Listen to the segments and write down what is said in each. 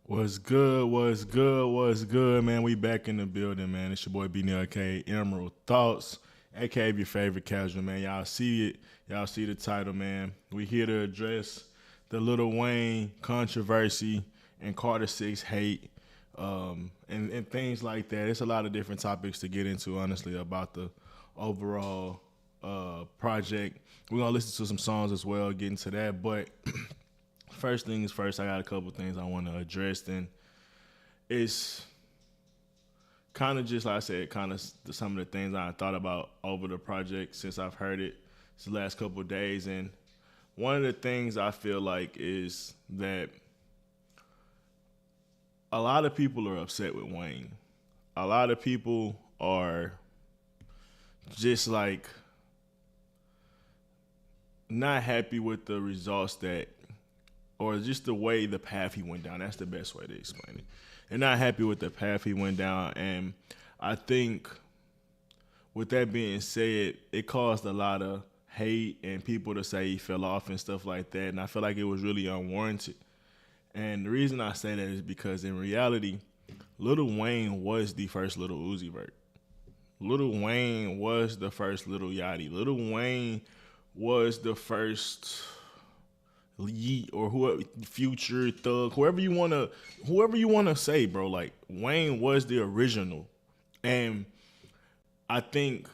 What's good? What's good? What's good, man? We back in the building, man. It's your boy B Neil, aka Emerald Thoughts, aka your favorite casual, man. Y'all see it. Y'all see the title, man. We here to address the Lil Wayne controversy and Carter Six hate, and things like that. It's a lot of different topics to get into, honestly, about the overall project. We're gonna listen to some songs as well, get into that, but first thing is first, I got a couple things I want to address. And it's kind of just like I said, kind of some of the things I thought about over the project since I've heard it the last couple of days. And one of the things I feel like is that a lot of people are upset with Wayne. A lot of people are just like not happy with the results that or just the way the path he went down. That's the best way to explain it. They're not happy with the path he went down, and I think with that being said, it caused a lot of hate and people to say he fell off and stuff like that. And I feel like it was really unwarranted. And the reason I say that is because in reality, Lil Wayne was the first Lil Uzi Vert. Lil Wayne was the first Lil Yachty. Lil Wayne was the first Yeet or whoever, Future, Thug, whoever you wanna say, bro. Like Wayne was the original, and I think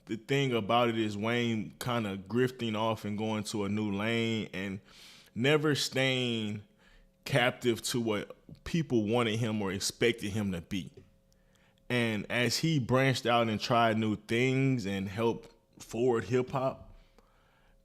the thing about it is Wayne kind of grifting off and going to a new lane and never staying captive to what people wanted him or expected him to be. And as he branched out and tried new things and helped forward hip hop,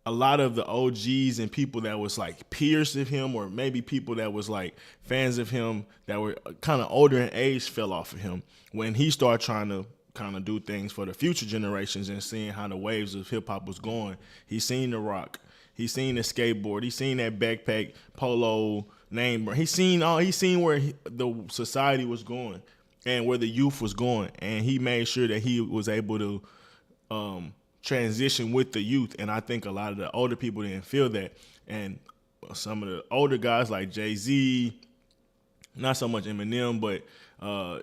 a lot of the OGs and people that was like peers of him or maybe people that was like fans of him that were kind of older in age fell off of him when he started trying to kind of do things for the future generations and seeing how the waves of hip hop was going. He seen the rock, he seen the skateboard, he seen that backpack polo name. He seen where the society was going and where the youth was going, and he made sure that he was able to transition with the youth. And I think a lot of the older people didn't feel that. And some of the older guys like Jay-Z, not so much Eminem, but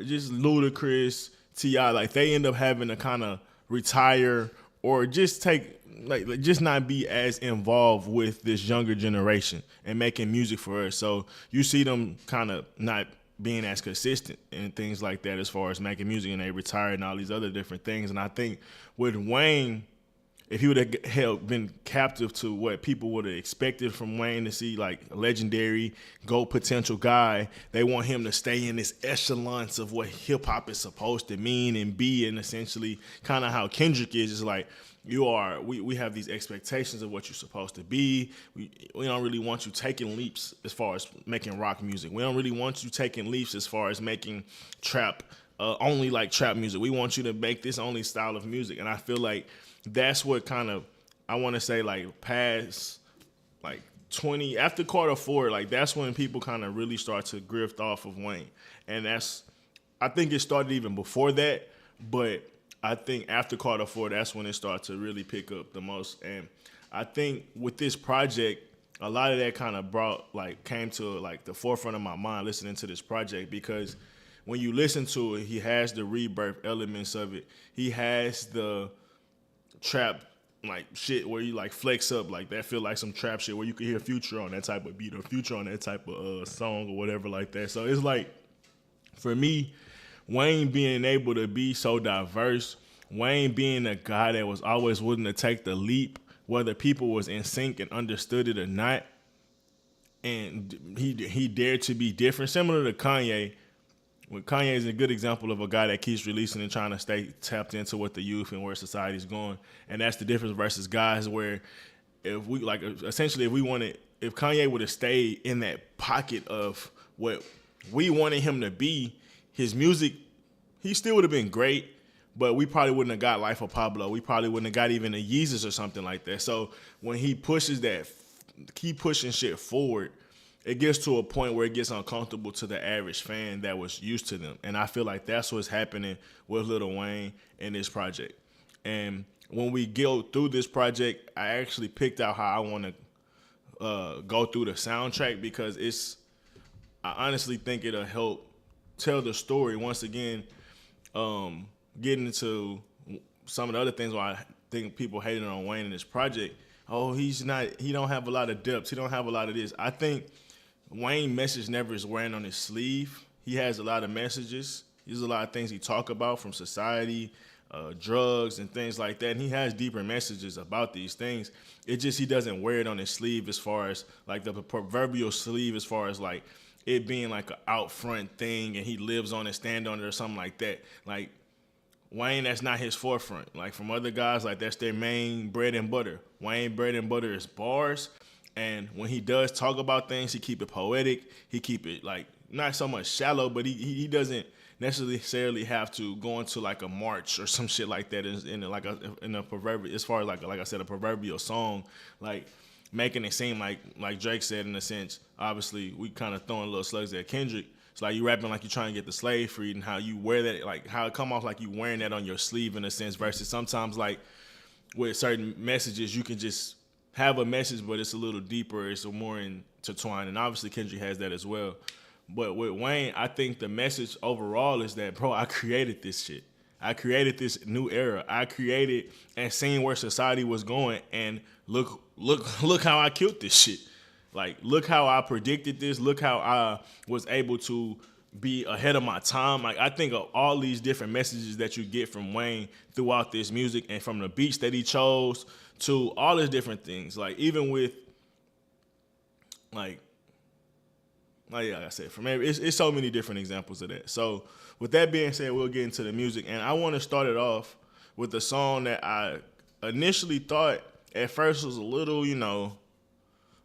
just Ludacris, T.I., like they end up having to kind of retire or just take, like just not be as involved with this younger generation and making music for us. So you see them kind of not being as consistent and things like that as far as making music, and they retired and all these other different things. And I think with Wayne, if he would have been captive to what people would have expected from Wayne to see, like a legendary, GOAT potential guy, they want him to stay in this echelons of what hip hop is supposed to mean and be, and essentially kind of how Kendrick is like, we have these expectations of what you're supposed to be. We don't really want you taking leaps as far as making rock music. We don't really want you taking leaps as far as making trap, only like trap music. We want you to make this only style of music. And I feel like that's what kind of, I want to say, like past like 20 after Carter 4, like that's when people kind of really start to grift off of Wayne. And I think it started even before that, but I think after Carter 4, that's when it started to really pick up the most. And I think with this project, a lot of that kind of came to like the forefront of my mind listening to this project, because when you listen to it, he has the rebirth elements of it. He has the trap like shit where you like flex up, like that feel like some trap shit where you can hear Future on that type of beat or Future on that type of song or whatever like that. So it's like, for me, Wayne being able to be so diverse, Wayne being a guy that was always willing to take the leap, whether people was in sync and understood it or not, and he dared to be different, similar to Kanye. When Kanye is a good example of a guy that keeps releasing and trying to stay tapped into what the youth and where society's going, and that's the difference versus guys where if we like essentially if Kanye would have stayed in that pocket of what we wanted him to be, his music, he still would have been great, but we probably wouldn't have got Life of Pablo. We probably wouldn't have got even a Yeezus or something like that. So when he pushes that, keep pushing shit forward, it gets to a point where it gets uncomfortable to the average fan that was used to them. And I feel like that's what's happening with Lil Wayne in this project. And when we go through this project, I actually picked out how I want to go through the soundtrack, because I honestly think it'll help tell the story once again. Getting into some of the other things why I think people hating on Wayne in this project. Oh, he don't have a lot of depth. He don't have a lot of this. I think Wayne message never is wearing on his sleeve. He has a lot of messages. There's a lot of things he talk about from society, drugs and things like that. And he has deeper messages about these things. It just, he doesn't wear it on his sleeve as far as like the proverbial sleeve as far as like it being like an out front thing and he lives on it, stand on it or something like that. Like Wayne, that's not his forefront. Like from other guys, like that's their main bread and butter. Wayne bread and butter is bars. And when he does talk about things, he keep it poetic. He keep it like not so much shallow, but he doesn't necessarily have to go into like a march or some shit like that in a proverbial, as far as like I said, a proverbial song, like making it seem like Drake said in a sense. Obviously, we kind of throwing little slugs at Kendrick. It's like you rapping like you're trying to get the slave freed and how you wear that, like how it come off like you wearing that on your sleeve in a sense, versus sometimes like with certain messages you can just have a message but it's a little deeper, it's a more intertwined, and obviously Kendrick has that as well. But with Wayne, I think the message overall is that, bro, I created this shit. I created this new era. I created and seen where society was going, and look how I killed this shit. Like, look how I predicted this. Look how I was able to be ahead of my time. Like, I think of all these different messages that you get from Wayne throughout this music, and from the beats that he chose to all these different things. Like, even with, like I said, from it's so many different examples of that. So, with that being said, we'll get into the music, and I want to start it off with a song that I initially thought at first was a little,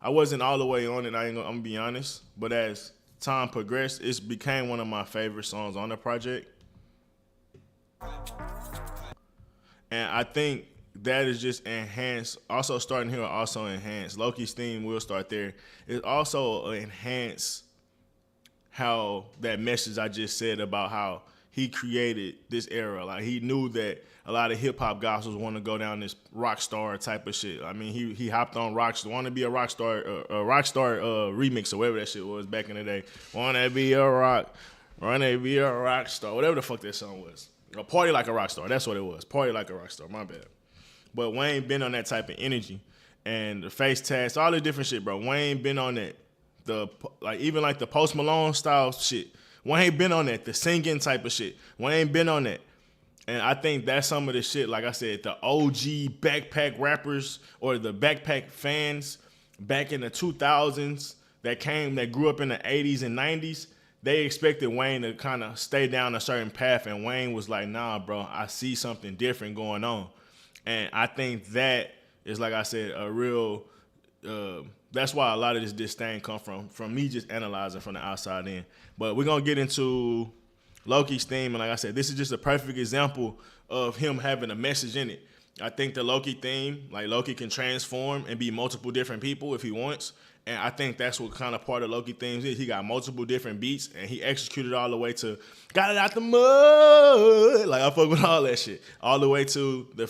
I wasn't all the way on it. I'm gonna be honest, but as time progressed, it became one of my favorite songs on the project, and I think that is just enhanced. Also, starting here, also enhanced. Loki's theme will start there. It also enhanced how that message I just said about how he created this era. Like, he knew that a lot of hip hop guys want to go down this rock star type of shit. I mean, he hopped on want to be a rock star remix or whatever that shit was back in the day. Wanna be a rock star, whatever the fuck that song was. A Party Like a Rock Star, that's what it was. Party Like a Rock Star, my bad. But Wayne been on that type of energy, and the face tats, all this different shit, bro. Wayne been on that. Even like the Post Malone style shit. Wayne been on that. The singing type of shit. Wayne been on that. And I think that's some of the shit, like I said, the OG backpack rappers or the backpack fans back in the 2000s that grew up in the 80s and 90s, they expected Wayne to kind of stay down a certain path, and Wayne was like, nah, bro, I see something different going on. And I think that is, like I said, a real, that's why a lot of this disdain come from me just analyzing from the outside in. But we're going to get into Loki's theme, and like I said, this is just a perfect example of him having a message in it. I think the Loki theme, like Loki can transform and be multiple different people if he wants, and I think that's what kind of part of Loki themes is. He got multiple different beats, and he executed all the way to got it out the mud. Like, I fuck with all that shit. All the way to the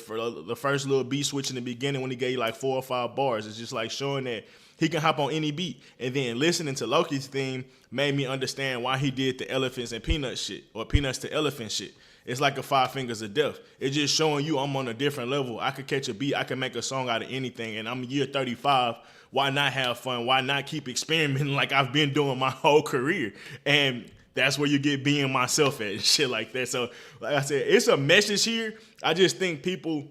first little beat switch in the beginning when he gave you like 4 or 5 bars. It's just like showing that he can hop on any beat. And then listening to Loki's theme made me understand why he did the elephants and peanuts shit, or peanuts to elephant shit. It's like a 5 fingers of death. It's just showing you I'm on a different level. I could catch a beat. I can make a song out of anything. And I'm year 35. Why not have fun? Why not keep experimenting like I've been doing my whole career? And that's where you get being myself at and shit like that. So, like I said, it's a message here. I just think people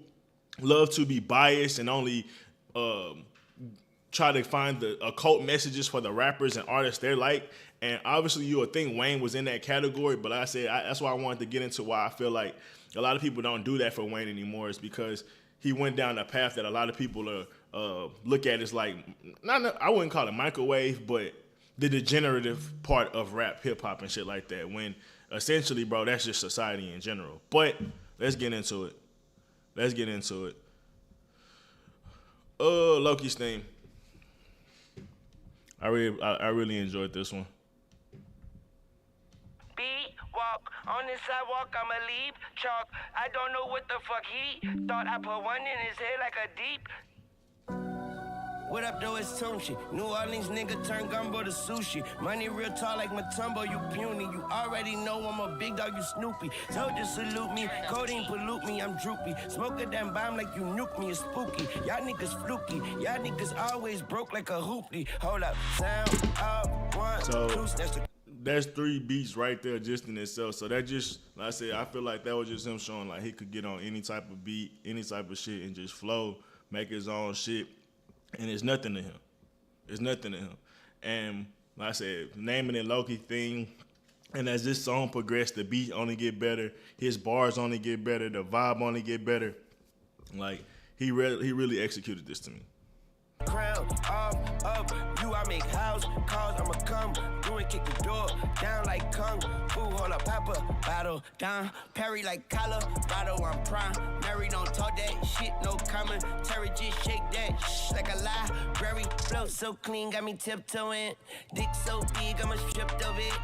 love to be biased and only try to find the occult messages for the rappers and artists they like. And obviously you would think Wayne was in that category, but like I said, that's why I wanted to get into why I feel like a lot of people don't do that for Wayne anymore, is because he went down a path that a lot of people look at as like, I wouldn't call it microwave, but the degenerative part of rap, hip hop and shit like that, when essentially, bro, that's just society in general. But let's get into it. Loki's theme. I really enjoyed this one. Walk on the sidewalk, I'ma leave chalk. I don't know what the fuck he thought. I put one in his head like a deep. What up, though? It's Tunchi. New Orleans nigga turn gumbo to sushi. Money real tall like Matumbo, you puny. You already know I'm a big dog, you Snoopy. Told you salute me, codeine pollute me, I'm droopy. Smoke a damn bomb like you nuke me, it's spooky. Y'all niggas fluky, y'all niggas always broke like a hoopty. Hold up, sound up, one, So, two, that's 3 beats right there just in itself. So that just, like I said, I feel like that was just him showing like he could get on any type of beat, any type of shit, and just flow, make his own shit. And it's nothing to him. It's nothing to him. And like I said, naming it Loki thing. And as this song progressed, the beat only get better. His bars only get better. The vibe only get better. Like, he really executed this to me. Crown off, up, you I make house calls, I'ma come through and kick the door down like Kung Fu, hold up, Papa, battle down, Perry like Colorado, I'm prime, Mary don't talk that shit, no commentary, just shake that shh like a library, flow so clean, got me tiptoeing, dick so big, I'ma strip of it.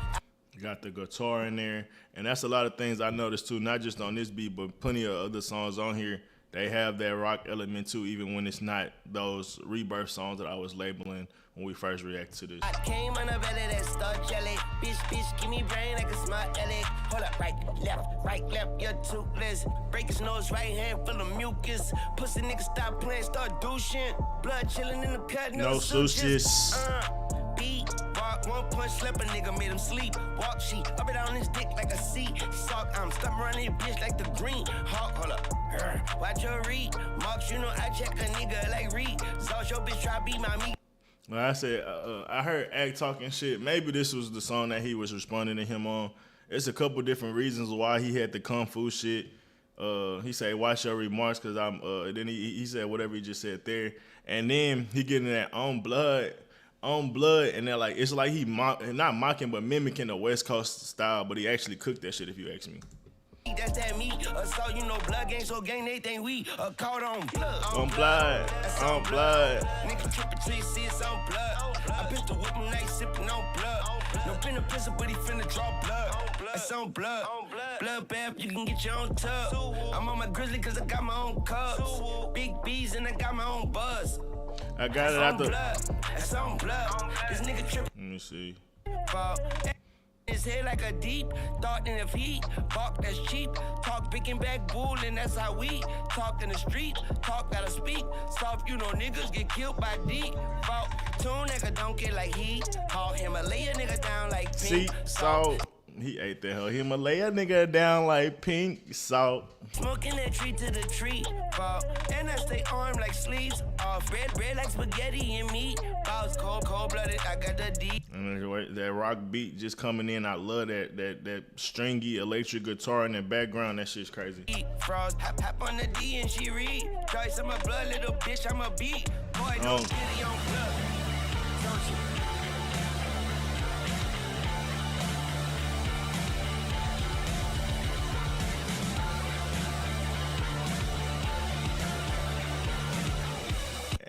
Got the guitar in there, and that's a lot of things I noticed too, not just on this beat, but plenty of other songs on here. They have that rock element too, even when it's not those Rebirth songs that I was labeling when we first reacted to this. I came on a belly that start jelly. Bitch, give me brain like a smart aleck. Hold up, right, left, you're toothless. Break his nose, right hand full of mucus. Pussy nigga stop playing, start douching. Blood chilling in the cut, no sutures. Beat, walk, one punch, slap a nigga, made him sleep. Walk sheet, up it on his dick like a seat. Sock, I'm stuck running your bitch like the green. Hawk, hold up. Watch your read. Marks, you know I check a nigga like Reed. Saw your bitch try beat my meat. Like I said, I heard Act talking shit. Maybe this was the song that he was responding to him on. It's a couple different reasons why he had the kung fu shit. He said, watch your remarks, because I'm, then he said whatever he just said there. And then he getting that on blood, and they're like, it's like he not mocking, but mimicking the West Coast style, but he actually cooked that shit, if you ask me. That's that me. So you know blood gang, so gang they think we caught on blood. On blood. On blood. Nigga trippin' till you see it's on blood. I been to whip him night sippin' on blood. No been a prison, but he finna draw blood. It's on blood. Blood bath, you can get your own tub. I'm on my grizzly cause I got my own cubs. Big B's and I got my own buzz. I got it out the. It's on blood. This nigga trippin'. Let me see. His head like a deep thought in the feet. Bark that's cheap. Talk big and back bull, and that's how we talk in the street. Talk gotta speak. Soft, you know niggas get killed by deep. Fault. Tune nigga don't get like heat. Call Himalaya nigga down like pink. See, salt. He ate that hell. Himalaya nigga down like pink salt. Smoking that tree to the tree. Fall. And I stay armed like sleeves. Off red like spaghetti and meat. Balls cold blooded. I got the D. And that rock beat just coming in. I love that stringy electric guitar in the background. That shit's crazy. Frost hop on the D and she read. Twice on my blood, little bitch. I'm a beat. Boy, don't get it on blood. Don't you?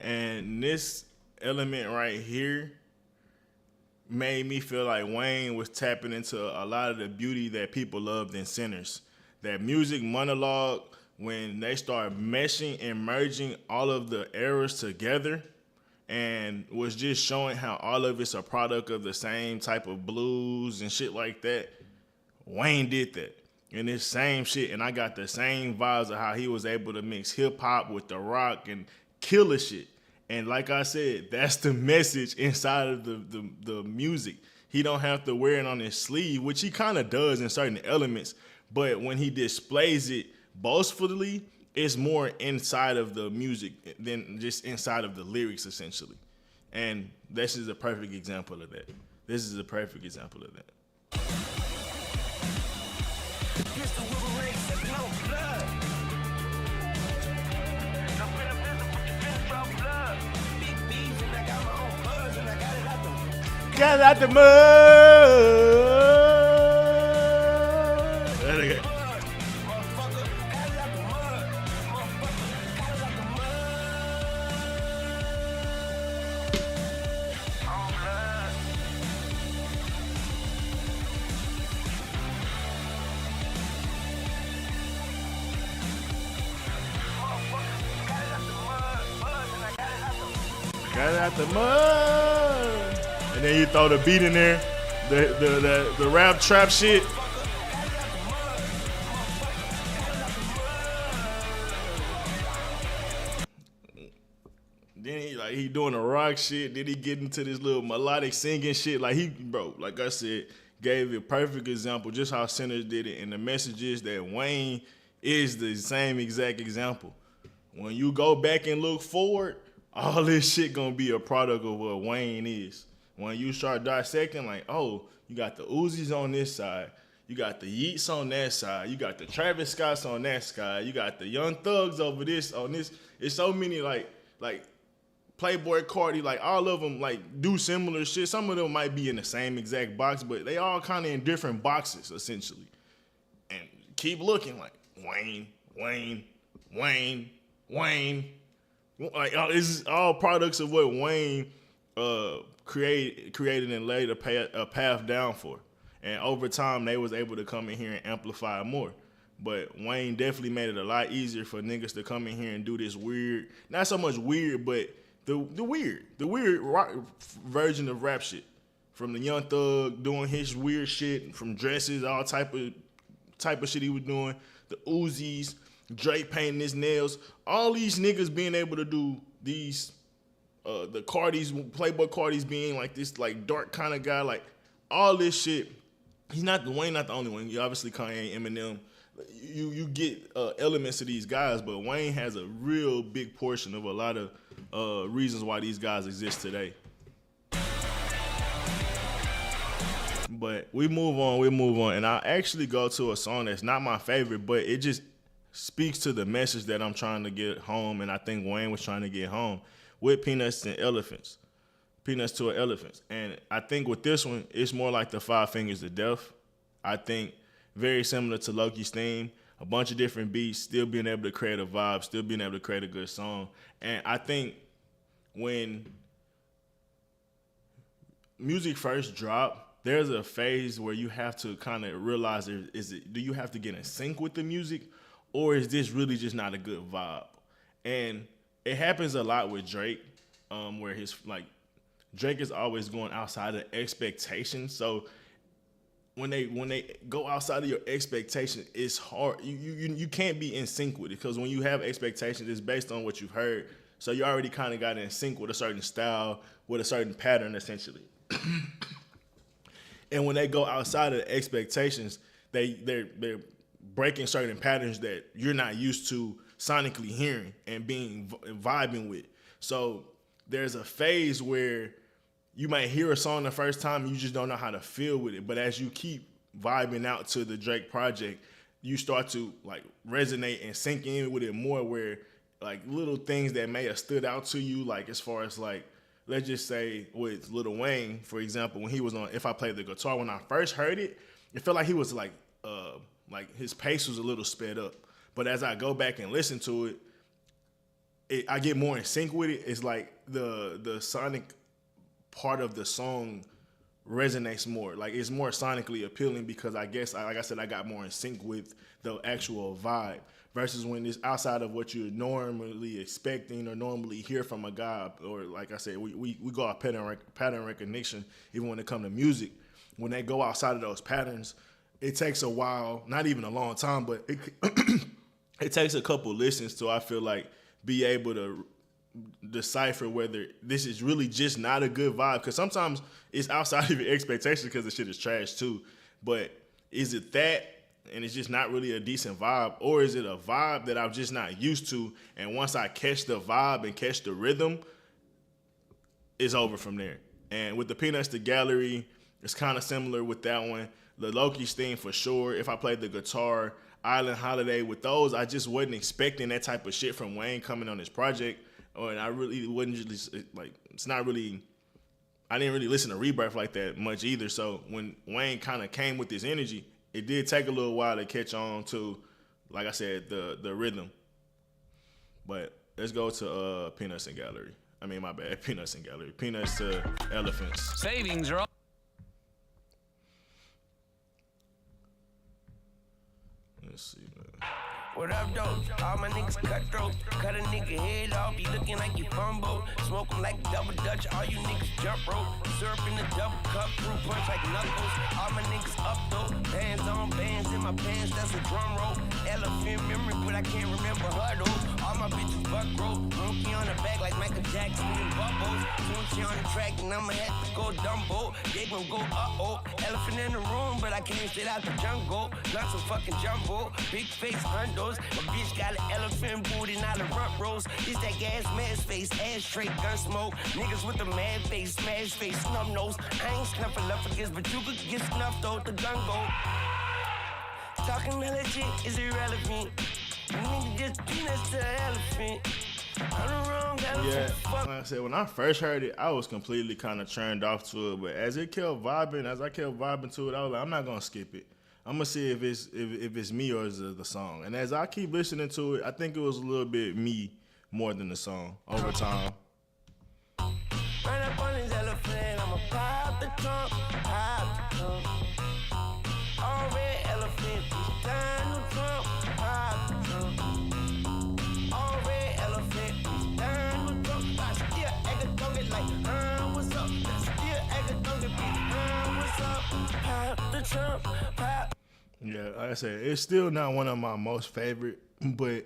And this element right here made me feel like Wayne was tapping into a lot of the beauty that people loved in Sinners. That music monologue, when they start meshing and merging all of the eras together, and was just showing how all of it's a product of the same type of blues and shit like that. Wayne did that. And this same shit, and I got the same vibes of how he was able to mix hip hop with the rock and killer shit. And like I said, that's the message inside of the music. He don't have to wear it on his sleeve, which he kind of does in certain elements. But when he displays it boastfully, it's more inside of the music than just inside of the lyrics, essentially. And this is a perfect example of that. This is a perfect example of that. Got out the mud. Got it out the mud. And then you throw the beat in there, the rap trap shit. Then he doing the rock shit. Then he get into this little melodic singing shit. Like I said, gave a perfect example just how Sinners did it. And the message is that Wayne is the same exact example. When you go back and look forward, all this shit gonna be a product of what Wayne is. When you start dissecting, like, oh, you got the Uzis on this side, you got the Yeats on that side, you got the Travis Scotts on that side, you got the Young Thugs over this on this. It's so many like Playboy Carti, like all of them like do similar shit. Some of them might be in the same exact box, but they all kind of in different boxes essentially. And keep looking like Wayne. Like this is all products of what Wayne created and laid a path down for. And over time, they was able to come in here and amplify more. But Wayne definitely made it a lot easier for niggas to come in here and do this weird, not so much weird, but the weird rock version of rap shit. From the Young Thug doing his weird shit, from dresses, all type of shit he was doing, the Uzis, Drake painting his nails, all these niggas being able to do these, the Cardis, Playboy Cardis being like this like dark kind of guy, like all this shit. Wayne not the only one. You obviously Kanye, Eminem. You get elements of these guys, but Wayne has a real big portion of a lot of reasons why these guys exist today. But we move on, and I actually go to a song that's not my favorite, but it just speaks to the message that I'm trying to get home, and I think Wayne was trying to get home with Peanuts to Elephants. And I think with this one, it's more like the Five Fingers of Death. I think very similar to Loki's theme, a bunch of different beats, still being able to create a vibe, still being able to create a good song. And I think when music first dropped, there's a phase where you have to kind of realize, do you have to get in sync with the music, or is this really just not a good vibe? And it happens a lot with Drake, where Drake is always going outside of expectations. So when they go outside of your expectation, it's hard. You can't be in sync with it, because when you have expectations, it's based on what you've heard. So you already kind of got in sync with a certain style, with a certain pattern, essentially. And when they go outside of the expectations, they're breaking certain patterns that you're not used to sonically hearing and vibing with. So there's a phase where you might hear a song the first time and you just don't know how to feel with it. But as you keep vibing out to the Drake project, you start to like resonate and sink in with it more, where like little things that may have stood out to you, like as far as like, let's just say with Lil Wayne, for example, when he was on If I Played the Guitar, when I first heard it, it felt like he was like his pace was a little sped up. But as I go back and listen to it, I get more in sync with it. It's like the sonic part of the song resonates more. Like it's more sonically appealing, because I guess, like I said, I got more in sync with the actual vibe, versus when it's outside of what you're normally expecting or normally hear from a guy. Or like I said, we go off pattern recognition, even when it comes to music. When they go outside of those patterns, it takes a while, not even a long time, but it takes a couple listens to, I feel like, be able to decipher whether this is really just not a good vibe. Because sometimes it's outside of your expectations because the shit is trash too. But is it that, and it's just not really a decent vibe, or is it a vibe that I'm just not used to, and once I catch the vibe and catch the rhythm, it's over from there? And with the Peanuts to Gallery, it's kind of similar with that one. The Loki's theme for sure. If I Played the Guitar, Island Holiday, with those, I just wasn't expecting that type of shit from Wayne coming on this project. And I really wasn't just like, it's not really, I didn't really listen to Rebirth like that much either. So when Wayne kind of came with this energy, it did take a little while to catch on to, like I said, the rhythm. But let's go to Peanuts and Gallery. I mean, my bad, Peanuts and Gallery. Peanuts to Elephants. Savings are up. Let's see, man. What up, though? All my niggas cutthroat. Cut a nigga head off, he looking like you fumble. Smoke him like double Dutch, all you niggas jump rope. Syrup in the double cup, fruit punch like knuckles. All my niggas up, though. Bands on bands in my pants, that's a drum roll. Elephant memory, but I can't remember her, though. All my bitches buck roll. Monkey on the back like Michael Jackson and Bubbles. Soon on the track, and I'ma have to go Dumbo. They gon' go uh-oh. Elephant in the room, but I came straight out the jungle. Lots of fucking jumbo. Big face hundos. A bitch got an elephant booty, not a rump roast. It's that gas mask face, ashtray, gun smoke. Niggas with the mad face, smash face, snub nose. I ain't snuffing up against, but you could get snuffed though, the gun go. Talking hella shit is irrelevant. You nigga just peanuts to the elephant. I'm the wrong elephant. Yeah, like I said, when I first heard it, I was completely kind of turned off to it. But as I kept vibing to it, I was like, I'm not gonna skip it. I'm gonna see if it's me or is it the song. And as I keep listening to it, I think it was a little bit me more than the song over time. Run up on this elephant, I'ma pop the trunk, pop the trunk. All red elephant, it's Donald Trump, pop the trunk. All red elephant, it's Donald Trump. I still act a donkey like, what's up? I still act a donkey, bitch, what's up? Pop the trunk, pop. Yeah, like I said, it's still not one of my most favorite, but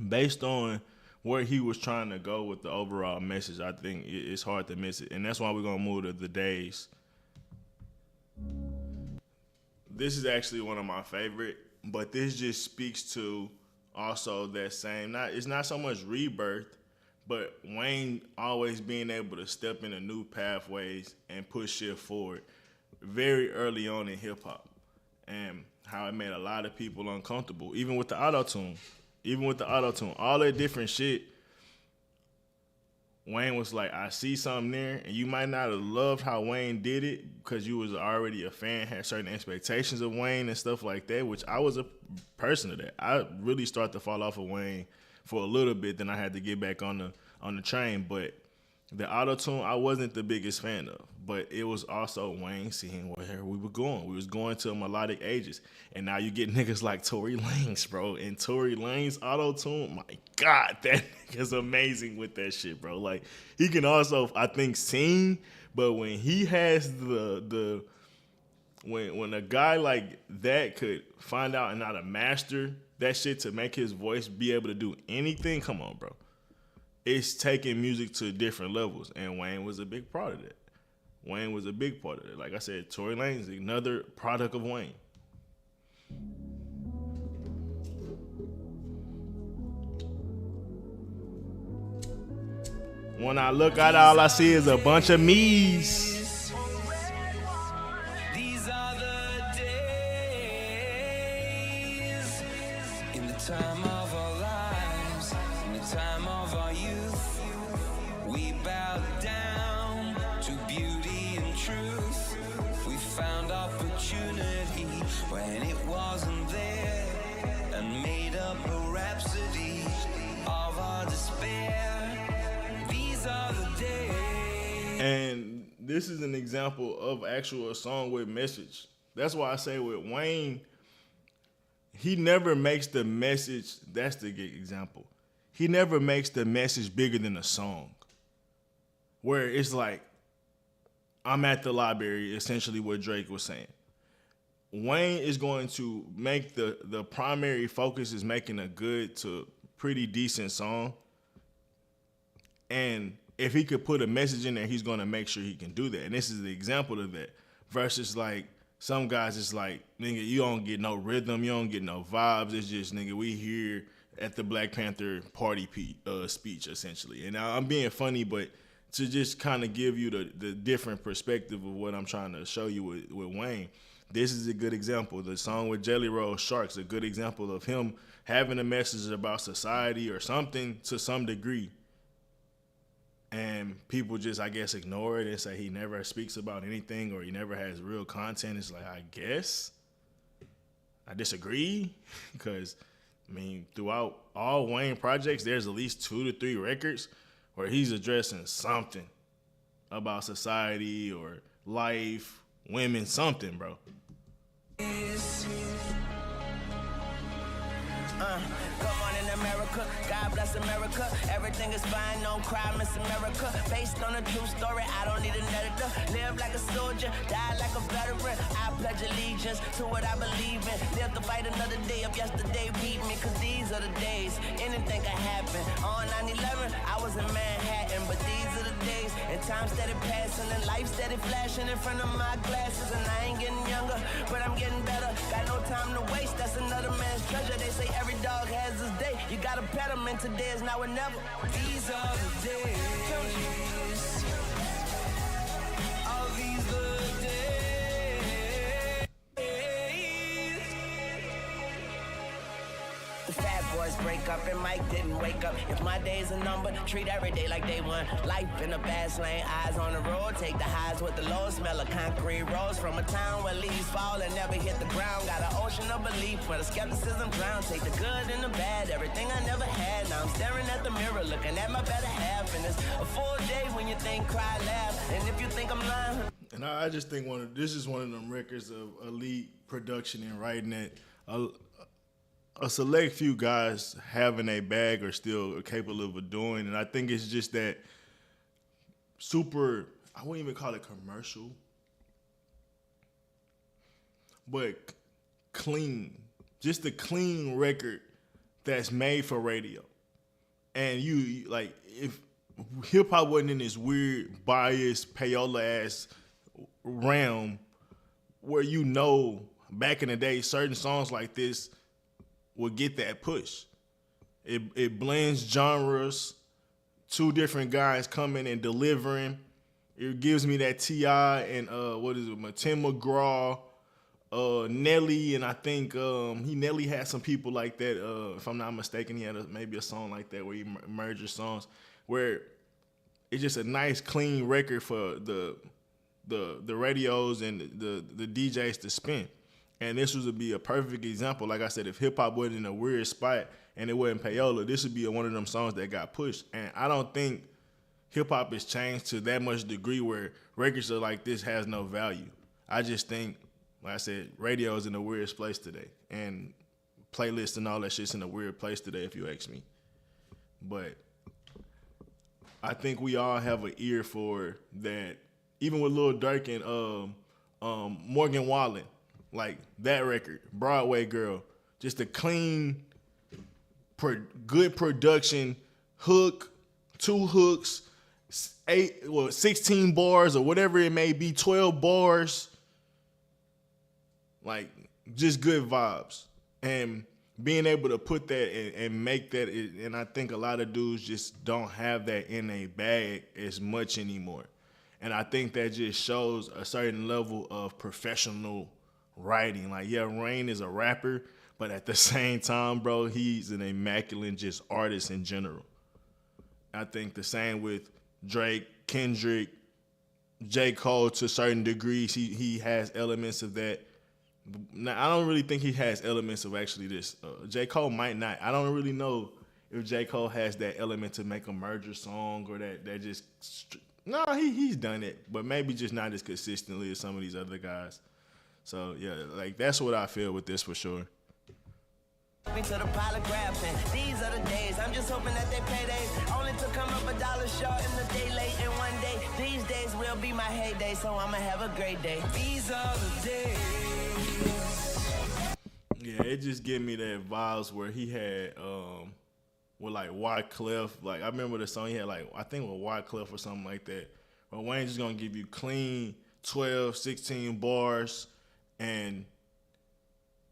based on where he was trying to go with the overall message, I think it's hard to miss it. And that's why we're going to move to The Days. This is actually one of my favorite, but this just speaks to also that same, it's not so much rebirth, but Wayne always being able to step into new pathways and push shit forward very early on in hip hop. And how it made a lot of people uncomfortable, even with the auto-tune. All that different shit, Wayne was like, I see something there, and you might not have loved how Wayne did it because you was already a fan, had certain expectations of Wayne and stuff like that, which I was a person of that. I really started to fall off of Wayne for a little bit, then I had to get back on the train, but the auto-tune I wasn't the biggest fan of, but it was also Wayne seeing where we were going. We was going to melodic ages, and now you get niggas like Tory Lanez, bro, and Tory Lanez auto-tune, my God, that nigga's amazing with that shit, bro. Like, he can also, I think, sing, but when he has when a guy like that could find out and how to master that shit to make his voice be able to do anything, come on, bro. It's taking music to different levels, and Wayne was a big part of that. Like I said, Tory Lanez is another product of Wayne. When I look out, all I see is a bunch of me's. These are the days in the time of our lives, in the time of our youth. We bowed down to beauty and truth. We found opportunity when it wasn't there, and made up a rhapsody of our despair. These are the days. And this is an example of actual a song with message. That's why I say with Wayne, he never makes the message, that's the example. He never makes the message bigger than a song. Where it's like, I'm at the library, essentially what Drake was saying. Wayne is going to make the primary focus is making a good to pretty decent song. And if he could put a message in there, he's going to make sure he can do that. And this is the example of that. Versus like some guys, it's like, nigga, you don't get no rhythm, you don't get no vibes. It's just, nigga, we here at the Black Panther party speech, essentially. And now I'm being funny, but to just kind of give you the different perspective of what I'm trying to show you with Wayne, this is a good example. The song with Jelly Roll, Sharks, a good example of him having a message about society or something to some degree. And people just, I guess, ignore it and say he never speaks about anything or he never has real content. It's like, I guess I disagree because, I mean, throughout all Wayne projects, there's at least 2 to 3 records where he's addressing something about society or life, women, something, bro. Good morning, America. God bless America. Everything is fine, no crime, it's America. Based on a true story, I don't need an editor. Live like a soldier, die like a veteran. I pledge allegiance to what I believe in. Live to fight another day of yesterday beat me, cause these are the days anything can happen. On 9/11, I was in Manhattan, but these are the days and time steady passing and life steady flashing in front of my glasses. And I ain't getting younger, but I'm getting better. Got no time to waste, that's another man's treasure. They say every dog has his day. You gotta pet him, and today is now or never. These are the days. All these are the days. The fat boys break up and Mike didn't wake up. If my day's a number, treat every day like day one. Life in a fast lane, eyes on the road. Take the highs with the lows, smell of concrete roads. From a town where leaves fall and never hit the ground. Got an ocean of belief where the skepticism drowns. Take the good and the bad, everything I never had. Now I'm staring at the mirror, looking at my better half. And it's a full day when you think, cry, laugh. And if you think I'm lying. And I just think this is one of them records of elite production and writing that a select few guys having a bag are still capable of doing. And I think it's just that super, I wouldn't even call it commercial, but clean. Just a clean record that's made for radio. And you like, if hip hop wasn't in this weird, biased, payola ass realm where back in the day, certain songs like this will get that push. It blends genres, two different guys coming and delivering. It gives me that T.I. and Tim McGraw, Nelly, and I think Nelly had some people like that. If I'm not mistaken, he had maybe a song like that where he merged songs, where it's just a nice, clean record for the radios and the DJs to spin. And this would be a perfect example. Like I said, if hip hop wasn't in a weird spot and it wasn't payola, this would be one of them songs that got pushed. And I don't think hip hop has changed to that much degree where records are like this has no value. I just think, like I said, radio is in a weird place today, and playlists and all that shit's in a weird place today, if you ask me. But I think we all have an ear for that. Even with Lil Durk and Morgan Wallen. Like that record, Broadway Girl, just a clean, good production, hook, 2 hooks, 16 bars or whatever it may be, 12 bars, like just good vibes. And being able to put that and make that, and I think a lot of dudes just don't have that in a bag as much anymore. And I think that just shows a certain level of professional writing. Like, yeah, Rain is a rapper, but at the same time, bro, he's an immaculate just artist in general. I think the same with Drake, Kendrick, J. Cole to certain degrees. He has elements of that. Now, I don't really think he has elements of actually this. J. Cole might not. I don't really know if J. Cole has that element to make a merger song or that just... No, he's done it, but maybe just not as consistently as some of these other guys. So, yeah, like, that's what I feel with this for sure. Me to the polygraph, and these are the days. I'm just hoping that they payday. Only to come up $1 short in the day late. And one day, these days will be my heyday, so I'ma have a great day. These are the days. Yeah, it just give me that vibes where he had with like Wyclef. Like, I remember the song he had, like, I think with Wyclef or something like that. But Wayne's just gonna give you clean 12, 16 bars, and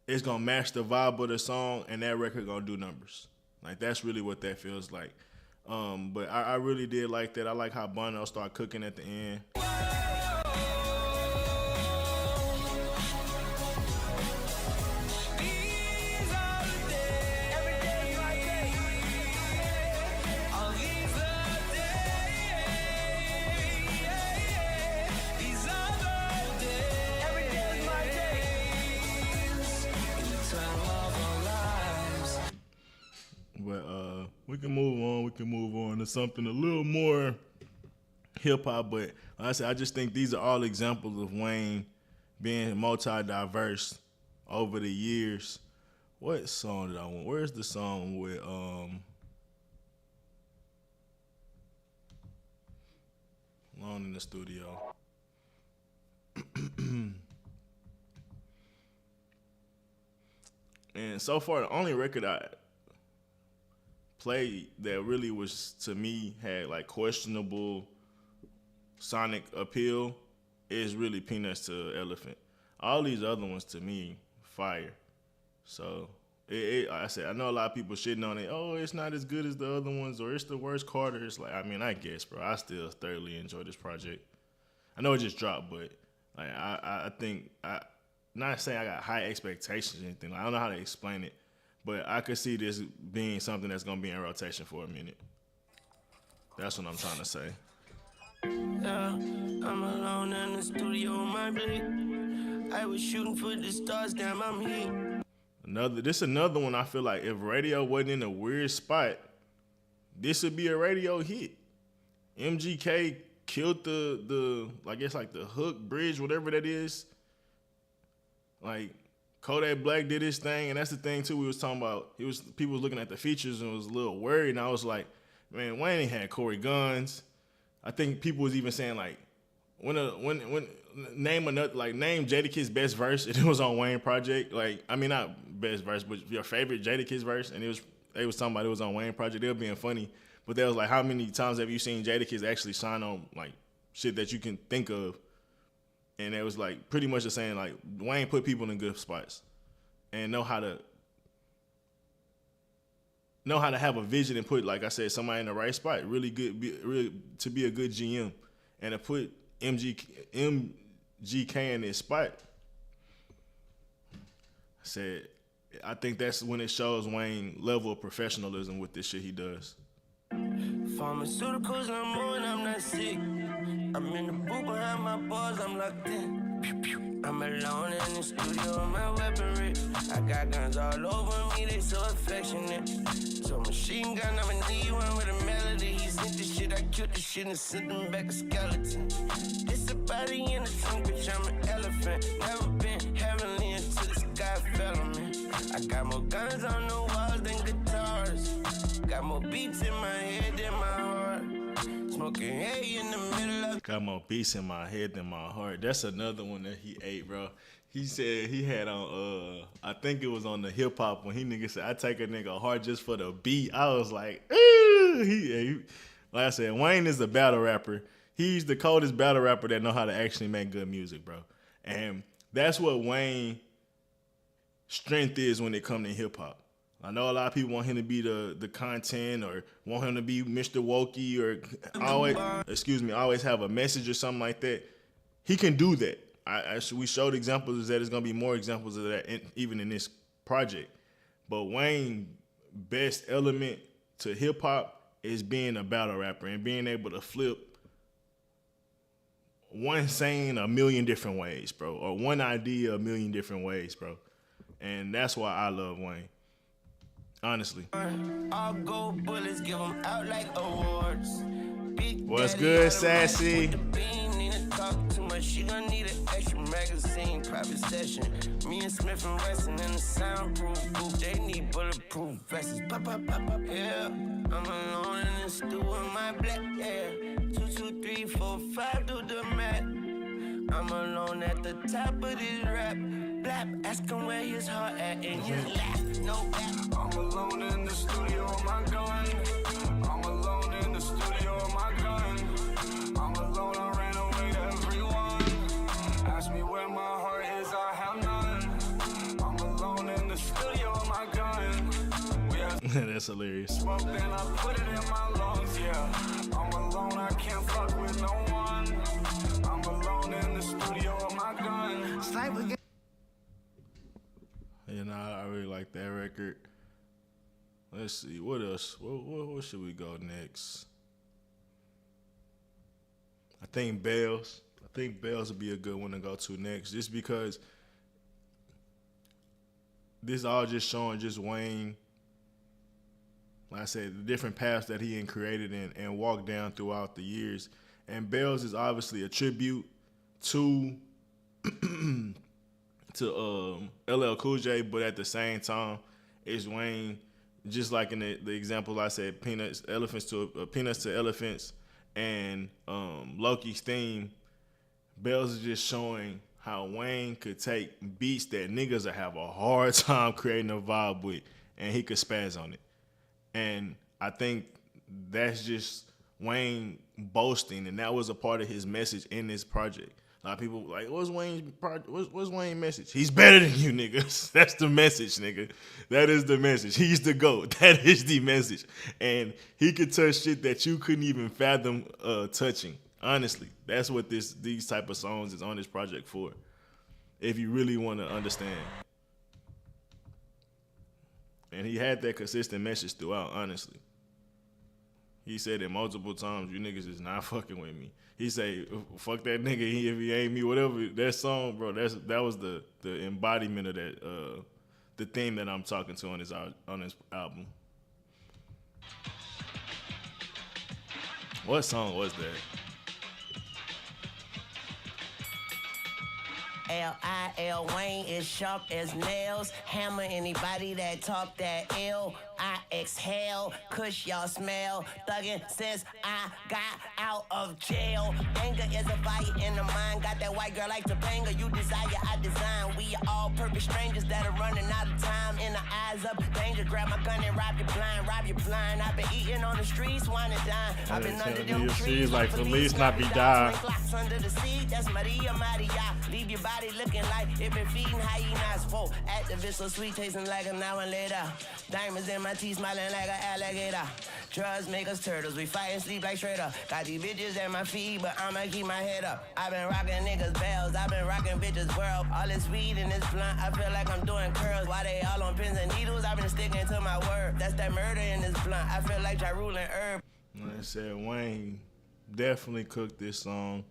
it's gonna match the vibe of the song, and that record gonna do numbers. Like, that's really what that feels like. But I really did like that. I like how Bono started cooking at the end. But we can move on. We can move on to something a little more hip hop. But like I said, I just think these are all examples of Wayne being multi-diverse over the years, What song did I want? Where's the song with Alone in the Studio? And so far, the only record I played that really was, to me, had like questionable sonic appeal is really Peanuts to Elephant. All these other ones, to me, fire. So, like I said, I know a lot of people shitting on it. Oh, it's not as good as the other ones, or it's the worst Carter. It's like, I mean, I guess, bro. I still thoroughly enjoy this project. I know it just dropped, but like I think not saying I got high expectations or anything. Like, I don't know how to explain it, but I could see this being something that's gonna be in rotation for a minute. That's what I'm trying to say. Yeah, I'm alone in the studio with my blade. I was shooting for the stars, damn, I'm here. Another one. I feel like if radio wasn't in a weird spot, this would be a radio hit. MGK killed the I guess like the hook bridge, whatever that is. Like Kodak Black did his thing, and that's the thing too. We was talking about. People was looking at the features and was a little worried, and I was like, man, Wayne ain't had Corey Guns. I think people was even saying like, when name Jadakiss best verse, and it was on Wayne Project. Like, I mean, not best verse, but your favorite Jadakiss verse, and they was talking about it was on Wayne Project. They were being funny, but they was like, how many times have you seen Jadakiss actually sign on like shit that you can think of? And it was like pretty much the saying like Wayne put people in good spots and know how to have a vision and put, like I said, somebody in the right spot. Really good, to be a good GM and to put MGK in this spot. I think that's when it shows Wayne level of professionalism with this shit he does. Pharmaceuticals, I'm on, I'm not sick. I'm in the booth behind my bars, I'm locked in. Pew, pew. I'm alone in the studio with my weaponry. I got guns all over me, they so affectionate. So machine gun, I'ma need one with a melody. He sent this shit, I killed this shit and sent them back a skeleton. This a body in the trunk, bitch, I'm an elephant. Never been heavenly until the sky fell on me. I got more guns on the walls than guitars. Got more beats in my head than my heart. Smoking hay in the middle of. Got more beats in my head than my heart. That's another one that he ate, bro. He said he had on, I think it was on the hip hop when nigga said, I take a nigga hard just for the beat. I was like, ooh. Like I said, Wayne is a battle rapper. He's the coldest battle rapper that know how to actually make good music, bro. And that's what Wayne's strength is when it comes to hip hop. I know a lot of people want him to be the content or want him to be Mr. Wokey or always have a message or something like that. He can do that. We showed examples that there's going to be more examples of that even in this project. But Wayne's best element to hip hop is being a battle rapper and being able to flip one saying a million different ways, bro, or one idea a million different ways, bro. And that's why I love Wayne. Honestly. All gold bullets, give them out like awards. Big What's good, Sassy? Talk too much, she gon' need an extra magazine, private session. Me and Smith and Wesson in the soundproof booth. They need bulletproof vests. Pop, pop, pop, pop, yeah. I'm alone in the stew with my black hair. 2, 2, 3, 4, 5, do the math. I'm alone at the top of this rap. Blap, ask him where his heart at and just laugh. No back. I'm alone in the studio with my gun. I'm alone in the studio with my gun. I'm alone, I ran away to everyone. Ask me where my heart is, I have none. I'm alone in the studio with my gun. That's hilarious. Smoke, then I put it in my lungs, yeah. I'm alone, I can't fuck with no one. I'm alone in the studio with my gun. Sniper. You know, I really like that record. Let's see, what else? What should we go next? I think Bells would be a good one to go to next, just because this all just showing just Wayne, like I said, the different paths that he created and walked down throughout the years. And Bells is obviously a tribute to LL Cool J, but at the same time, Is Wayne, just like in the example I said, peanuts to elephants, and Loki's theme. Bells is just showing how Wayne could take beats that niggas would have a hard time creating a vibe with, and he could spaz on it. And I think that's just Wayne boasting, and that was a part of his message in this project. A lot of people like, what's Wayne's message? He's better than you, niggas. That's the message, nigga. That is the message. He's the GOAT. That is the message. And he could touch shit that you couldn't even fathom touching. Honestly, that's what these type of songs is on this project for. If you really want to understand. And he had that consistent message throughout, honestly. He said it multiple times, you niggas is not fucking with me. He say, fuck that nigga if he ain't me, whatever. That song, bro, that was the embodiment of that, the theme that I'm talking to on this album. What song was that? L.I.L. Wayne is sharp as nails. Hammer anybody that talk that ill. I exhale, kush y'all smell. Thuggin' since I got out of jail. Anger is a fire in the mind. Got that white girl like Topanga. You desire, I design. We are all perfect strangers that are running out of time. In the eyes of danger, grab my gun and rob you blind. Rob you blind. I've been eating on the streets, wine and dine. I've been under them trees like Feliz Navidad. Under the sea, that's Maria Maria. Leave your body looking like it been feeding hyenas. Whoa, activist so sweet, tasting like an hour later. Diamonds in my teeth, smiling like an alligator. Drugs make us turtles, we fight and sleep like Shredder. Got these bitches at my feet, but I'ma keep my head up. I've been rocking niggas' bells, I've been rocking bitches' world. All this weed and this blunt, I feel like I'm doing curls. Why they all on pins and needles? I've been sticking to my word. That's that murder in this blunt. I feel like Ja Rule and Herb. Like I said, Wayne definitely cooked this song.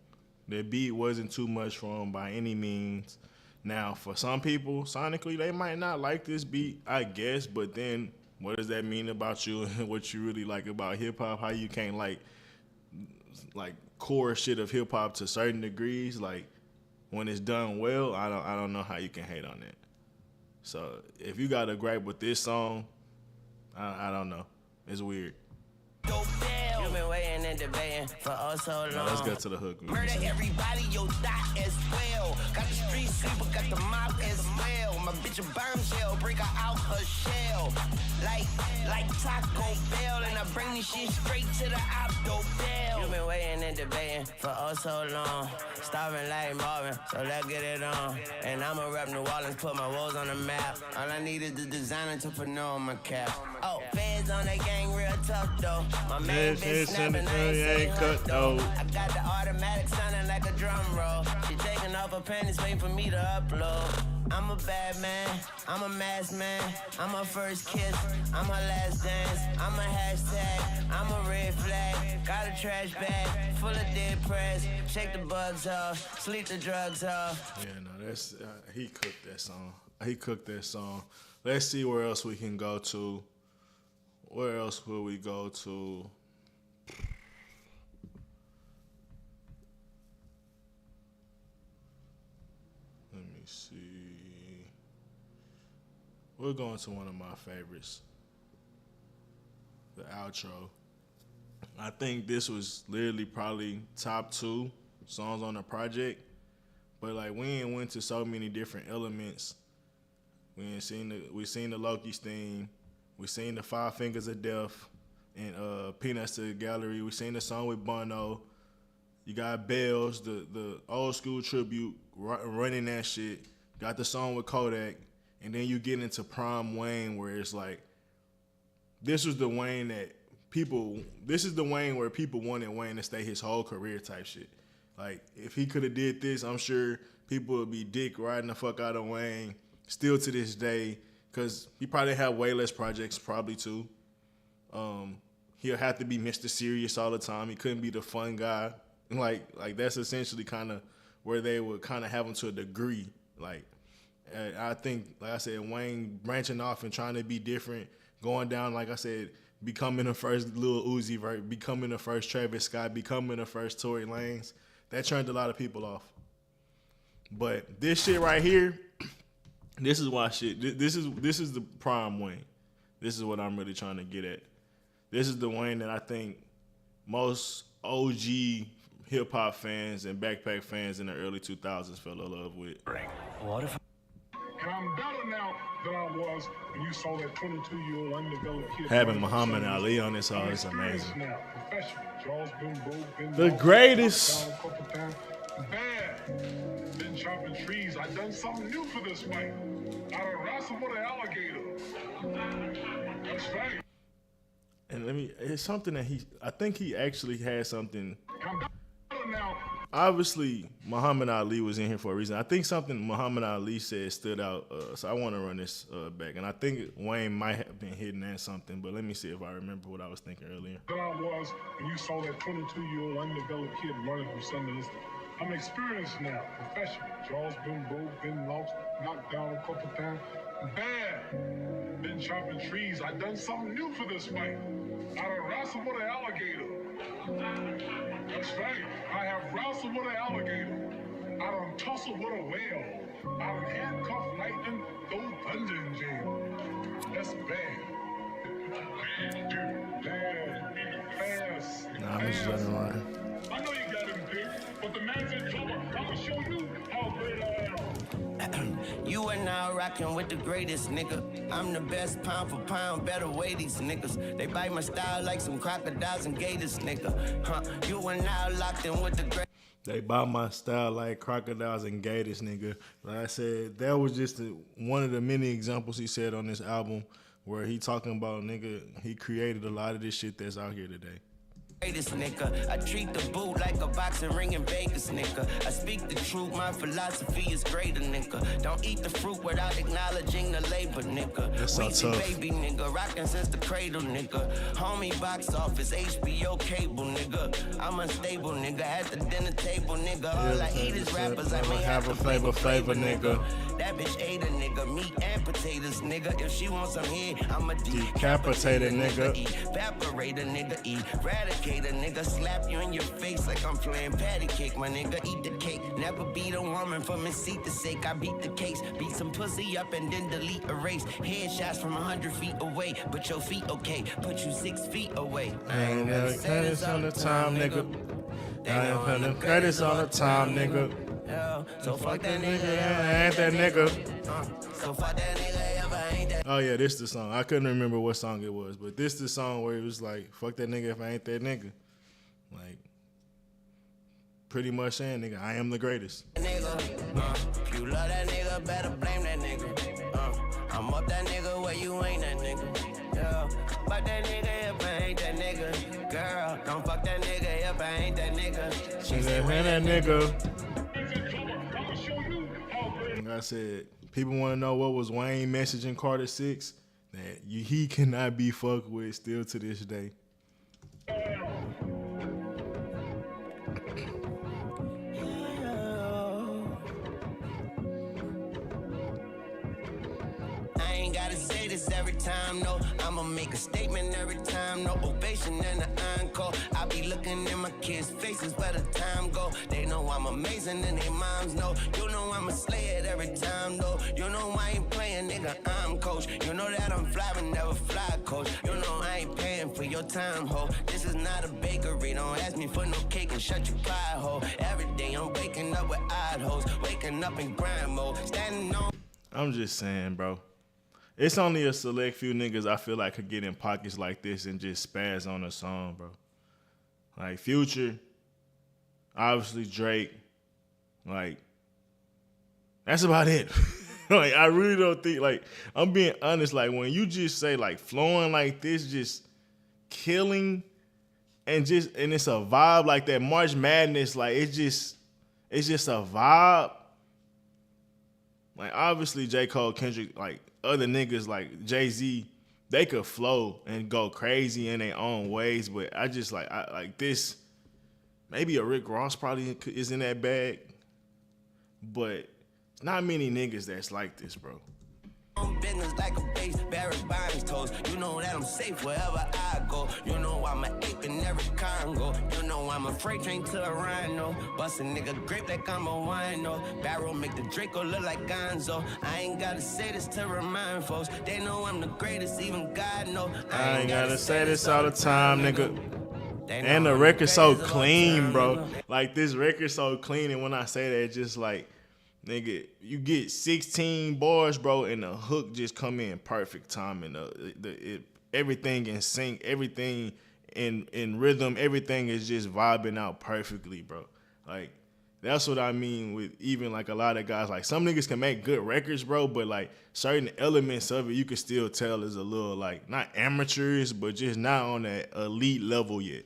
The beat wasn't too much for him by any means. Now, for some people, sonically, they might not like this beat, I guess, but then what does that mean about you and what you really like about hip-hop? How you can't like core shit of hip-hop to certain degrees? Like, when it's done well, I don't know how you can hate on that. So, if you got a gripe with this song, I don't know. It's weird. You've been waiting and debating for oh so long. Let's get to the hook. Murder everybody, you'll die as well. Got the street sweeper, got the mob as well. My bitch a bombshell, break her out her shell. Like Taco Bell, and I bring this shit straight to the Octo Bell. You've been waiting and debating for oh so long. Starving like Marvin, so let's get it on. And I'ma rep New Orleans, put my woes on the map. All I need is the designer to put no on my cap. Oh, feds on that gang real tough though. My man bitch snapping, I ain't cut though. I got the automatic sounding like a drum roll. She taking off her panties, waiting for me to upload. I'm a bad man, I'm a masked man. I'm her first kiss, I'm her last dance. I'm a hashtag, I'm a red flag. Got a trash bag full of dead press. Shake the bugs off, sleep the drugs off. Yeah, no, that's he cooked that song. He cooked that song. Let's see where else we can go to. Where else will we go to? Let me see. We're going to one of my favorites, the outro. I think this was literally probably top 2 songs on the project, but like we ain't went to so many different elements. We seen the Loki's theme. We seen the 5 Fingers of Death and Peanuts to the Gallery. We seen the song with Bono. You got Bells, the old school tribute, running that shit. Got the song with Kodak. And then you get into Prime Wayne where it's like, this is the Wayne where people wanted Wayne to stay his whole career type shit. Like, if he could have did this, I'm sure people would be dick riding the fuck out of Wayne still to this day. Because he probably had way less projects, probably too. He'll have to be Mr. Serious all the time. He couldn't be the fun guy. And like that's essentially kind of where they would kind of have him to a degree. Like, I think, like I said, Wayne branching off and trying to be different, going down, like I said, becoming the first Lil Uzi Vert, becoming the first Travis Scott, becoming the first Tory Lanez. That turned a lot of people off. But this shit right here, This is why shit. This is the prime Wayne. This is what I'm really trying to get at. This is the Wayne that I think most OG hip hop fans and backpack fans in the early 2000s fell in love with. What if? And I'm better now than I was when you saw that 22-year-old undeveloped kid. Having Muhammad Ali on this song is amazing. Now, professional. Charles been The greatest. Bad. Been chopping trees. I done something new for this fight. I done wrestled with an alligator. That's right. And it's something that I think he actually had something. I'm better now. Obviously, Muhammad Ali was in here for a reason. I think something Muhammad Ali said stood out, so I want to run this back. And I think Wayne might have been hitting at something, but let me see if I remember what I was thinking earlier. Than I was when you saw that 22-year-old undeveloped kid running from Sunday. I'm experienced now, professional. Jaws been broke, been lost, knocked down a couple times. Bad. Been chopping trees. I done something new for this fight. I done wrestled with an alligator. That's right. I have wrestled with an alligator. I done tussled with a whale. I done handcuffed lightning, throw thunder in jail. That's bad. Bad. Fast. Nah, I'm just letting it run. I know you got him picked, but the man's in trouble. I'm gonna show you how great I am. You are now rocking with the greatest, nigga. I'm the best pound for pound, better way these niggas. They bite my style like some crocodiles and gators, nigga. You are now locked in with the greatest. They buy my style like crocodiles and gators, nigga. Like I said, that was just one of the many examples he said on this album where he talking about, nigga, he created a lot of this shit that's out here today. Greatest nigga. I treat the boot like a boxing ring in Vegas, nigga. I speak the truth, my philosophy is greater, nigga. Don't eat the fruit without acknowledging the labor, nigga. That's so Weezy tough. baby, nigga. Rockin' since the cradle, nigga. Homie box office, HBO cable, nigga. I'm unstable, nigga. At the dinner table, nigga. All I eat is rappers. I may have a flavor, nigga. That bitch ate a nigga. Meat and potatoes, nigga. If she wants some head, I'ma Decapitate a nigga. Evaporate a nigga. Eradicate a nigga, slap you in your face like I'm playing patty cake. My nigga, eat the cake. Never beat a woman for misseat's sake. I beat the case, beat some pussy up and then delete erase. Headshots from 100 feet away, but your feet okay. Put you 6 feet away. I ain't never cut this on the time, nigga. I ain't gonna cut this on the time, nigga. So fuck that nigga, I ain't that nigga. So fuck that nigga, if I ain't that. Oh yeah, this the song. I couldn't remember what song it was, but this the song where it was like, fuck that nigga if I ain't that nigga. Like, pretty much saying, nigga, I am the greatest. Nigga, if you love that nigga, better blame that nigga. I'm up that nigga where you ain't that nigga. Yeah, fuck that nigga if I ain't that nigga. Girl, don't fuck that nigga if I ain't that nigga. She said, man, that nigga. Like I said, people want to know what was Wayne messaging Carter 6. That he cannot be fucked with still to this day. I ain't gotta say this every time, no. I'ma make a statement every time, no ovation and an encore. I be looking in my kids' faces where the time go. They know I'm amazing and their moms know. You know I'm a slay it every time, though. You know I ain't playing, nigga, I'm coach. You know that I'm fly but never fly, coach. You know I ain't paying for your time, ho. This is not a bakery, don't ask me for no cake and shut your pie, ho. Every day I'm waking up with odd hoes, waking up in grind mode, standing on. I'm just saying, bro. It's only a select few niggas I feel like could get in pockets like this and just spaz on a song, bro. Like Future, obviously Drake, like that's about it. Like I really don't think, like I'm being honest, like when you just say like flowing like this, just killing and it's a vibe like that March Madness, like it's just a vibe. Like obviously J. Cole, Kendrick, like other niggas like Jay-Z, they could flow and go crazy in their own ways, but I just like this. Maybe a Rick Ross probably is in that bag, but not many niggas that's like this, bro. own business like a base, Barrett Bonds toast. You know that I'm safe wherever I go. You know I'm an ape in every Congo. You know I'm a freight train to a rhino. Bust a nigga grape like I'm a wino. Barrel make the Draco look like Gonzo. I ain't gotta say this to remind folks. They know I'm the greatest, even God know. I ain't gotta say this all the time, nigga. And the record's so clean, bro. Like, this record's so clean, and when I say that, it's just like, nigga, you get 16 bars, bro, and the hook just come in perfect time, and everything in sync, everything in rhythm, everything is just vibing out perfectly, bro. Like, that's what I mean with even like a lot of guys. Like, some niggas can make good records, bro, but like certain elements of it you can still tell is a little like not amateurish, but just not on that elite level yet.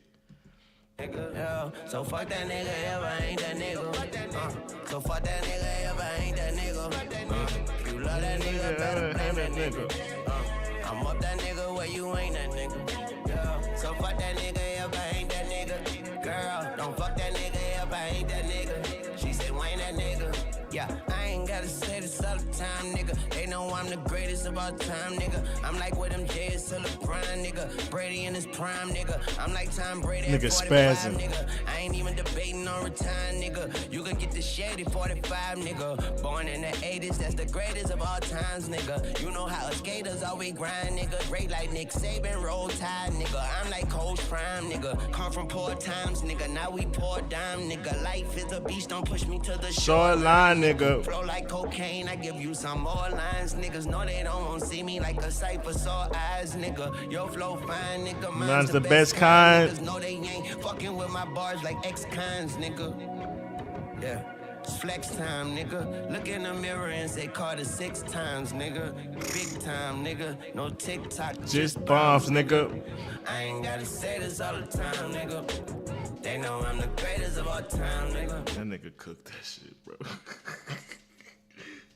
Yeah, so fuck that nigga if I ain't that nigga. So fuck that nigga if I ain't that nigga. You love that nigga, better blame that nigga. I'm up that nigga where you ain't that nigga. Yeah, so fuck that nigga if I ain't that nigga. Girl, don't fuck that nigga if I ain't that nigga. She said, why ain't that nigga? Yeah, I ain't gotta say this all the time, nigga. They know I'm the greatest of all time, nigga. I'm like with them J's to LeBron, nigga. Brady in his prime, nigga. I'm like Tom Brady at 45, nigga. I ain't even debating on retire, nigga. You could get the shady 45, nigga. Born in the 80s, that's the greatest of all times, nigga. You know how skaters always grind, nigga. Great like Nick Saban, roll tide, nigga. I'm like Coach Prime, nigga. Come from poor times, nigga. Now we poor dime, nigga. Life is a beast, don't push me to the short line, nigga. Flow like cocaine, I give you some more lines. Niggas know they don't want to see me like a sight for sore eyes, nigga. Your flow fine, nigga. Mine's the best kind. Niggas know they ain't fucking with my bars like ex-cons, nigga. Yeah. It's flex time, nigga. Look in the mirror and say Carter 6 times, nigga. Big time, nigga. No TikTok. Just bombs, nigga. I ain't gotta say this all the time, nigga. They know I'm the greatest of all time, nigga. That nigga cooked that shit, bro.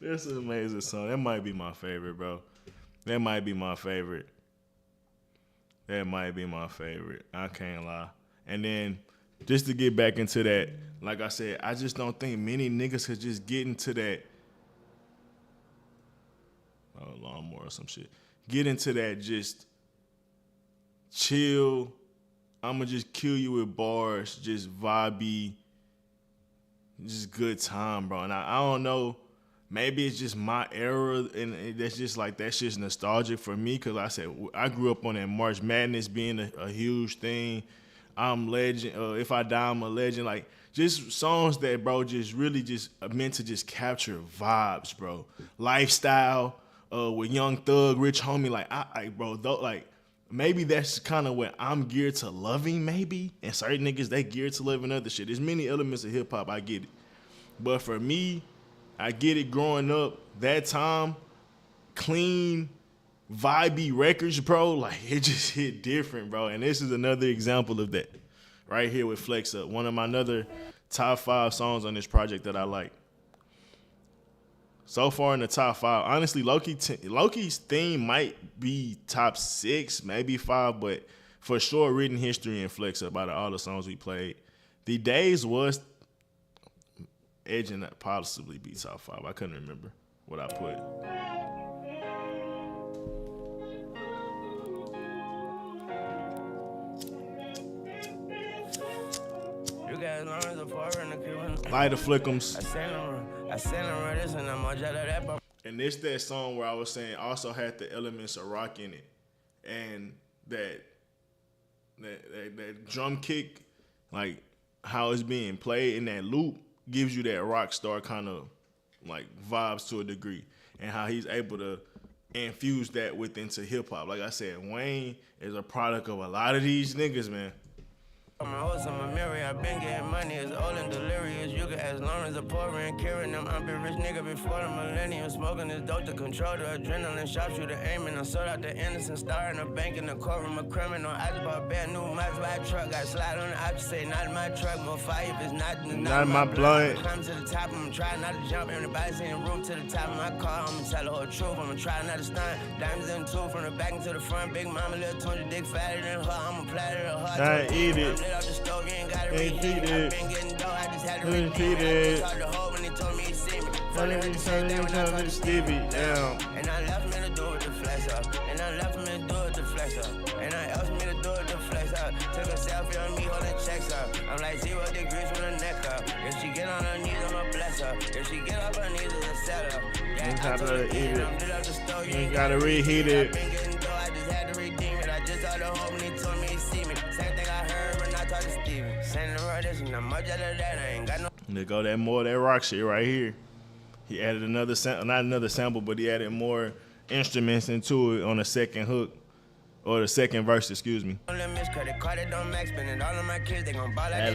That's an amazing song. That might be my favorite, bro. That might be my favorite. I can't lie. And then, just to get back into that, like I said, I just don't think many niggas could just get into that lawnmower or some shit. Get into that just chill, I'ma just kill you with bars, just vibey, just good time, bro. And I don't know, maybe it's just my era, and that's just like, that shit's nostalgic for me, because I said, I grew up on that March Madness being a huge thing. I'm legend, If I Die, I'm a legend. Like, just songs that, bro, just really just meant to just capture vibes, bro. Lifestyle, with Young Thug, Rich Homie, like, bro, like, maybe that's kind of what I'm geared to loving, maybe. And certain niggas, they geared to loving other shit. There's many elements of hip-hop, I get it. But for me, I get it growing up, that time, clean, vibey records, bro, like, it just hit different, bro. And this is another example of that right here with Flex Up. One of my another top 5 songs on this project that I like. So far in the top 5, honestly, Loki's theme might be top 6, maybe 5, but for sure, Written History and Flex Up out of all the songs we played. The Days was edging that possibly be top 5. I couldn't remember what I put. You guys learn the part in the Cuban. Light of Flickums. I sent him this and I'm of that. And it's that song where I was saying also had the elements of rock in it. And that drum kick, like how it's being played in that loop, gives you that rock star kind of like vibes to a degree. And how he's able to infuse that into hip hop. Like I said, Wayne is a product of a lot of these niggas, man. I'm a host, I'm a mirror, I've been getting money, it's old and delirious. You can ask Lawrence, a poor and carrying them. I'm been rich nigga before the millennium. Smoking this dope to control the adrenaline. Sharpshooter aiming, I sold out the innocent. Star in the bank in the courtroom, a criminal. I just bought a brand new Maserati truck. Got slide on the opposite, say not in my truck. More fire if it's not in my blunt. Climb to the top, I'm trying not to jump. Everybody saying room to the top of my car. I'ma tell the whole truth, I'ma try not to stunt. Diamonds in two, from the back into the front. Big mama, little 200 dick fatter than her. I'ma platter her. I eat it. Off the stove, you ain't gotta reheat it. I've been getting dough, I just had to repeat it. Talked to Hope when they told me he see me. Funny when you said they were trying to Stevie, yeah. And I left me up. And I left me to do it to flex up. And I asked me to do it to flex up. Took a selfie on me holding checks up. I'm like 0 degrees with a neck up. If she get on her knees, I'ma bless her. If she get off her knees, it's a setup. Yeah, I told her, you ain't gotta reheat it. I just had to redeem it. I just saw the hope and he told me he see me. Same thing I heard when I talked to Steven. Saying the word is not much out of that. I ain't got no. There go that more of that rock shit right here. He added another sample, not another sample, but he added more instruments into it on the second hook. Or the second verse, excuse me. That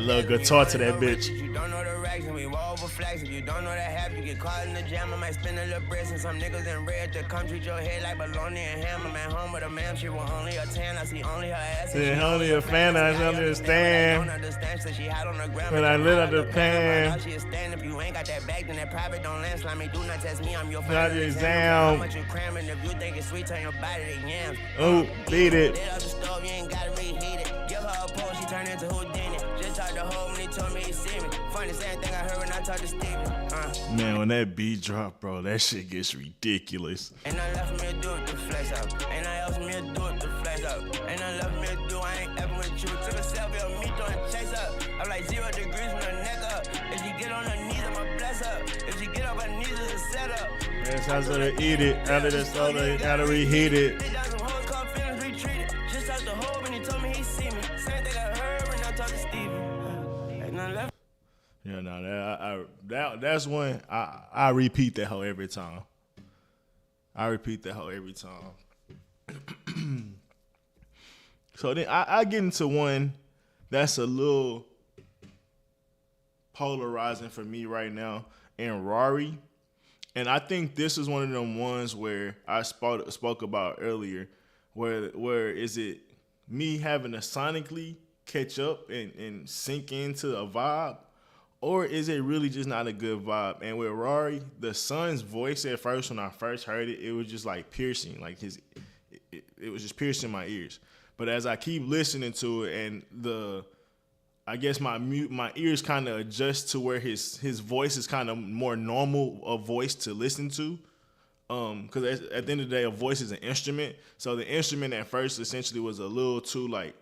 little guitar to that bitch. You don't know the racks and we roll over flags. If you don't know the half, you get caught in the jam. I might spend a little bread and some niggas in red to come treat your head like bologna and ham. I'm at home with a man, she was only a 10. I see only her ass. And only a fan, I understand. When I lit up the pan. She a stand if you ain't got that bag, then that private don't landslide me. Do not test me, I'm your not final exam. How much you cramming if you think it's sweet, turn your body to yams. Oh, beat it. Lit up the stove, you ain't gotta reheat it. Give her a pole, she turned into Houdini. Just talked to home when he told me he see me. Funny, same thing I heard when I talked to Steven. Man, when that beat drop, bro, that shit gets ridiculous. And I left me to do it to flex up. And I asked me to do it to flex up. And I left me to do, I ain't ever with you. Took a selfie of me throwing chase up. I'm like 0 degrees from her neck up. If she get on her knees, I'ma bless her. If she get off her knees, it's a setup. That's how to eat it. After the soda, you gotta reheat it. Yeah, no, that's one I repeat that hoe every time. So then I get into one that's a little polarizing for me right now, and Rari. And I think this is one of them ones where I spoke about earlier, where is it me having to sonically catch up and sink into a vibe, or is it really just not a good vibe? And with Rari, the son's voice at first, when I first heard it, it was just like piercing, like it was just piercing my ears. But as I keep listening to it, and I guess my ears kind of adjust to where his voice is kind of more normal a voice to listen to. Because at the end of the day, a voice is an instrument. So the instrument at first essentially was a little too like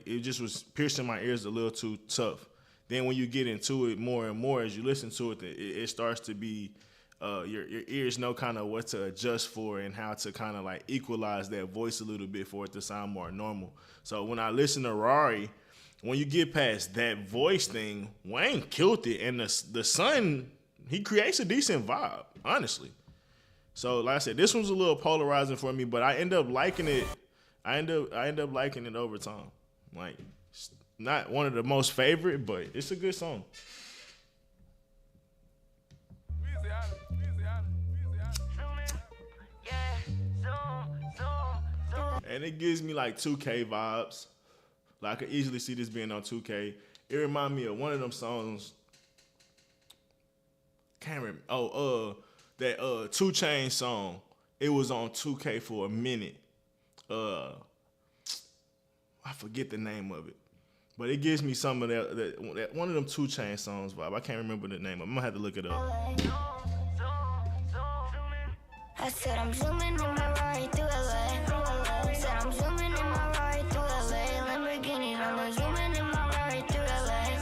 it just was piercing my ears a little too tough. Then when you get into it more and more as you listen to it, it starts to be your ears know kind of what to adjust for and how to kind of like equalize that voice a little bit for it to sound more normal. So when I listen to Rari, when you get past that voice thing, Wayne killed it, and the son, he creates a decent vibe, honestly. So like I said, this one's a little polarizing for me, but I end up liking it. I end up liking it over time. Like, it's not one of the most favorite, but it's a good song. And it gives me like 2K vibes. Like I could easily see this being on 2K. It reminds me of one of them songs. Can't remember. That 2 Chainz song. It was on 2K for a minute. I forget the name of it, but it gives me some of that one of them 2 Chainz songs vibe. I can't remember the name of it. I'm gonna have to look it up. I said I'm zooming in my ride through LA. Said I'm zooming in my ride through LA. Lamborghini, I'm zooming in my ride through LA.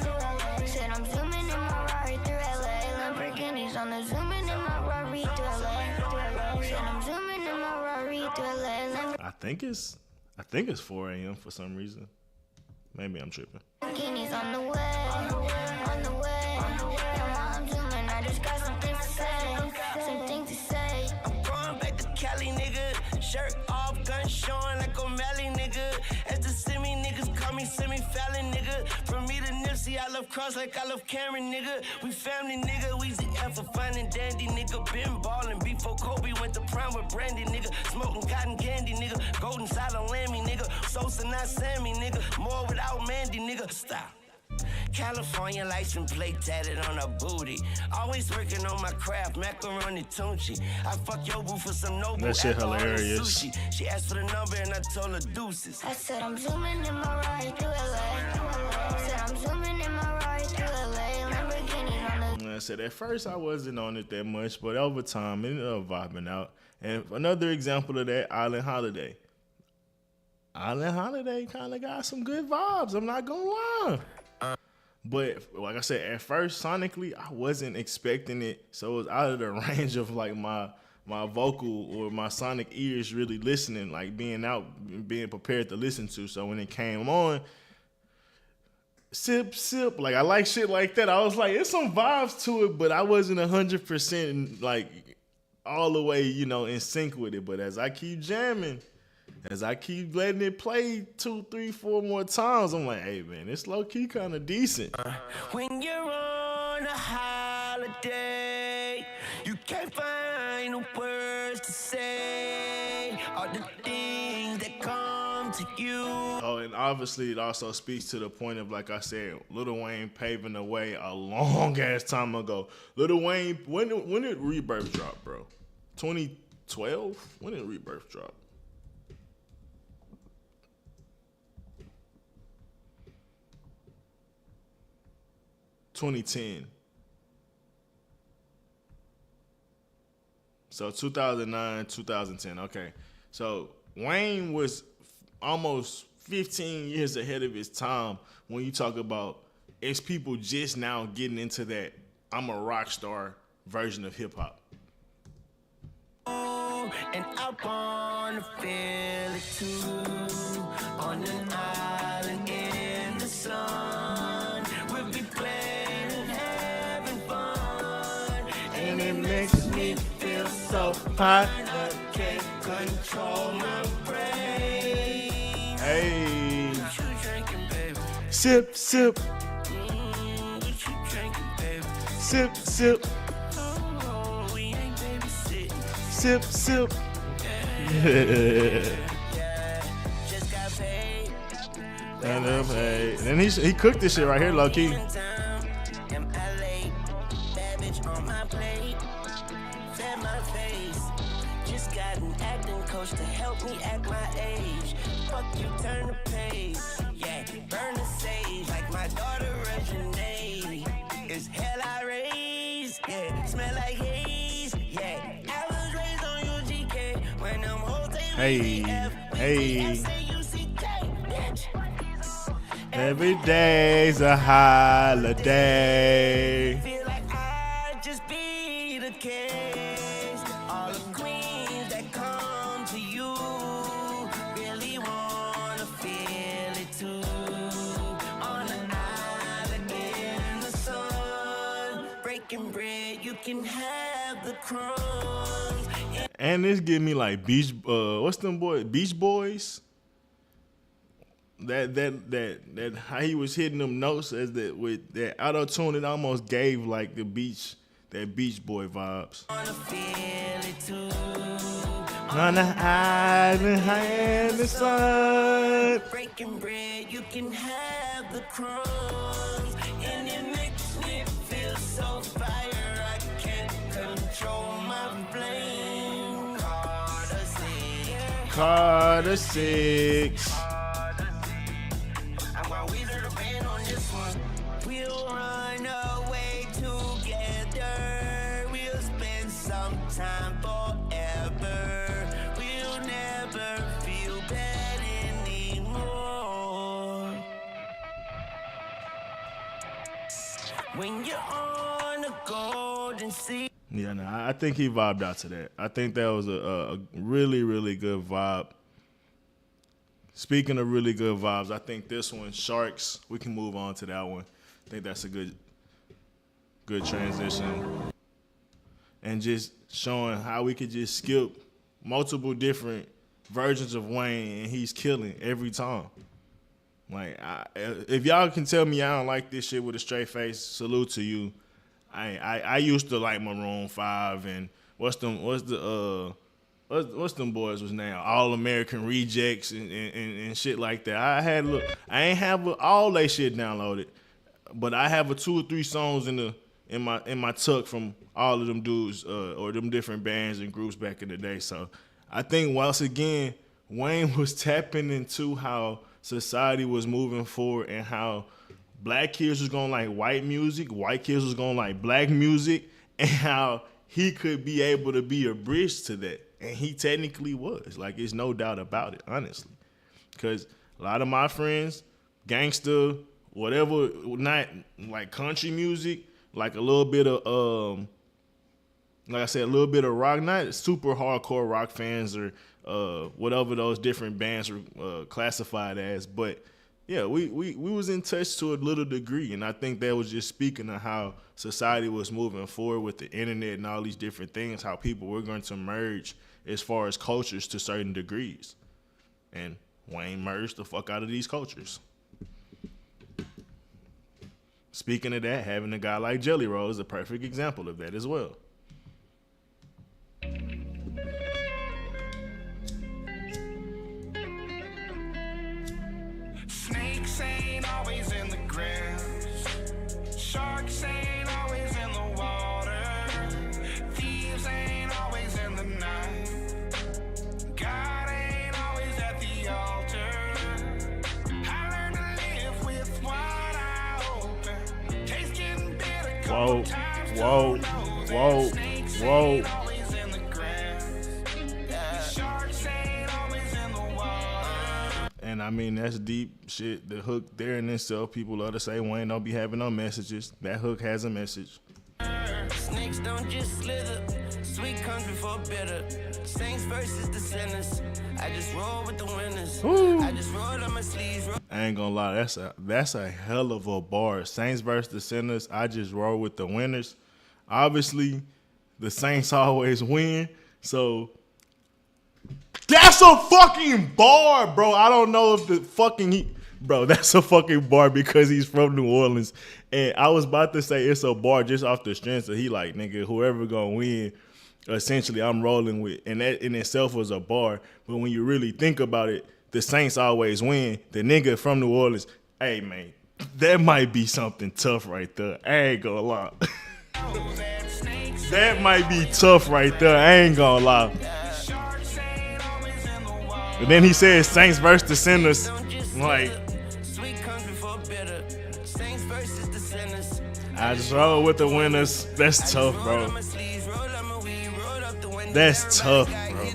Said I'm zooming in my ride through LA. Lamborghinis on the zooming in my ride through LA. Said I'm zooming in my ride through LA. I think it's 4 a.m. for some reason. Maybe I'm tripping. Lamborghinis on the way, on the way. And while I'm zooming, I just got something to say. I'm back to Cali, nigga. Shirt off, gun showing like O'Malley, nigga. As the semi niggas call me semi-fallon, nigga. From me to Nipsey, I love Cross like I love Cameron, nigga. We family, nigga. Weezy F for fine and dandy, nigga. Been ballin' before Kobe went to prime with Brandy, nigga. Smoking cotton candy, nigga. Golden side on Lammy, nigga. Sosa, not Sammy, nigga. More without Mandy, nigga. Stop. California license plate tatted on her booty. Always working on my craft, macaroni tunchi. I fuck your boo for some noble. That shit hilarious. She asked for the number and I told her deuces. I said I'm zooming in my ride through LA. Said I'm zooming in my ride through LA. Lamborghini on the. I said, at first I wasn't on it that much, but over time it ended up vibing out. And another example of that, Island Holiday. Island Holiday kind of got some good vibes. I'm not gonna lie. But like I said, at first sonically, I wasn't expecting it, so it was out of the range of like my vocal or my sonic ears really listening, like being prepared to listen to. So when it came on, sip, like I like shit like that. I was like, it's some vibes to it, but I wasn't 100% like all the way, in sync with it. But as I keep jamming, as I keep letting it play 2, 3, 4 more times, I'm like, hey man, it's low key kind of decent. When you're on a holiday, you can't find the words to say all the things that come to you. Oh, and obviously it also speaks to the point of, like I said, Lil Wayne paving the way a long ass time ago. Lil Wayne, when did Rebirth drop, bro? 2012? When did Rebirth drop? $2010. So 2009, 2010. Okay. So Wayne was almost 15 years ahead of his time when you talk about it's people just now getting into that I'm a rock star version of hip hop. And I wanna feel it too. On an island in the sun, we'll be playing and having fun. And it makes me feel so hot, I can't control my brain. Hey. What you drinking, baby? Sip, sip, What you drinking, baby? sip, sip, Oh, we ain't babysitting. sip, sip. Just got paid. And then he cooked this shit right here, low key. Bad bitch on my plate. Fed my face. Just got an acting coach to help me act my age. Fuck you, turn the page. Yeah, burn the sage like my daughter Reginae. It's hell I raise. Yeah, smell like haze. Yeah, I was raised on UGK when them hoes they Hey, hey. S-A-U-C-K, bitch. Every day's a holiday. Feel like I just be the case. All the queens that come to you really wanna feel it too. On an island in the sun, breaking bread, you can have the crumbs. And this give me like what's them boys? Beach Boys. That how he was hitting them notes as that with that auto tune, it almost gave like the Beach Boy vibes. Wanna feel it too. On the island high in the sun. Breaking bread, you can have the crumbs. And it makes me feel so fire, I can't control my flame. Carter 6. I'm gonna weasel the band on this one. We'll run away together. We'll spend some time forever. We'll never feel bad anymore. When you're on a golden sea. Yeah, no, I think he vibed out to that. I think that was a really, really good vibe. Speaking of really good vibes, I think this one, Sharks, we can move on to that one. I think that's a good transition. And just showing how we could just skip multiple different versions of Wayne and he's killing every time. Like, if y'all can tell me I don't like this shit with a straight face, salute to you. I used to like Maroon 5 and what's them boys was name? All American Rejects and shit like that. I ain't have all that shit downloaded, but I have 2 or 3 songs in my tuck from all of them dudes or them different bands and groups back in the day. So I think once again Wayne was tapping into how society was moving forward and how black kids was gonna like white music, white kids was gonna like black music, and how he could be able to be a bridge to that. And he technically was. Like, there's no doubt about it, honestly. Because a lot of my friends, gangster, whatever, not like country music, like a little bit of, like I said, a little bit of rock, not super hardcore rock fans or whatever those different bands are classified as. But yeah, we was in touch to a little degree. And I think that was just speaking of how society was moving forward with the internet and all these different things, how people were going to merge as far as cultures to certain degrees. And Wayne merged the fuck out of these cultures. Speaking of that, having a guy like Jelly Roll is a perfect example of that as well. Snakes ain't always in the grass. Sharks ain't always in the water. Thieves ain't always in the night. God ain't always at the altar. I learned to live with what I open. Taste getting better. Whoa, whoa, whoa, whoa. And I mean, that's deep shit. The hook there in itself, people love to say Wayne don't be having no messages. That hook has a message. Snakes don't just slither. Sweet comes before bitter. Saints versus the sinners. I just roll with the winners. Ooh. I just roll on my sleeves. I ain't gonna lie, that's a hell of a bar. Saints versus the sinners. I just roll with the winners. Obviously, the Saints always win. So that's a fucking bar, bro. I don't know if the fucking bro, that's a fucking bar because he's from New Orleans. And I was about to say it's a bar just off the strength of he like, nigga, whoever gonna win, essentially I'm rolling with. And that in itself was a bar. But when you really think about it, the Saints always win. The nigga from New Orleans, hey man, that might be something tough right there. I ain't gonna lie. That might be tough right there. I ain't gonna lie. And then he said Saints versus the sinners. Like, I just roll with the winners. That's tough, bro. That's tough, bro.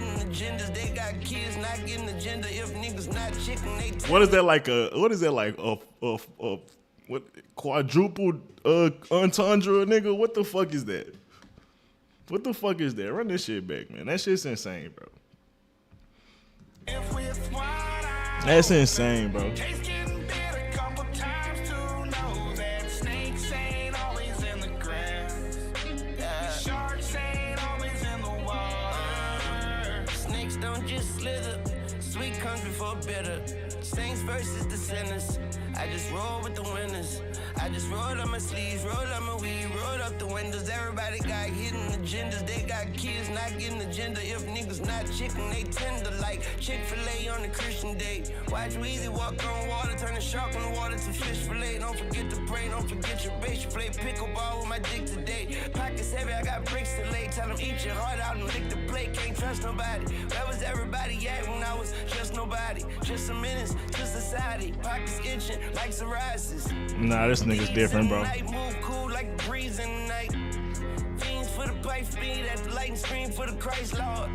What is that like what quadruple entendre, nigga? What the fuck is that? What the fuck is that? Run this shit back, man. That shit's insane, bro. That's insane, bro. Snakes don't just slither. Sweet comes before bitter. Saints versus the sinners. I just roll with the winners. I just roll up my sleeves, roll up my weed, roll up the windows. Everybody got hidden agendas. They got kids not getting agenda. If niggas not chicken, they tender like Chick-fil-A on a Christian day. Watch Weezy walk on water, turn the shark on the water to fish fillet. Don't forget to pray, don't forget your base. You play pickleball with my dick today. Pockets heavy, I got bricks to lay. Tell them eat your heart out and lick the plate. Can't trust nobody. Where was everybody at when I was just nobody? Just a menace to society. Pockets itching like psoriasis. Nah, this nigga's different, bro. Move cool like the breeze in the night. Fiends for the pipe speed at the lightning scream for the Christ Lord.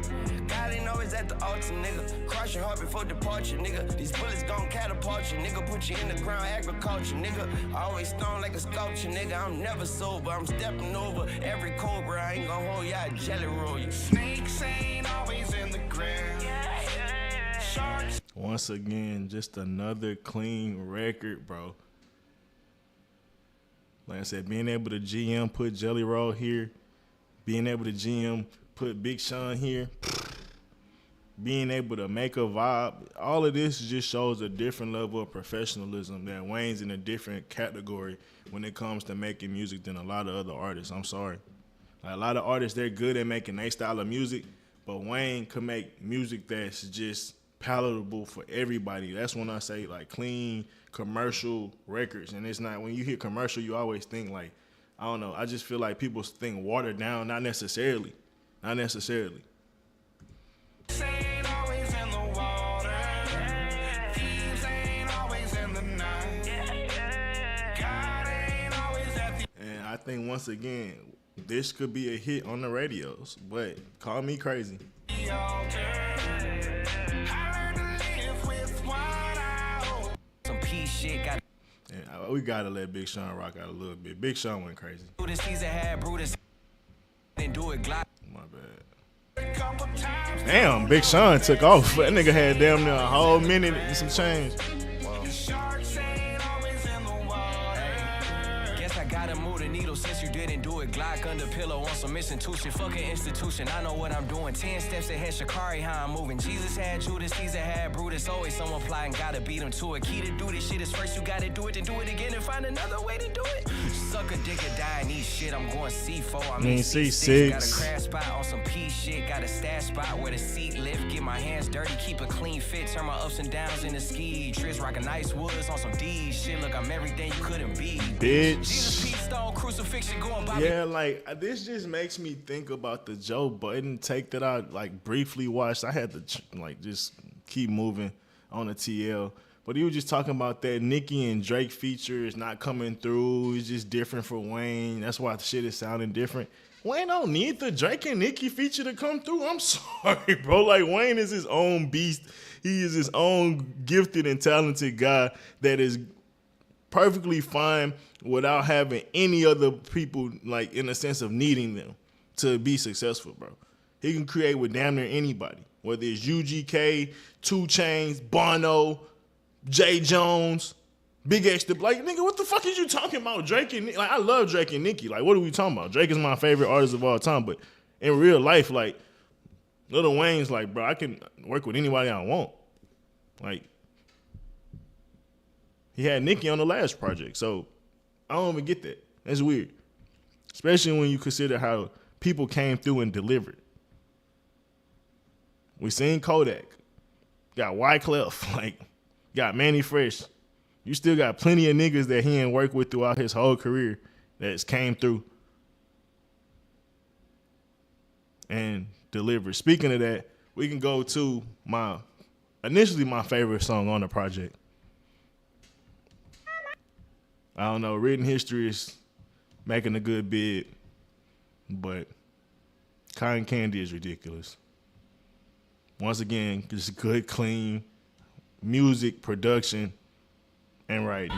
God ain't always at the altar, nigga. Cross your heart before departure, nigga. These bullets gon' catapult you, nigga. Put you in the ground, agriculture, nigga. Always stone like a sculpture, nigga. I'm never sober, I'm stepping over every cobra. I ain't gon' hold ya, jelly roll you. Snakes ain't always in the ground. Sharks. Once again, just another clean record, bro. Like I said, being able to GM put Jelly Roll here, being able to GM put Big Sean here, being able to make a vibe, all of this just shows a different level of professionalism that Wayne's in a different category when it comes to making music than a lot of other artists. I'm sorry. Like, a lot of artists, they're good at making their style of music, but Wayne can make music that's just palatable for everybody. That's when I say like clean commercial records. And it's not, when you hear commercial, you always think like, I don't know, I just feel like people think watered down. Not necessarily. think once again, this could be a hit on the radios. But call me crazy. Some peace shit got. And we gotta let Big Sean rock out a little bit. Big Sean went crazy. This season had Brutus. Didn't do it glide. My bad. Damn, Big Sean took off. That nigga had damn near a whole minute and some change. Guess I gotta move the needle since you didn't do it. Glock under pillow on some institution. Fucking institution. I know what I'm doing. 10 steps ahead. Shakari, how I'm moving. Jesus had Judas. Caesar had Brutus. Always someone plotting. Gotta beat him to it. Key to do this shit is first you gotta do it, then do it again and find another way to do it. Suck a dick or die and eat shit. I'm going C4. I mean C6. Got a crash spot on some P shit. Got a stash spot where the seat lift. Get my hands dirty. Keep a clean fit. Turn my ups and downs into ski. Triz rockin' nice woods on some D shit. Look, I'm everything you couldn't be. Bitch. Jesus Pete Stone crucifixion going by. Yeah, like this just makes me think about the Joe Budden take that I like briefly watched. I had to like just keep moving on the TL. But he was just talking about that Nicki and Drake feature is not coming through. It's just different for Wayne. That's why the shit is sounding different. Wayne don't need the Drake and Nicki feature to come through. I'm sorry, bro. Like, Wayne is his own beast. He is his own gifted and talented guy that is perfectly fine without having any other people, like, in a sense of needing them to be successful, bro. He can create with damn near anybody, whether it's UGK, 2 Chainz, Bono, Jay Jones, Big X. Like, nigga, what the fuck is you talking about? Drake and Nicki? Like, I love Drake and Nicki. Like, what are we talking about? Drake is my favorite artist of all time, but in real life, like, Lil Wayne's like, bro, I can work with anybody I want. Like, he had Nicki on the last project, so I don't even get that. That's weird. Especially when you consider how people came through and delivered. We seen Kodak. Got Wyclef, like, got Manny Fresh. You still got plenty of niggas that he ain't worked with throughout his whole career that's came through and delivered. Speaking of that, we can go to initially my favorite song on the project. I don't know, Written History is making a good bid, but Cotton Candy is ridiculous. Once again, just good, clean music, production, and writing.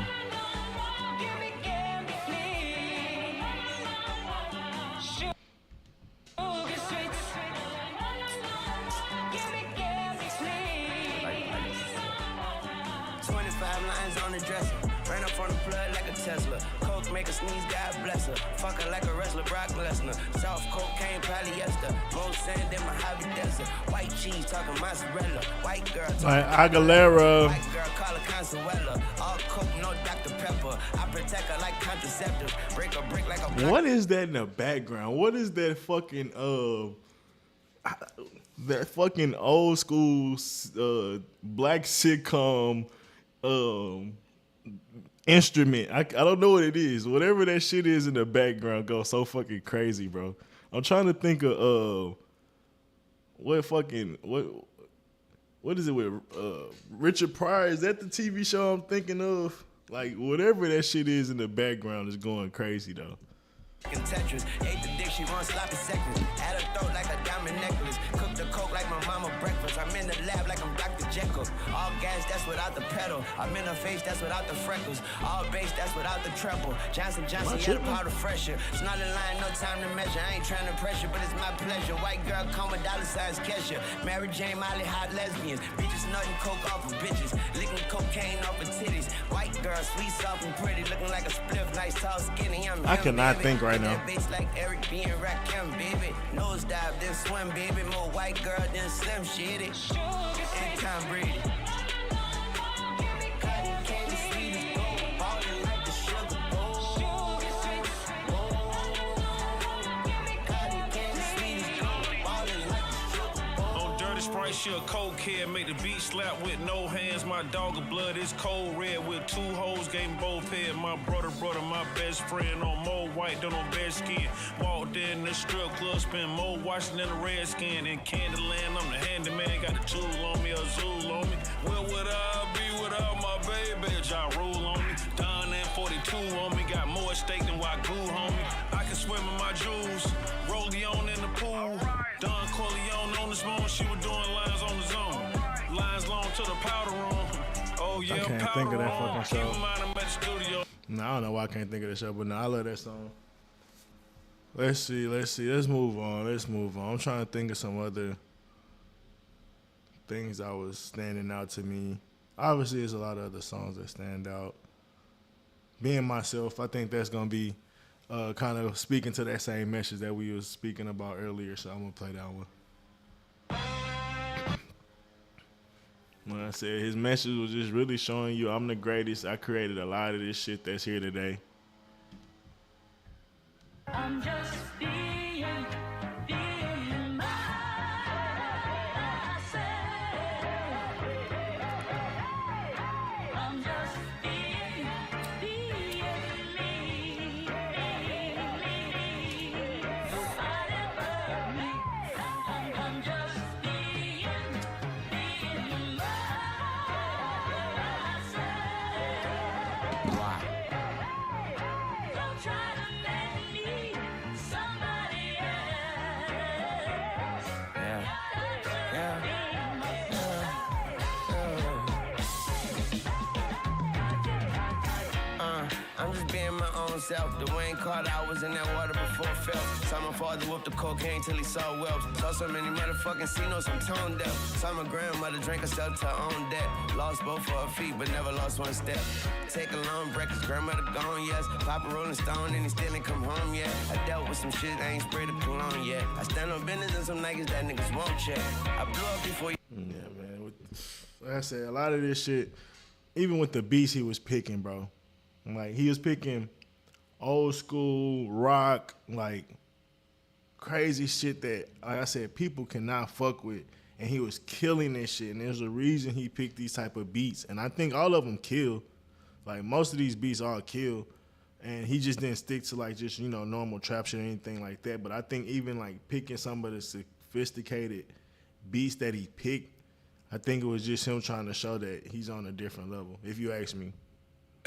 Tesla. Coke make a sneeze, God bless her. Fuck her like a wrestler, Brock Lesnar. Soft cocaine, polyester. More sand than Mojave Desert. White cheese, talking mozzarella. White girl, talking Aguilera. White girl, call her Consuela. All Coke, no Dr. Pepper. I protect her like contraceptive. Break a brick like a... What is that in the background? What is that fucking, that fucking old school black sitcom, instrument? I don't know what it is. Whatever that shit is in the background goes so fucking crazy, bro. I'm trying to think of what is it with Richard Pryor? Is that the TV show I'm thinking of? Like, whatever that shit is in the background is going crazy though. Tetris, ate the dick, she want sloppy seconds. At her throat like a diamond necklace. Cook the coke like my mama breakfast. I'm in the lab like I'm Dr. Jekyll. All gas, that's without the pedal. I'm in her face, that's without the freckles. All bass, that's without the treble. Johnson, yeah, the powder fresher. It's not a line, no time to measure. I ain't trying to pressure, but it's my pleasure. White girl come with dollar signs, Kesha. Mary Jane, Molly, hot lesbians. Bitches nutting coke off of bitches. Licking cocaine off of titties. White girl, sweet, soft, and pretty. Looking like a spliff, nice, tall, skinny. I cannot think right now. Like Eric B and Rakim, baby. Nose dive, then swim, baby. More white girl than Slim Shady. And Tom Brady. Cotton candy, sweet as gold. Ballin' like the sugar bowl. Cotton candy, sweet as gold. Ballin' like the sugar bowl. On Dirty Sprite, she a cold kid. Make the beat slap with no hands. My dog of blood is cold red with 2 hoes. Gave him both head. My brother, my best friend. On more white than on bad skin. Walked in the strip club, spent more watching than a redskin. In Candyland, I'm the handyman. Got the jewel on me, a Zool on me. Where would I be without my baby? Ja Rule on me. Don and 42 on me. Got more stake than Wagyu, homie. a powder room. Oh yeah, I can't powder think of that room. fucking Keep show. in mind I'm at the studio. No, I don't know why I can't think of the show, but no, I love that song. Let's see. Let's move on. I'm trying to think of some other things that was standing out to me. Obviously, there's a lot of other songs that stand out. Being Myself, I think that's going to be kind of speaking to that same message that we was speaking about earlier, so I'm going to play that one. When I said his message was just really showing you I'm the greatest. I created a lot of this shit that's here today. I'm just being myself. I'm just being me. Nobody but me. I'm just being myself. Don't try to make me somebody else. I'm just being my own self. Dwayne Carter, I was in that water before Phelps. Saw my father whoop the cocaine till he saw whelps. Saw so many motherfucking C-notes, I'm tone deaf. Saw my grandmother drink herself to her own death. Lost both of her feet, but never lost one step. Take a long break, cause grandmother gone, yes. Papa Rolling Stone and he still ain't come home yet. I dealt with some shit, I ain't sprayed a cologne yet. I stand on business and some Nikes that niggas won't check. I blew up before you. Yeah, man. Like I said, a lot of this shit, even with the beats he was picking, bro. Like, he was picking old school rock, like, crazy shit that, like I said, people cannot fuck with. And he was killing this shit. And there's a reason he picked these type of beats. And I think all of them kill. Like, most of these beats all kill. And he just didn't stick to, like, just, you know, normal trap shit or anything like that. But I think even, like, picking some of the sophisticated beats that he picked, I think it was just him trying to show that he's on a different level, if you ask me.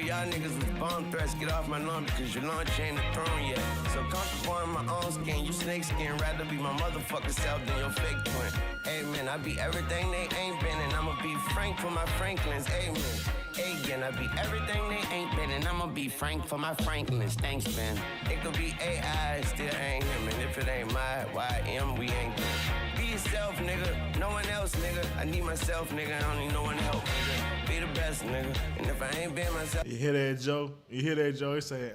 Y'all niggas with bomb threats, get off my lawn because your launch ain't the throne yet. So comfortable in my own skin, you snake skin, rather be my motherfucking self than your fake twin. Amen, I be everything they ain't been, and I'ma be frank for my Franklins. Amen. Again, I be everything they ain't been, and I'ma be frank for my Franklins. Thanks, man. It could be AI, still ain't him, and if it ain't my YM, we ain't them. Be yourself, nigga. No one else, nigga. I need myself, nigga. I don't need no one help, nigga. Be the best, nigga. And if I ain't been myself. You hear that, Joe? He say,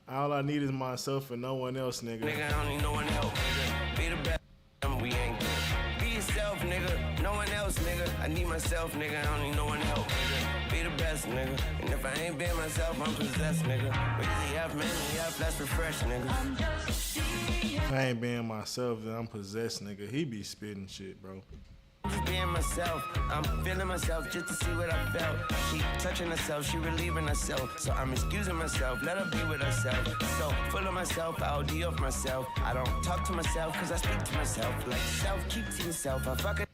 all I need is myself and no one else, nigga. Nigga, I don't need no one help, nigga. Be the best, we ain't them. Be yourself, nigga. No one else, nigga. I need myself, nigga. I don't need no one help, nigga. Be the best, nigga. And if I ain't been myself, I'm possessed, nigga. But easy half man, half that's refreshed, nigga. If I ain't being myself, then I'm possessed, nigga. He be spitting shit, bro. Just being myself, I'm feeling myself just to see what I felt. She touching herself, she relieving herself. So I'm excusing myself, let her be with herself. So full of myself, I OD off myself. I don't talk to myself, cause I speak to myself. Like self, keep to yourself, I fuck it.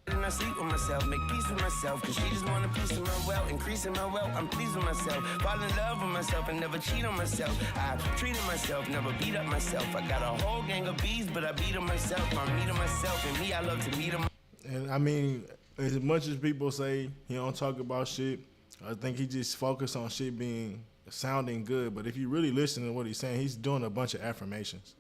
And I sleep with myself, make peace with myself. Cause she just want a piece of my wealth, increasing my wealth. I'm pleased with myself, fall in love with myself and never cheat on myself. I treated myself, never beat up myself. I got a whole gang of bees, but I beat them myself. I'm meeting myself, and me, I love to meet them. And I mean, as much as people say he don't talk about shit, I think he just focused on shit sounding good. But if you really listen to what he's saying, he's doing a bunch of affirmations.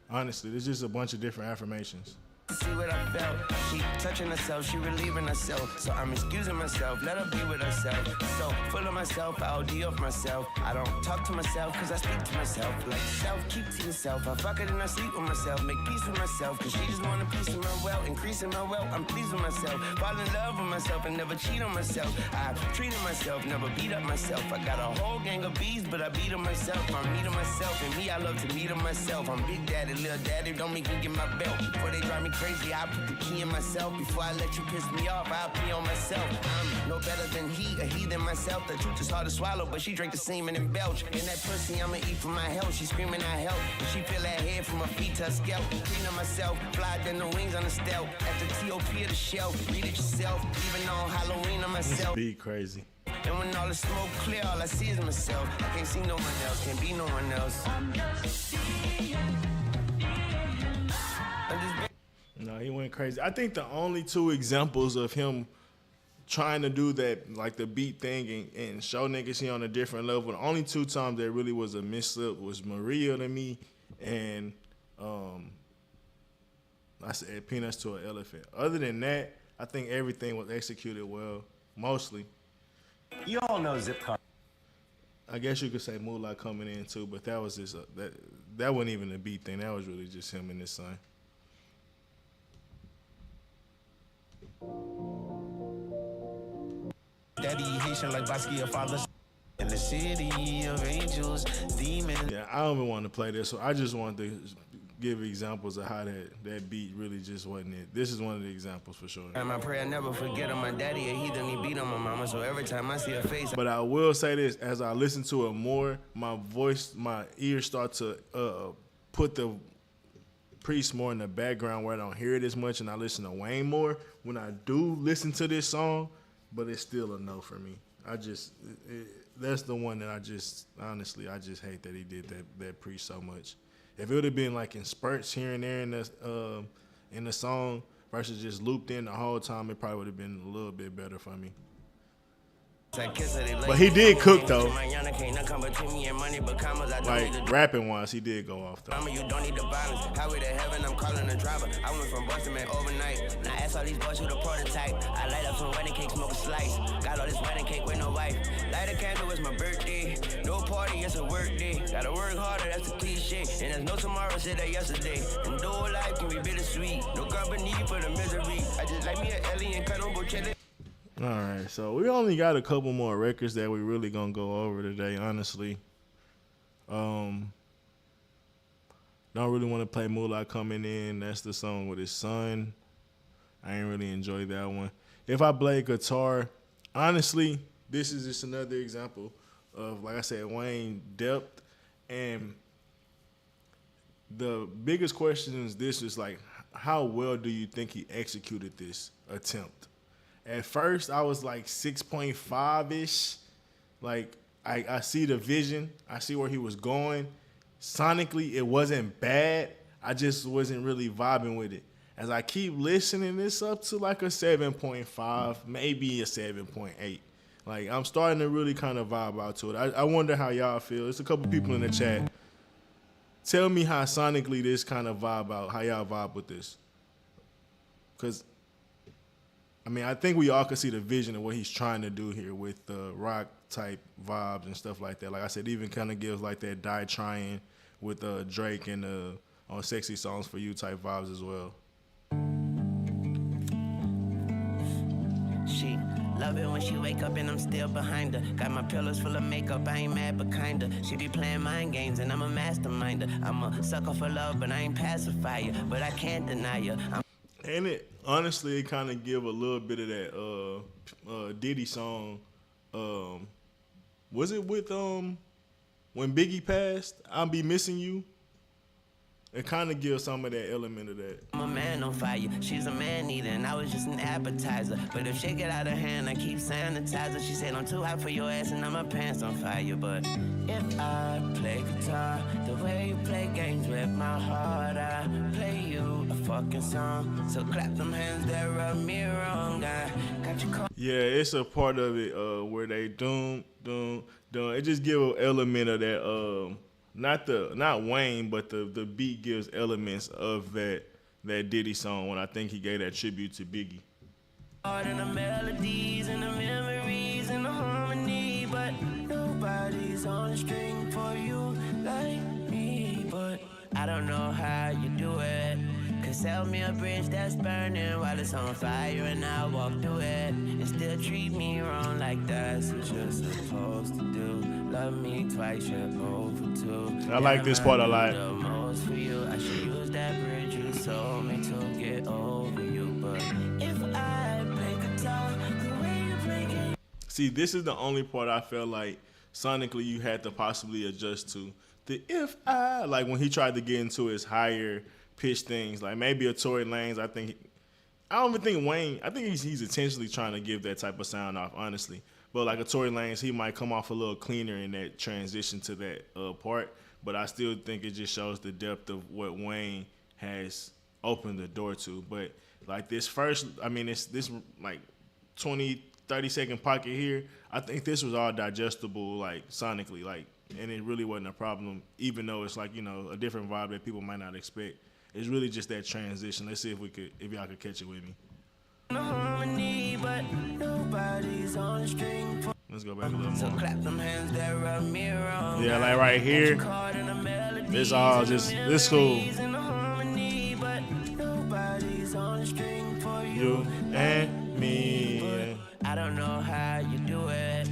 Honestly, there's just a bunch of different affirmations. See what I felt. She touching herself, she relieving herself. So I'm excusing myself, let her be with herself. So full of myself, I OD off myself. I don't talk to myself, cause I speak to myself. Like self, keep to yourself. I fuck it and I sleep with myself. Make peace with myself, cause she just want a piece of my wealth. Increasing my wealth, I'm pleased with myself. Fall in love with myself and never cheat on myself. I treated myself, never beat up myself. I got a whole gang of bees, but I beat them myself. I'm meeting myself, and me, I love to meet them myself. I'm big daddy, little daddy, don't make me get my belt. Before they drive me crazy, I put the key in myself. Before I let you piss me off, I'll pee on myself. I'm no better than he, a heathen myself. The truth is hard to swallow, but she drank the semen and belch. And that pussy I'ma eat for my health. She screaming I help, and she feel that head from her feet to her scalp. Cleaning myself, fly than the wings on the stealth. At the TOP of the shelf, read it yourself. Even on Halloween on myself. Be crazy. And when all the smoke clear, all I see is myself. I can't see no one else, can't be no one else. I'm just No, he went crazy. I think the only two examples of him trying to do that, like the beat thing and show niggas he on a different level, the only two times that really was a mislip was Maria to me and I said Peanuts to an Elephant. Other than that, I think everything was executed well, mostly. You all know Zip Car. I guess you could say Moolah coming in too, but that was just that wasn't even a beat thing. That was really just him and his son. Daddy Haitian like Basquiat father. In the city of angels, demons. Yeah, I don't even want to play this, so I just wanted to give examples of how that beat really just wasn't it. This is one of the examples for sure. And my prayer, I never forget on my daddy, a heathen, he beat on my mama. So every time I see her face, But I will say this, as I listen to it more, my ears start to put the Priest more in the background where I don't hear it as much, and I listen to Wayne more when I do listen to this song, but it's still a no for me. That's the one that I just hate that he did that Priest so much. If it would have been like in spurts here and there in the song versus just looped in the whole time, it probably would have been a little bit better for me. But he did cook though. Like rapping wise, he did go off though. You don't need the violence. Highway to heaven, I'm calling the driver. I went from Boston, man, overnight. Now ask all these boys who the prototype. I light up some wedding cake, smoke a slice. Got all this wedding cake with no wife. Light a candle, it's my birthday. No party, it's a work day. Gotta work harder, that's a cliche. And there's no tomorrow, shit that yesterday. And though life can be bittersweet, no company for the misery. I just like me an alien, cut on Bocelli. All right, so we only got a couple more records that we really gonna go over today, honestly. Don't really want to play Moolah coming in. That's the song with his son. I ain't really enjoy that one. If I play guitar, honestly, this is just another example of, like I said, Wayne depth. And the biggest question is this is like, how well do you think he executed this attempt? At first, I was like 6.5-ish. Like, I see the vision. I see where he was going. Sonically, it wasn't bad. I just wasn't really vibing with it. As I keep listening, it's up to like a 7.5, maybe a 7.8. Like, I'm starting to really kind of vibe out to it. I wonder how y'all feel. There's a couple people in the chat. Tell me how sonically this kind of vibe out, how y'all vibe with this. Because I mean, I think we all can see the vision of what he's trying to do here with the rock type vibes and stuff like that. Like I said, even kind of gives like that Die Trying with Drake and on Sexy Songs for You type vibes as well. She love it when she wake up and I'm still behind her. Got my pillows full of makeup, I ain't mad but kinda. She be playing mind games and I'm a masterminder. I'm a sucker for love, but I ain't pacifier. But I can't deny her. And it honestly, it kind of give a little bit of that Diddy song. Was it with when Biggie passed? I'll Be Missing You. It kind of gives some of that element of that. I'm a man on fire, she's a man eater, and I was just an appetizer. But if she get out of hand, I keep sanitizer. She said I'm too hot for your ass and now my pants on fire. But if I play guitar, the way you play games with my heart, I play you a fucking song. So clap them hands that rub me wrong. I got you caught. Yeah, it's a part of it where they doom. It just give an element of that. Not Wayne, but the beat gives elements of that Diddy song when I think he gave that tribute to Biggie. And the melodies and the memories and the harmony, but nobody's on the string for you like me. But I don't know how you do it. Cause sell me a bridge that's burning while it's on fire and I walk through it and still treat me wrong like that's what you're supposed to do. Love me twice, you're over two. I like this part a lot. The most for you, I should use that bridge you sold me to get over you. But if I play guitar, the way you play game. See, this is the only part I felt like sonically you had to possibly adjust to. The if I, like when he tried to get into his higher pitch things, like maybe a Tory Lanez, I don't even think Wayne, I think he's intentionally trying to give that type of sound off, honestly. But like a Tory Lanez, he might come off a little cleaner in that transition to that part. But I still think it just shows the depth of what Wayne has opened the door to. But like this first, I mean, it's this like 20, 30-second pocket here. I think this was all digestible, like sonically, like, and it really wasn't a problem, even though it's like, you know, a different vibe that people might not expect. It's really just that transition. Let's see if y'all could catch it with me. Harmony, but nobody's on the string for Let's go back a little so more. clap them hands that rub me wrong. Yeah, like right here, Caught in a melody. it's all just, this cool. In a harmony, but nobody's on the string for you. You and me. I don't know how you do it.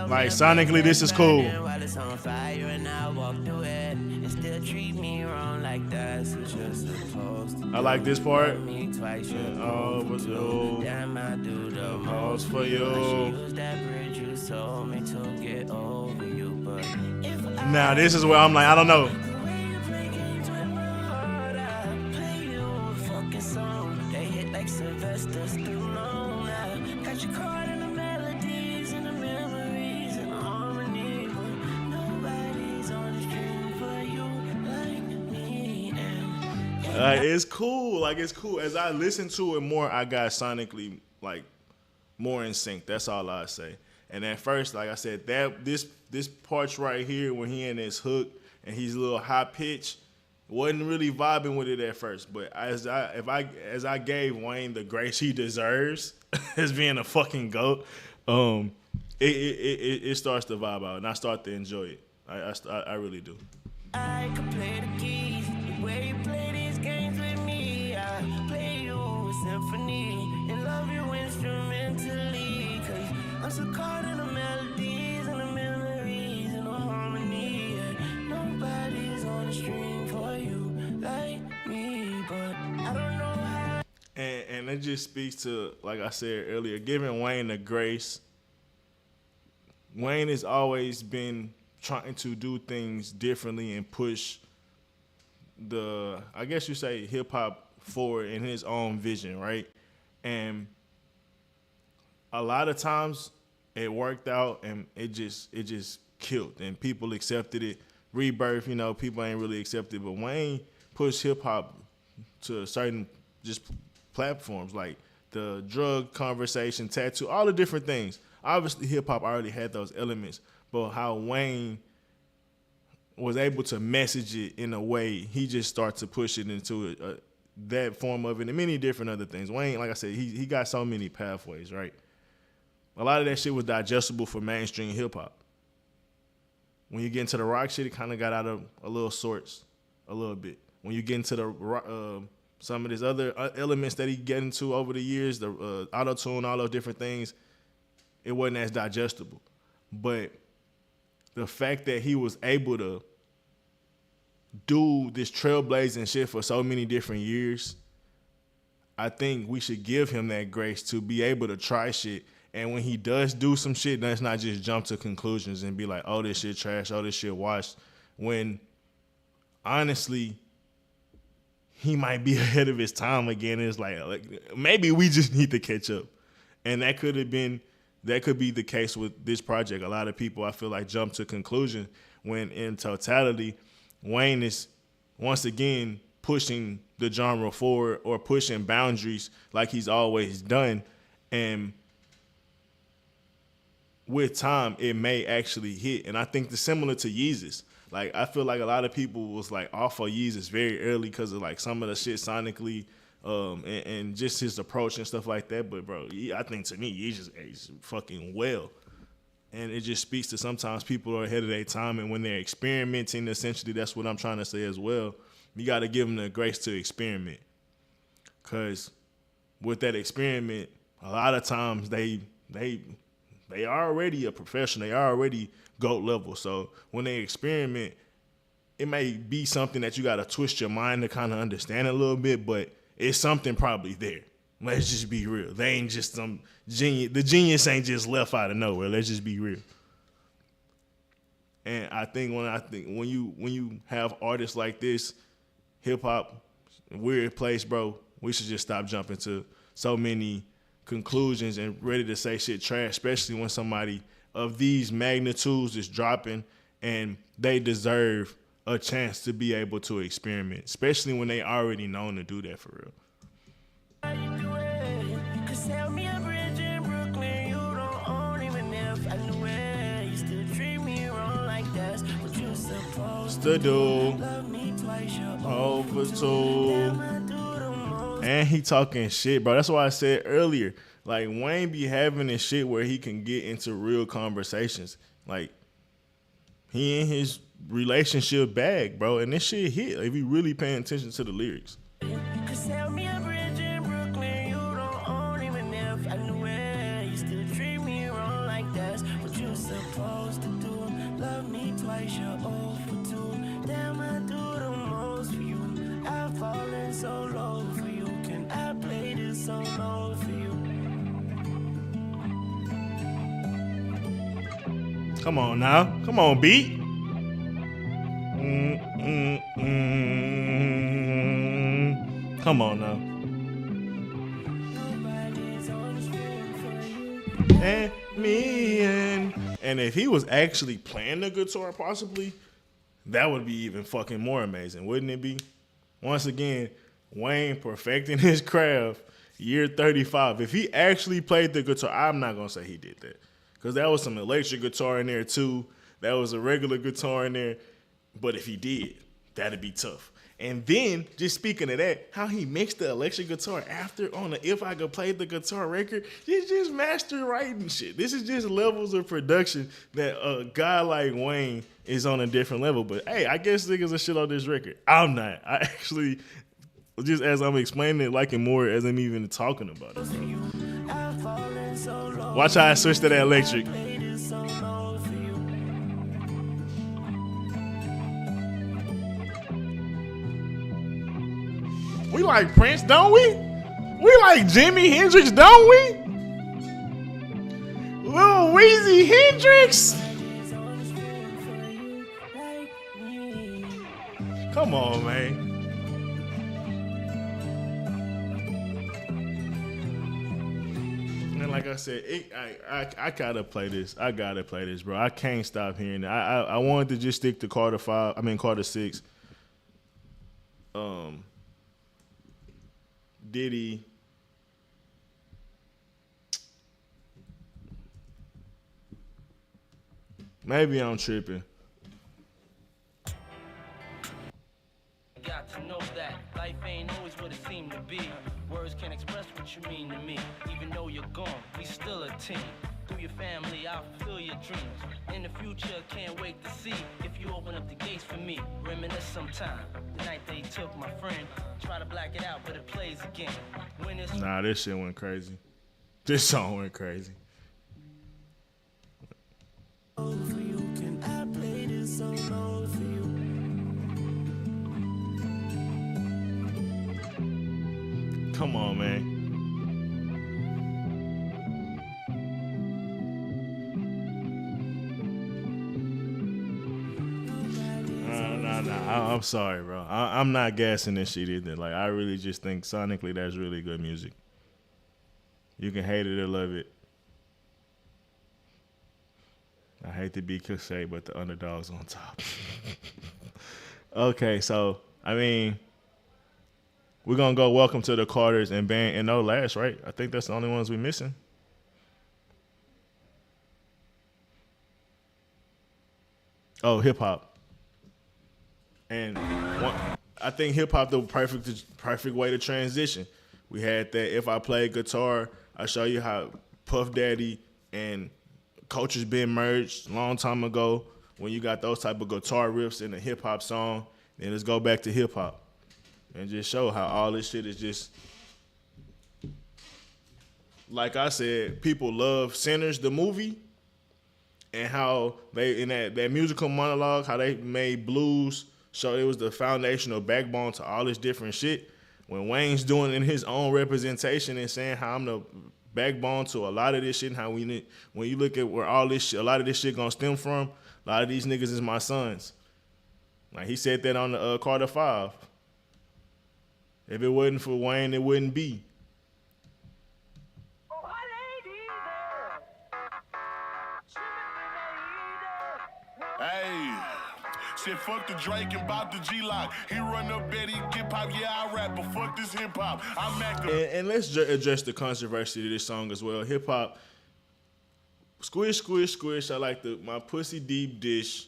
Like sonically, this is cool. While it's on fire and I walk through it, and still treat me wrong like that's what you're supposed to. I like this part. Me twice, Oh, but you, damn, I do the most for you. Use that bridge you told me to get over you, but if I Now this is where I'm like, I don't know. way you play games with my heart, I play you a fucking song. They hit like Sylvester Stallone. I got you caught in the melodies and the memories and the harmony, but nobody's on the string for you like me. And It's cool. Like, it's cool. As I listen to it more, I got sonically like more in sync. That's all I say. And at first, like I said, that this parts right here when he in his hook and he's a little high pitch, wasn't really vibing with it at first. But as I gave Wayne the grace he deserves as being a fucking GOAT, it starts to vibe out and I start to enjoy it. I really do. I could play the keys the way you play these games with me. I play you a symphony and love you instrumentally. Cause I'm so caught in the melodies and the memories and the harmony. And nobody's on the string for you like me. But I don't know how. And it just speaks to, like I said earlier, giving Wayne the grace. Wayne has always been trying to do things differently and push the, I guess you say, hip hop forward in his own vision, right? And a lot of times it worked out and it just killed and people accepted it. Rebirth, you know, people ain't really accepted, but Wayne pushed hip hop to certain just platforms like the drug conversation, tattoo, all the different things. Obviously, hip hop already had those elements, but how Wayne was able to message it in a way, he just started to push it into that form of it and many different other things. Wayne, like I said, he got so many pathways, right? A lot of that shit was digestible for mainstream hip hop. When you get into the rock shit, it kind of got out of a little sorts, a little bit. When you get into the some of these other elements that he get into over the years, the auto-tune, all those different things, it wasn't as digestible. But the fact that he was able to do this trailblazing shit for so many different years, I think we should give him that grace to be able to try shit. And when he does do some shit, let's not just jump to conclusions and be like, oh, this shit trash, oh, this shit washed. When, honestly, he might be ahead of his time again. It's like maybe we just need to catch up. And that could be the case with this project. A lot of people, I feel like, jump to conclusion when in totality, Wayne is once again pushing the genre forward or pushing boundaries like he's always done. And with time, it may actually hit. And I think it's similar to Yeezus. Like, I feel like a lot of people was like off of Yeezus very early because of like some of the shit sonically and just his approach and stuff like that. But bro, I think to me, Yeezus aged fucking well. And it just speaks to sometimes people are ahead of their time, and when they're experimenting, essentially, that's what I'm trying to say as well. You got to give them the grace to experiment. Because with that experiment, a lot of times they are already a professional. They are already GOAT level. So when they experiment, it may be something that you got to twist your mind to kind of understand a little bit, but it's something probably there. Let's just be real. They ain't just some genius. The genius ain't just left out of nowhere. Let's just be real. And I think when you have artists like this, hip hop, weird place, bro. We should just stop jumping to so many conclusions and ready to say shit trash, especially when somebody of these magnitudes is dropping and they deserve a chance to be able to experiment, especially when they already known to do that for real. Cause tell me a bridge in Brooklyn, you don't own even if I knew it. You still treat me wrong like that's what you supposed To do love me twice, you're over two. I do the most. And he talking shit, bro. That's why I said earlier, like Wayne be having this shit where he can get into real conversations. Like he in his relationship bag, bro, and this shit hit if he really paying attention to the lyrics. Cause tell me a bridge in Brooklyn, you don't own even if I knew it. You still treat me wrong like that's what you supposed to do. Love me twice, you're 0 for 2. Damn, I do the most for you. I've fallen so low for you. Can I play this so low for you? Come on now. Come on, beat. Come on now. Nobody's on the street for you. And me and if he was actually playing the guitar possibly, that would be even fucking more amazing, wouldn't it be? Once again, Wayne perfecting his craft, year 35. If he actually played the guitar, I'm not gonna say he did that. Because that was some electric guitar in there too. That was a regular guitar in there. But if he did, that'd be tough. And then, just speaking of that, how he mixed the electric guitar after on the If I Could Play the Guitar record, it's just master writing shit. This is just levels of production that a guy like Wayne is on a different level. But hey, I guess niggas are shit on this record. I'm not. I actually, just as I'm explaining it, like it more as I'm even talking about it. I've fallen so low. Watch how I switch to that electric. Play this so low for you. We like Prince, don't we? We like Jimi Hendrix, don't we? Lil Weezy Hendrix. Come on, man. And like I said, I gotta play this. I gotta play this, bro. I can't stop hearing it. I wanted to just stick to Carter 6. Diddy. Maybe I'm tripping. Got to know that life ain't always what it seemed to be. Words can't express what you mean to me. Even though you're gone, we still a team. Through your family, I'll fulfill your dreams. In the future, can't wait to see if you open up the gates for me. Reminisce sometime. The night they took my friend. Try to black it out, but it plays again. When it's Nah, this shit went crazy. This song went crazy. For you, can I play this so low for you? Come on, man. Nah. I'm sorry, bro. I'm not gassing this shit either. Like, I really just think sonically that's really good music. You can hate it or love it. I hate to be cliche, but the underdog's on top. Okay, so, I mean, we're going to go Welcome to the Carters and Band and No Last, right? I think that's the only ones we missing. Oh, hip hop. And I think hip hop the perfect way to transition. We had that If I Play Guitar, I show you how Puff Daddy and Culture's been merged a long time ago when you got those type of guitar riffs in a hip hop song. Then let's go back to hip hop and just show how all this shit is just, like I said, people love Sinners, the movie, and how they, in that musical monologue, how they made blues show it was the foundational backbone to all this different shit. When Wayne's doing it in his own representation and saying how I'm the backbone to a lot of this shit, and how when you look at where all this shit, a lot of this shit gonna stem from, a lot of these niggas is my sons. Like he said that on the Carter 5. If it wasn't for Wayne, it wouldn't be. Hey, Said fuck the Drake and bought the G-Lock. He run up Betty, get pop, yeah, I rap, but fuck this hip-hop. I'm acting. And let's address the controversy of this song as well. Hip hop, squish, squish, squish. I like my pussy deep dish.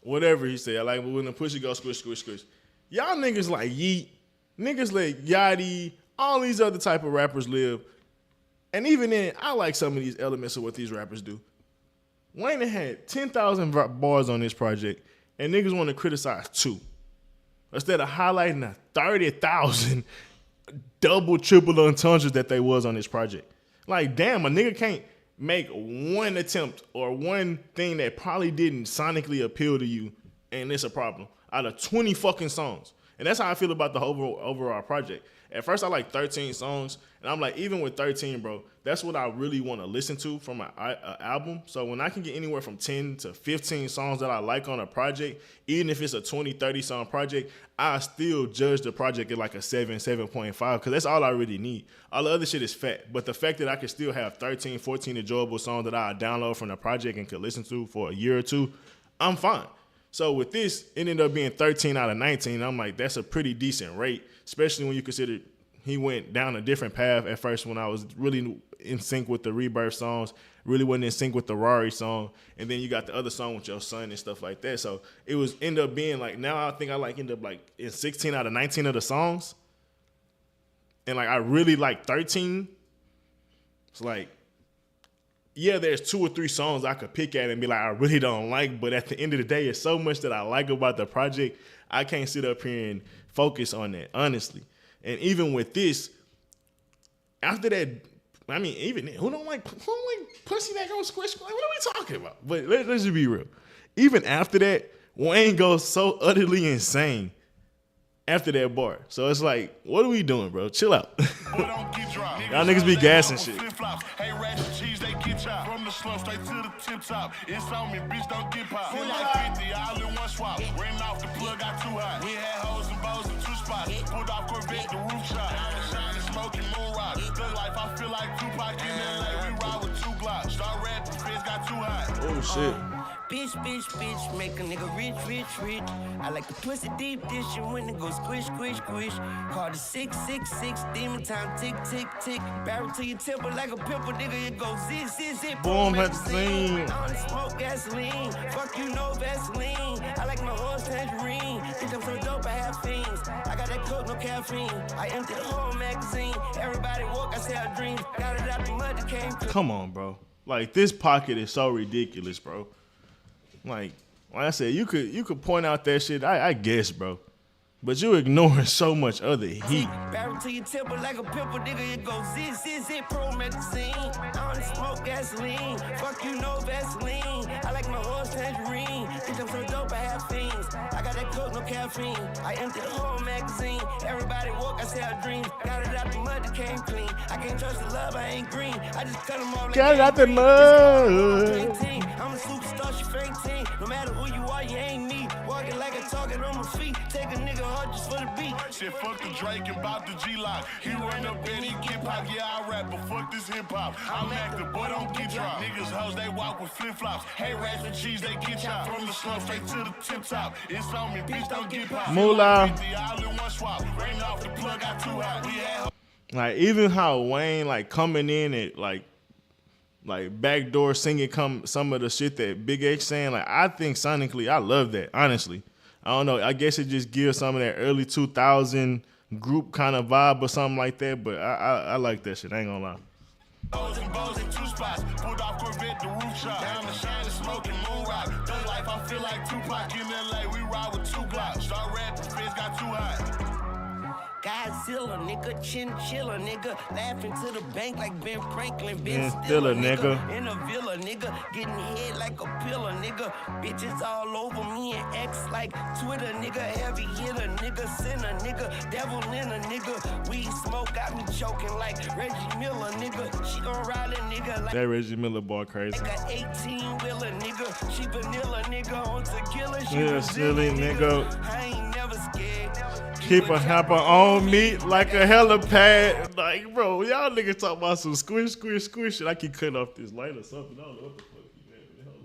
Whatever he said. I like when the pussy go squish, squish, squish. Y'all niggas like Yeet. Niggas like Yachty. All these other type of rappers live. And even then, I like some of these elements of what these rappers do. Wayne had 10,000 bars on this project, and niggas want to criticize 2. Instead of highlighting the 30,000 double, triple entendres that they was on this project. Like, damn, a nigga can't make one attempt or one thing that probably didn't sonically appeal to you, and it's a problem, out of 20 fucking songs. And that's how I feel about the overall project. At first, I like 13 songs, and I'm like, even with 13, bro, that's what I really want to listen to from an album. So when I can get anywhere from 10 to 15 songs that I like on a project, even if it's a 20, 30 song project, I still judge the project at like a 7, 7.5, because that's all I really need. All the other shit is fat. But the fact that I can still have 13, 14 enjoyable songs that I download from the project and could listen to for a year or two, I'm fine. So with this, it ended up being 13 out of 19. I'm like, that's a pretty decent rate, especially when you consider he went down a different path at first when I was really in sync with the Rebirth songs, really wasn't in sync with the Rari song, and then you got the other song with your son and stuff like that. So it was end up being like, now I think I like end up like in 16 out of 19 of the songs, and like I really like 13. It's like, yeah, there's 2 or 3 songs I could pick at and be like, I really don't like, but at the end of the day, it's so much that I like about the project, I can't sit up here and focus on that, honestly. And even with this, after that, I mean, even who don't like pussy that goes squish? What are we talking about? But let's just be real. Even after that, Wayne goes so utterly insane after that bar. So it's like, what are we doing, bro? Chill out. Y'all niggas be gassing shit. Hey, ratchet cheese, they get chopped. From the slum straight to the tip top. It's on me, bitch, don't get popped. Feel like 50, all in one swap. Ran off the plug, got too hot. We had hoes and bows in 2 spots. Pulled off Corvette, the roof shot. Diamond shining, smoking moon rock. Good life, I feel like Tupac in LA. We ride with 2 Glocks. Start rapping, fizz got too hot. Oh, shit. Bitch, bitch, bitch, make a nigga rich, rich, rich. I like the pussy deep dish and when it goes squish, squish, squish. Call the 666, demon time, tick, tick, tick. Barrel to your temple like a pimple, nigga, it goes zip, zip, zip. Boom, magazine. I only smoke gasoline, fuck you, no Vaseline. I like my horse tangerine, think I'm so dope, I have fiends. I got that coke, no caffeine. I empty the whole magazine, everybody walk, I say I dream. Got it out the mud, it came clean. Come on, bro. Like, this pocket is so ridiculous, bro. Like I said, you could point out that shit, I guess, bro. But you ignoring so much other heat. Barrel to your temple like a pimple, nigga, it goes zip, zip, zip, promethazine. I only smoke gasoline, fuck you, no Vaseline. I like my horse tangerine, think I'm so dope, I have fiends. I got that coke, no caffeine. I empty the whole magazine, everybody walk, I say I dream. Got it out the mud, it came clean. I can't trust the love, I ain't green. I just cut them off like Got it out the mud. I'm a superstar, she fainting. No matter who you are, you ain't me. Walking like a target on my feet. Take a nigga hard just for the beat. Said fuck the Drake and bought the G-Lock. He run up Betty, get pop, yeah, I rap, but fuck this hip-hop. I'm active, boy, don't get dropped. Niggas hoes, they walk with flip-flops. Hey, rats and cheese, they get chopped. From the slum straight to the tip top. It's on me, bitch, don't get popped. Moolah. 50, all in one swap. Ran off the plug, got too hot. We had Like, even how Wayne, like, coming in at, like backdoor singing some of the shit that Big H saying, like, I think sonically, I love that, honestly. I don't know, I guess it just gives some of that early 2000 group kind of vibe or something like that, but I like that shit, I ain't gonna lie. bows in 2 spots. Pulled off Corvette, the roof shot. Diamond shining, smoking moon rock. Thug life, I feel like Tupac in LA. We ride with 2 Glocks. Start rapping, fizz got too hot. Godzilla, nigga, chinchilla, nigga. Laughing to the bank like Ben Franklin, Ben Ben Stiller, Stiller, nigga. In a villa, nigga. Getting head like a pillar, nigga. Bitches all over me and X like Twitter, nigga. Heavy hitter, nigga. Sinner, nigga. Devil in a nigga. Weed smoke got me choking like Reggie Miller, nigga. She gon' ride a nigga like That Reggie Miller bar crazy. a 18-wheeler, nigga. She vanilla, nigga. On tequila, she Yeah, was silly nigga. I ain't never scared. Keep a hopper on me like a helipad. Like, bro, y'all niggas talk about some squish, squish, squish, and I keep cutting off this light or something. I don't know what the fuck you man. Hold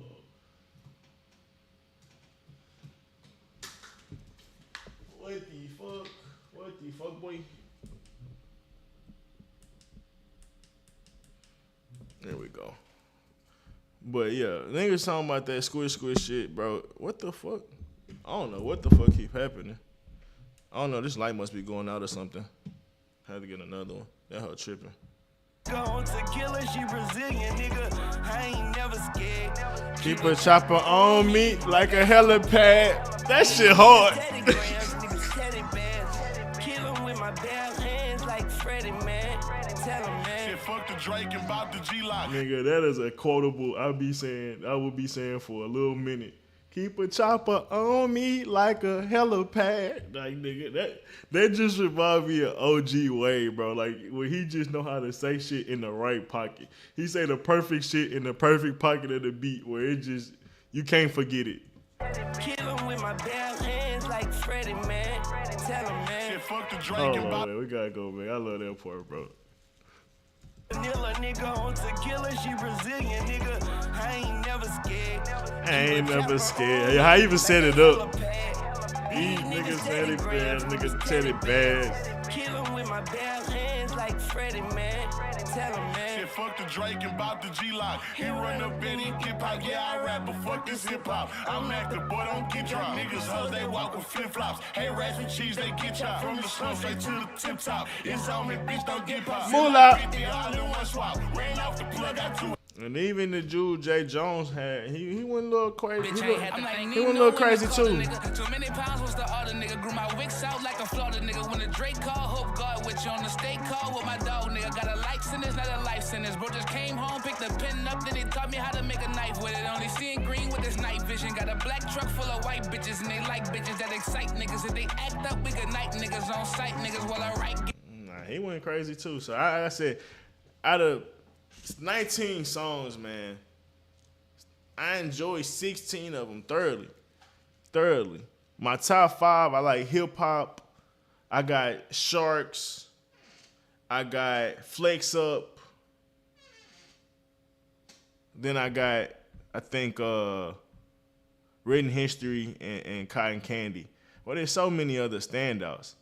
There we go. But yeah, niggas talking about that squish shit, bro. What the fuck? I don't know what the fuck keep happening. I don't know. This light must be going out or something. Had to get another one. That hoe tripping. Going to kill her, she Brazilian, nigga. I ain't never scared. Keep a chopper on me like a helipad. That shit hard. Telegrams, niggas teddy bears. Kill him with my bare hands like Freddie, man. Tell him, man. Shit, fuck the Drake and bought the G-Lock. Nigga, that is a quotable I would be saying for a little minute. Keep a chopper on me like a helipad. Like, nigga, that just reminds me of OG Wade, bro. Like, when he just know how to say shit in the right pocket. He say the perfect shit in the perfect pocket of the beat where it just, you can't forget it. Kill him with my bare hands like Freddie, man. Tell him, man. Shit, fuck the Drake Oh, and bought man, we gotta go, man. I love that part, bro. Vanilla nigga on tequila, she Brazilian, nigga. I ain't never scared. I ain't never scared. How you even set it up? These niggas teddy bears, niggas teddy bears. Kill him with my bare hands like Freddie, man. Tell him, man. Shit, fuck the Drake and bought the G-Lock. He run up in hip hop, yeah, I rap, but fuck this hip hop. I'm active, boy, don't get dropped. Niggas hoes, they walk with flip flops. Hey, rats with cheese, they get chopped. From the slum straight to the tip top. It's on me, bitch, don't get popped. Moolah. 50 all in one swap. Ran off the plug, got two. And even the Jude J. Jones had, he went a little crazy. Bitch, He I ain't had to think. went a little crazy too. Too many pounds was the other nigga. Grew my wicks out like a Florida nigga. When the Drake call, hope God with you on the state call with my dog nigga. Got a life sentence, not a life sentence. Bro just came home, picked the pen up, then he taught me how to make a knife with it. Only seeing green with this night vision. Got a black truck full of white bitches, and they like bitches that excite niggas. If they act up, we good night niggas on sight niggas while I write. Nah, he went crazy too. So I said, out of 19 songs, man, I enjoy 16 of them thoroughly. My top 5, I like hip hop. I got Sharks. I got Flex Up. Then I got, I think, Written History and Cotton Candy. Well, there's so many other standouts.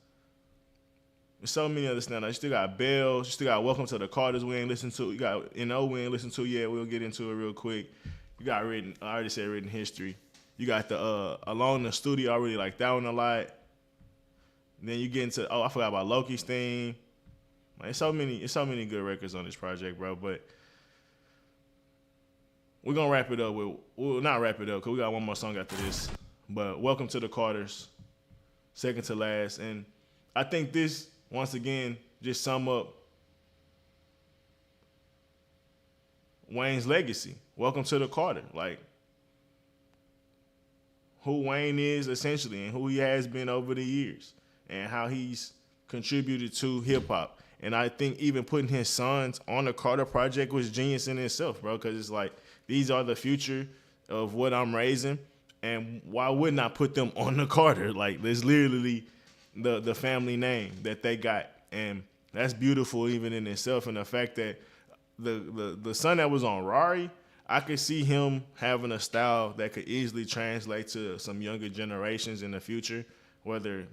You still got Bells. You still got Welcome to the Carters we ain't listened to. You got N.O. we ain't listened to yet. We'll get into it real quick. You got I already said Written History. You got the Alone in the Studio. I really like that one a lot. And then you get into, I forgot about Loki's theme. Like, it's so many good records on this project, bro. But we're gonna wrap it up we'll not wrap it up because we got one more song after this. But Welcome to the Carters, second to last. And I think this, once again, just sum up Wayne's legacy. Welcome to the Carter. Like, who Wayne is essentially and who he has been over the years and how he's contributed to hip hop. And I think even putting his sons on the Carter Project was genius in itself, bro, because it's like, these are the future of what I'm raising. And why wouldn't I put them on the Carter? Like, there's literally the family name that they got. And that's beautiful even in itself. And the fact that the son that was on Rari, I could see him having a style that could easily translate to some younger generations in the future. Whether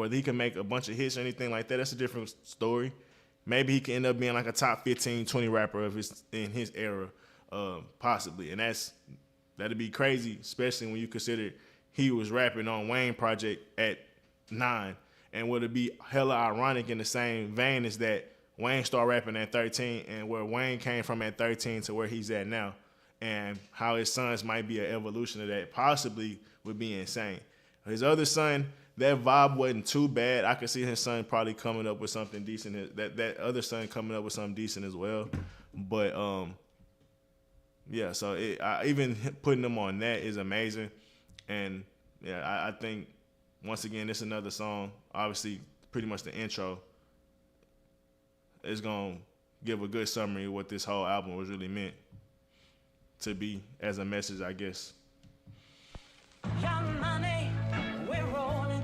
he can make a bunch of hits or anything like that, that's a different story. Maybe he can end up being like a top 15, 20 rapper in his era, possibly. And that'd be crazy, especially when you consider he was rapping on Wayne Project at 9. And would it be hella ironic in the same vein as that Wayne started rapping at 13 and where Wayne came from at 13 to where he's at now, and how his sons might be an evolution of that possibly would be insane. His other son, that vibe wasn't too bad. I could see his son probably coming up with something decent. That other son coming up with something decent as well. But yeah, so even putting them on that is amazing. And yeah, I think once again, it's another song. Obviously, pretty much the intro is gonna give a good summary of what this whole album was really meant to be as a message, I guess. Young money, we're rolling.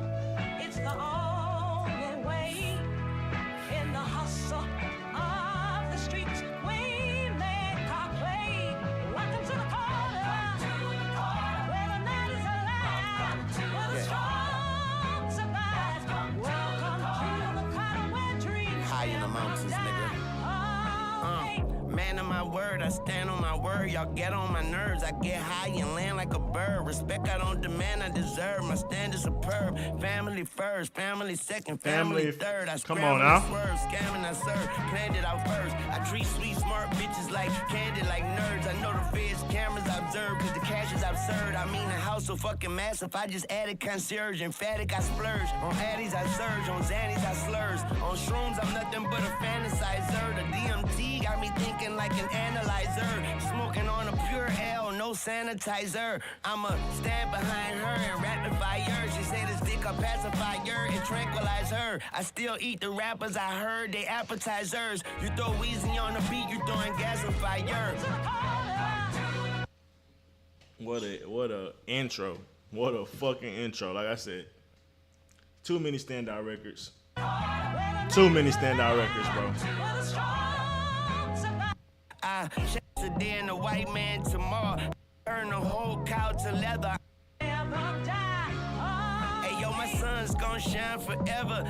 It's the only way. In the hustle of the streets, we make our play. Welcome to the Carter. Where the night is alive. Where the strong survive. Welcome to the Carter where dreams High in the mountains, nigga. Man of my word, I stand on my word. Y'all get on my nerves. I get high and land like a bird. Respect I don't demand, I deserve. My stand is superb. Family first, family second, family third. I come on now. Swerve, scamming, I serve. Planned it out first. I treat sweet, smart bitches like candy, like nerds. I know the feds, cameras I observe, cause the cash is absurd. I mean, the house so fucking massive. I just added concierge. Emphatic, I splurge. On Addies, I surge. On Xannies, I slurs. On shrooms, I'm nothing but a fantasizer. The DMT got me thinking like an analyzer. Smoking on a pure L, no sanitizer. I'ma stand behind her and rapidify her. She say this dick a pacifier and tranquilize her. I still eat the rappers, I heard they appetizers. You throw Weezy on the beat, you throwing gas and fire. What a intro. What a fucking intro. Like I said, too many standout records. Too many standout records, bro. I check today and the white man tomorrow. Turn the whole cow to leather. Hey, yo, my son's gonna shine forever.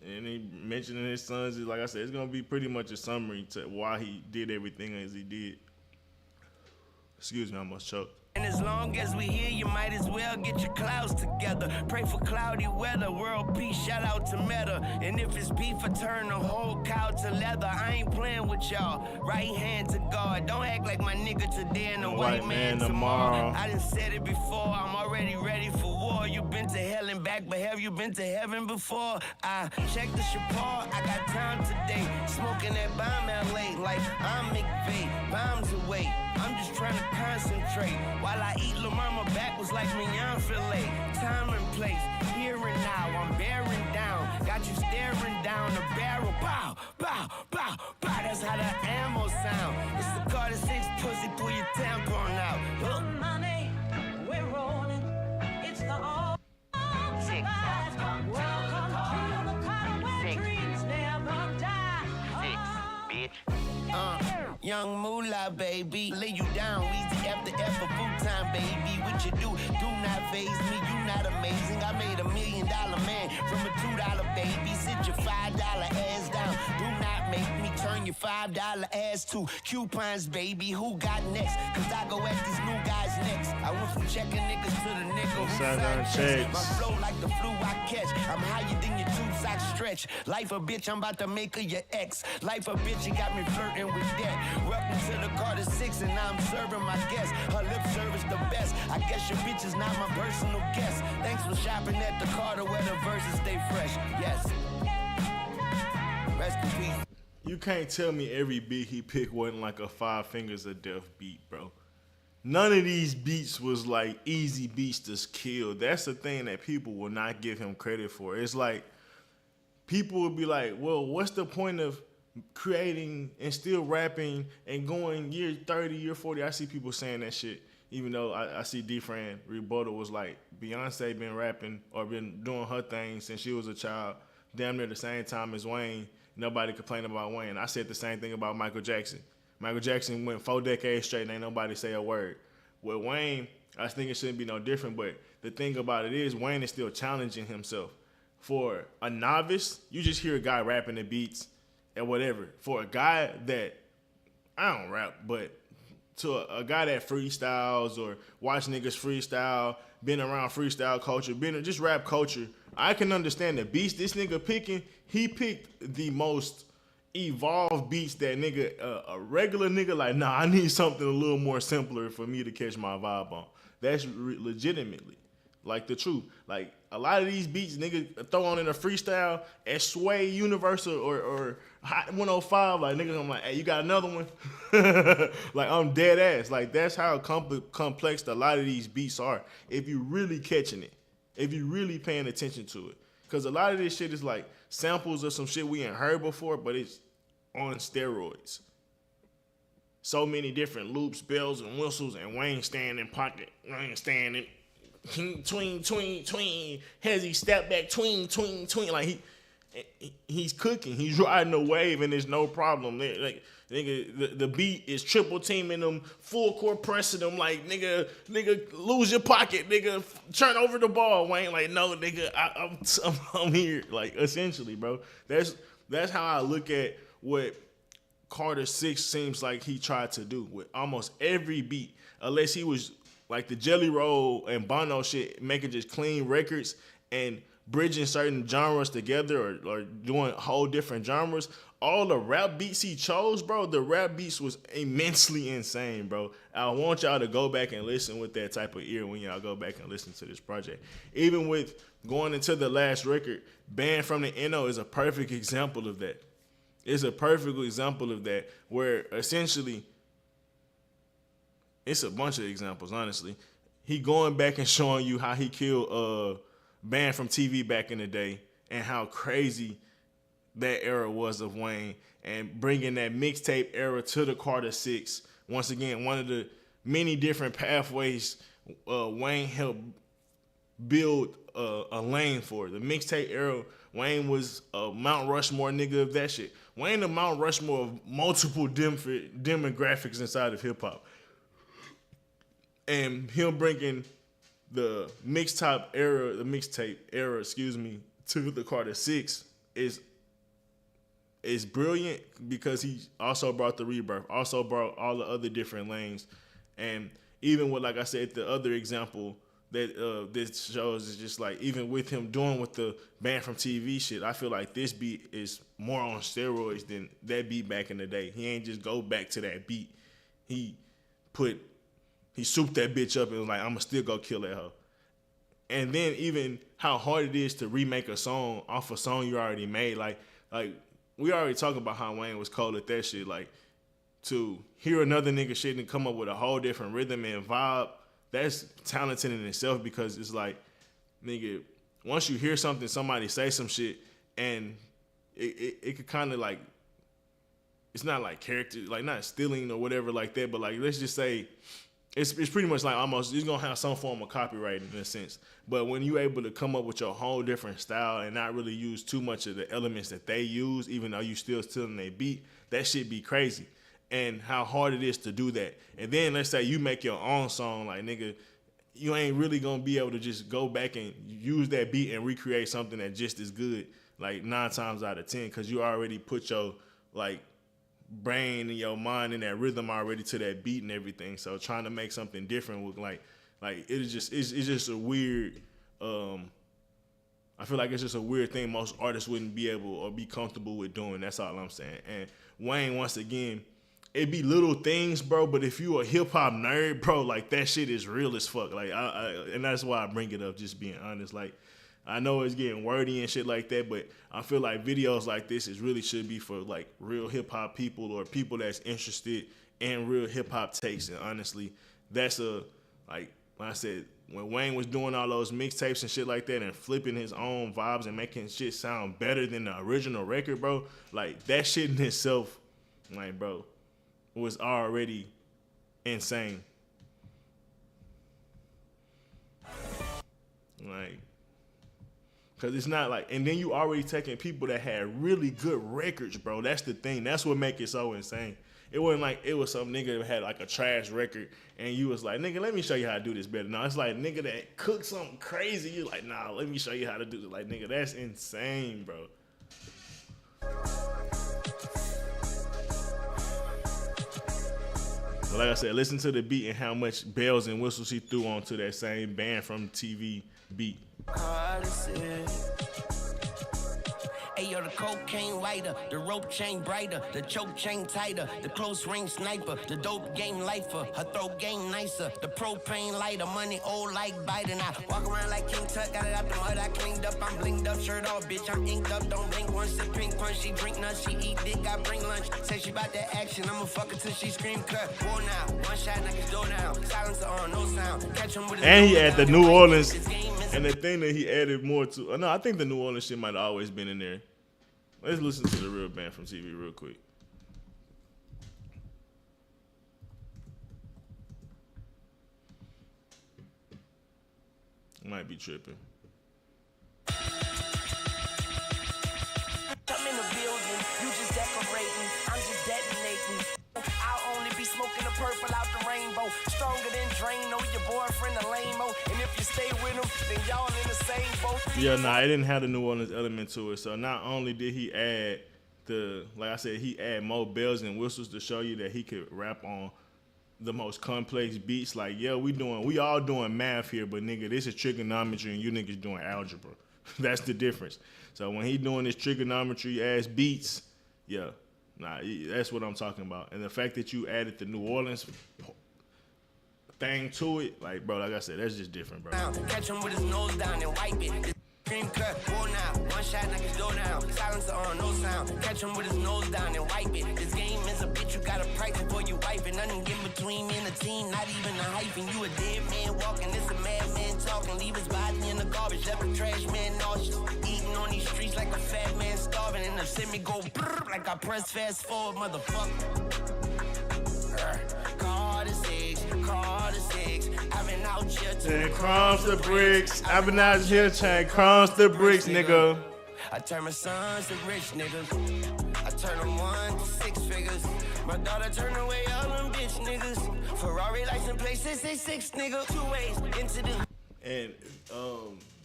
And he mentioning his sons is, like I said, it's gonna be pretty much a summary to why he did everything as he did. Excuse me, I almost choked. And as long as we here, you might as well get your clouds together. Pray for cloudy weather, world peace, shout out to Meta. And if it's beef, I turn the whole cow to leather. I ain't playing with y'all, right hand to God. Don't act like my nigga today and the white man tomorrow. I done said it before, I'm already ready for war. You been to hell and back, but have you been to heaven before? I check the Chappelle, I got time today. Smoking that bomb LA like I'm McVeigh. Bombs away, I'm just trying to concentrate. While I eat La Mama backwards like mignon filet. Time and place, here and now, I'm bearing down. Got you staring down the barrel. Pow, pow, pow, pow. That's how the ammo sound. It's the Carter 6 pussy, pull your tampon out. Look. Money, we're rolling. It's the all survive. Welcome to the kind where dreams never die. Young moolah, baby. Lay you down, easy after F for food time, baby. What you do not faze me. You not amazing. I made $1 million man from a $2 baby. Sit your $5 ass down. Do not make me turn your $5 ass to coupons, baby. Who got next? Cause I go at these new guys next. I went from checking niggas to the nigga who signed checks. My flow like the flu I catch. I'm higher than your 2 socks stretch. Life a bitch, I'm about to make her your ex. Life a bitch, you got me flirting with that. Welcome to the Carter 6 and now I'm serving my guests. Her lip service the best. I guess your bitch is not my personal guest. Thanks for shopping at the Carter where the verses stay fresh. Yes. Rest in peace. You can't tell me every beat he picked wasn't like a 5 Fingers of Death beat, bro. None of these beats was like easy beats to kill. That's the thing that people will not give him credit for. It's like people will be like, well, what's the point of creating and still rapping and going year 30, year 40? I see people saying that shit. Even though I see D-Fran rebuttal was like, Beyonce been rapping or been doing her thing since she was a child, damn near the same time as Wayne. Nobody complained about Wayne. I said the same thing about Michael Jackson. Michael Jackson went 4 decades straight and ain't nobody say a word. With Wayne, I think it shouldn't be no different, but the thing about it is Wayne is still challenging himself. For a novice, you just hear a guy rapping the beats and whatever. For a guy that, I don't rap, but to a guy that freestyles or watch niggas freestyle, been around freestyle culture, been just rap culture, I can understand the beats this nigga picking. He picked the most evolved beats that nigga, a regular nigga like, nah, I need something a little more simpler for me to catch my vibe on. That's legitimately like the truth. Like a lot of these beats nigga throw on in a freestyle at Sway, Universal or Hot 105. Like niggas, I'm like, hey, you got another one? Like I'm dead ass. Like that's how complex a lot of these beats are. If you really catching it, if you really paying attention to it, because a lot of this shit is like samples of some shit we ain't heard before, but it's on steroids. So many different loops, bells, and whistles, and Wayne standing pocket, Wayne standing tween, Hezzy step back, tween. Like he's cooking, he's riding a wave, and there's no problem. Like nigga, the beat is triple teaming them, full court pressing them. Like nigga, lose your pocket, nigga, turn over the ball. Wayne, like no, nigga, I'm here. Like essentially, bro, that's how I look at what Carter 6 seems like he tried to do with almost every beat, unless he was like the Jelly Roll and Bono shit, making just clean records and bridging certain genres together or doing whole different genres. All the rap beats he chose, bro, the rap beats was immensely insane, bro. I want y'all to go back and listen with that type of ear when y'all go back and listen to this project. Even with going into the last record, Banned from the NO is a perfect example of that. It's a perfect example of that, where essentially, it's a bunch of examples, honestly. He going back and showing you how he killed Banned from TV back in the day and how crazy that era was of Wayne, and bringing that mixtape era to the Carter 6. Once again, one of the many different pathways Wayne helped build a lane for. The mixtape era, Wayne was a Mount Rushmore nigga of that shit. Wayne the Mount Rushmore of multiple demographics inside of hip hop. And him bringing the mixtape era, to the Carter 6 is brilliant, because he also brought the Rebirth, also brought all the other different lanes. And even with, like I said, the other example that this shows is just like, even with him doing with the Banned from TV shit, I feel like this beat is more on steroids than that beat back in the day. He ain't just go back to that beat. He souped that bitch up and was like, I'm gonna still go kill that hoe. And then even how hard it is to remake a song off a song you already made. Like we already talked about how Wayne was cold at that shit. Like, to hear another nigga shit and come up with a whole different rhythm and vibe, that's talented in itself, because it's like, nigga, once you hear something, somebody say some shit, and it could kind of like, it's not like character, like not stealing or whatever like that, but like, let's just say, it's pretty much like almost, it's gonna have some form of copyright in a sense. But when you able to come up with your whole different style and not really use too much of the elements that they use, even though you still stealing their beat, that shit be crazy. And how hard it is to do that. And then let's say you make your own song, like, nigga, you ain't really gonna be able to just go back and use that beat and recreate something that just as good, like 9 times out of 10, because you already put your like brain and your mind and that rhythm already to that beat and everything. So trying to make something different with like it's just a weird, I feel like it's just a weird thing most artists wouldn't be able or be comfortable with doing. That's all I'm saying. And Wayne, once again, it be little things, bro, but if you a hip hop nerd, bro, like that shit is real as fuck. Like and that's why I bring it up, just being honest. Like, I know it's getting wordy and shit like that, but I feel like videos like this really should be for like real hip hop people or people that's interested in real hip hop takes. And honestly, that's like I said, when Wayne was doing all those mixtapes and shit like that and flipping his own vibes and making shit sound better than the original record, bro, like that shit in itself, like, bro, was already insane. Like, cause it's not like, and then you already taking people that had really good records, bro. That's the thing. That's what make it so insane. It wasn't like it was some nigga that had like a trash record and you was like, nigga, let me show you how to do this better. No, it's like nigga that cooked something crazy. You like, nah, let me show you how to do it. Like, nigga, that's insane, bro. But like I said, listen to the beat and how much bells and whistles he threw onto that same Banned from TV beat. Hey, yo, the cocaine whiter, the rope chain brighter, the choke chain tighter, the close range sniper, the dope game lifer, her throat game nicer, the propane lighter, money old like Biden. I walk around like King Tut, got it out the mud, I cleaned up, I'm blinged up, shirt off, bitch, I'm inked up, don't blink once, sip pink punch, she drink nuts, she eat dick, I bring lunch, say she bout that action, I'ma fuck her till she scream cut, war now, one shot, niggas go down, silencer on, no sound, catch him with his and he had the New Orleans, and the thing that he added more to, no, I think the New Orleans shit might have always been in there. Let's listen to the real Banned from TV real quick. Might be tripping. I'm in the building, you just decorating, I'm just detonating. I'll only be smoking the purple out the rainbow. Stronger than Drano, your boyfriend a lame-o. And if you stay with him, then y'all in the same boat. Yeah, nah, it didn't have the New Orleans element to it. So not only did he add like I said, he add more bells and whistles to show you that he could rap on the most complex beats. Like, yeah, we all doing math here, but nigga, this is trigonometry and you niggas doing algebra. That's the difference. So when he doing this trigonometry ass beats, yeah, that's what I'm talking about. And the fact that you added the New Orleans thing to it, like, bro, like I said, that's just different, bro. Catch him with his nose down and wipe it. Cream cut, roll now. One shot, knock his door down. Silencer on, no sound. Catch him with his nose down and wipe it. This game is a bitch, you gotta price before you wipe it. Nothing in between me and the team, not even a hyphen. You a dead man walking, this a madman talking. Leave his body in the garbage, left a trash man nauseous. Eating on these streets like a fat man starving. And the semi go brrr, like I press fast forward, motherfucker. Call the six. I've been out here to crumbs the bricks. I've been out here to crumbs the bricks, nigga. I turn my sons to rich niggas. I turn them 1 to 6 figures. My daughter turn away all them bitch niggas. Ferrari license plate 666 nigga. 2 ways into the. And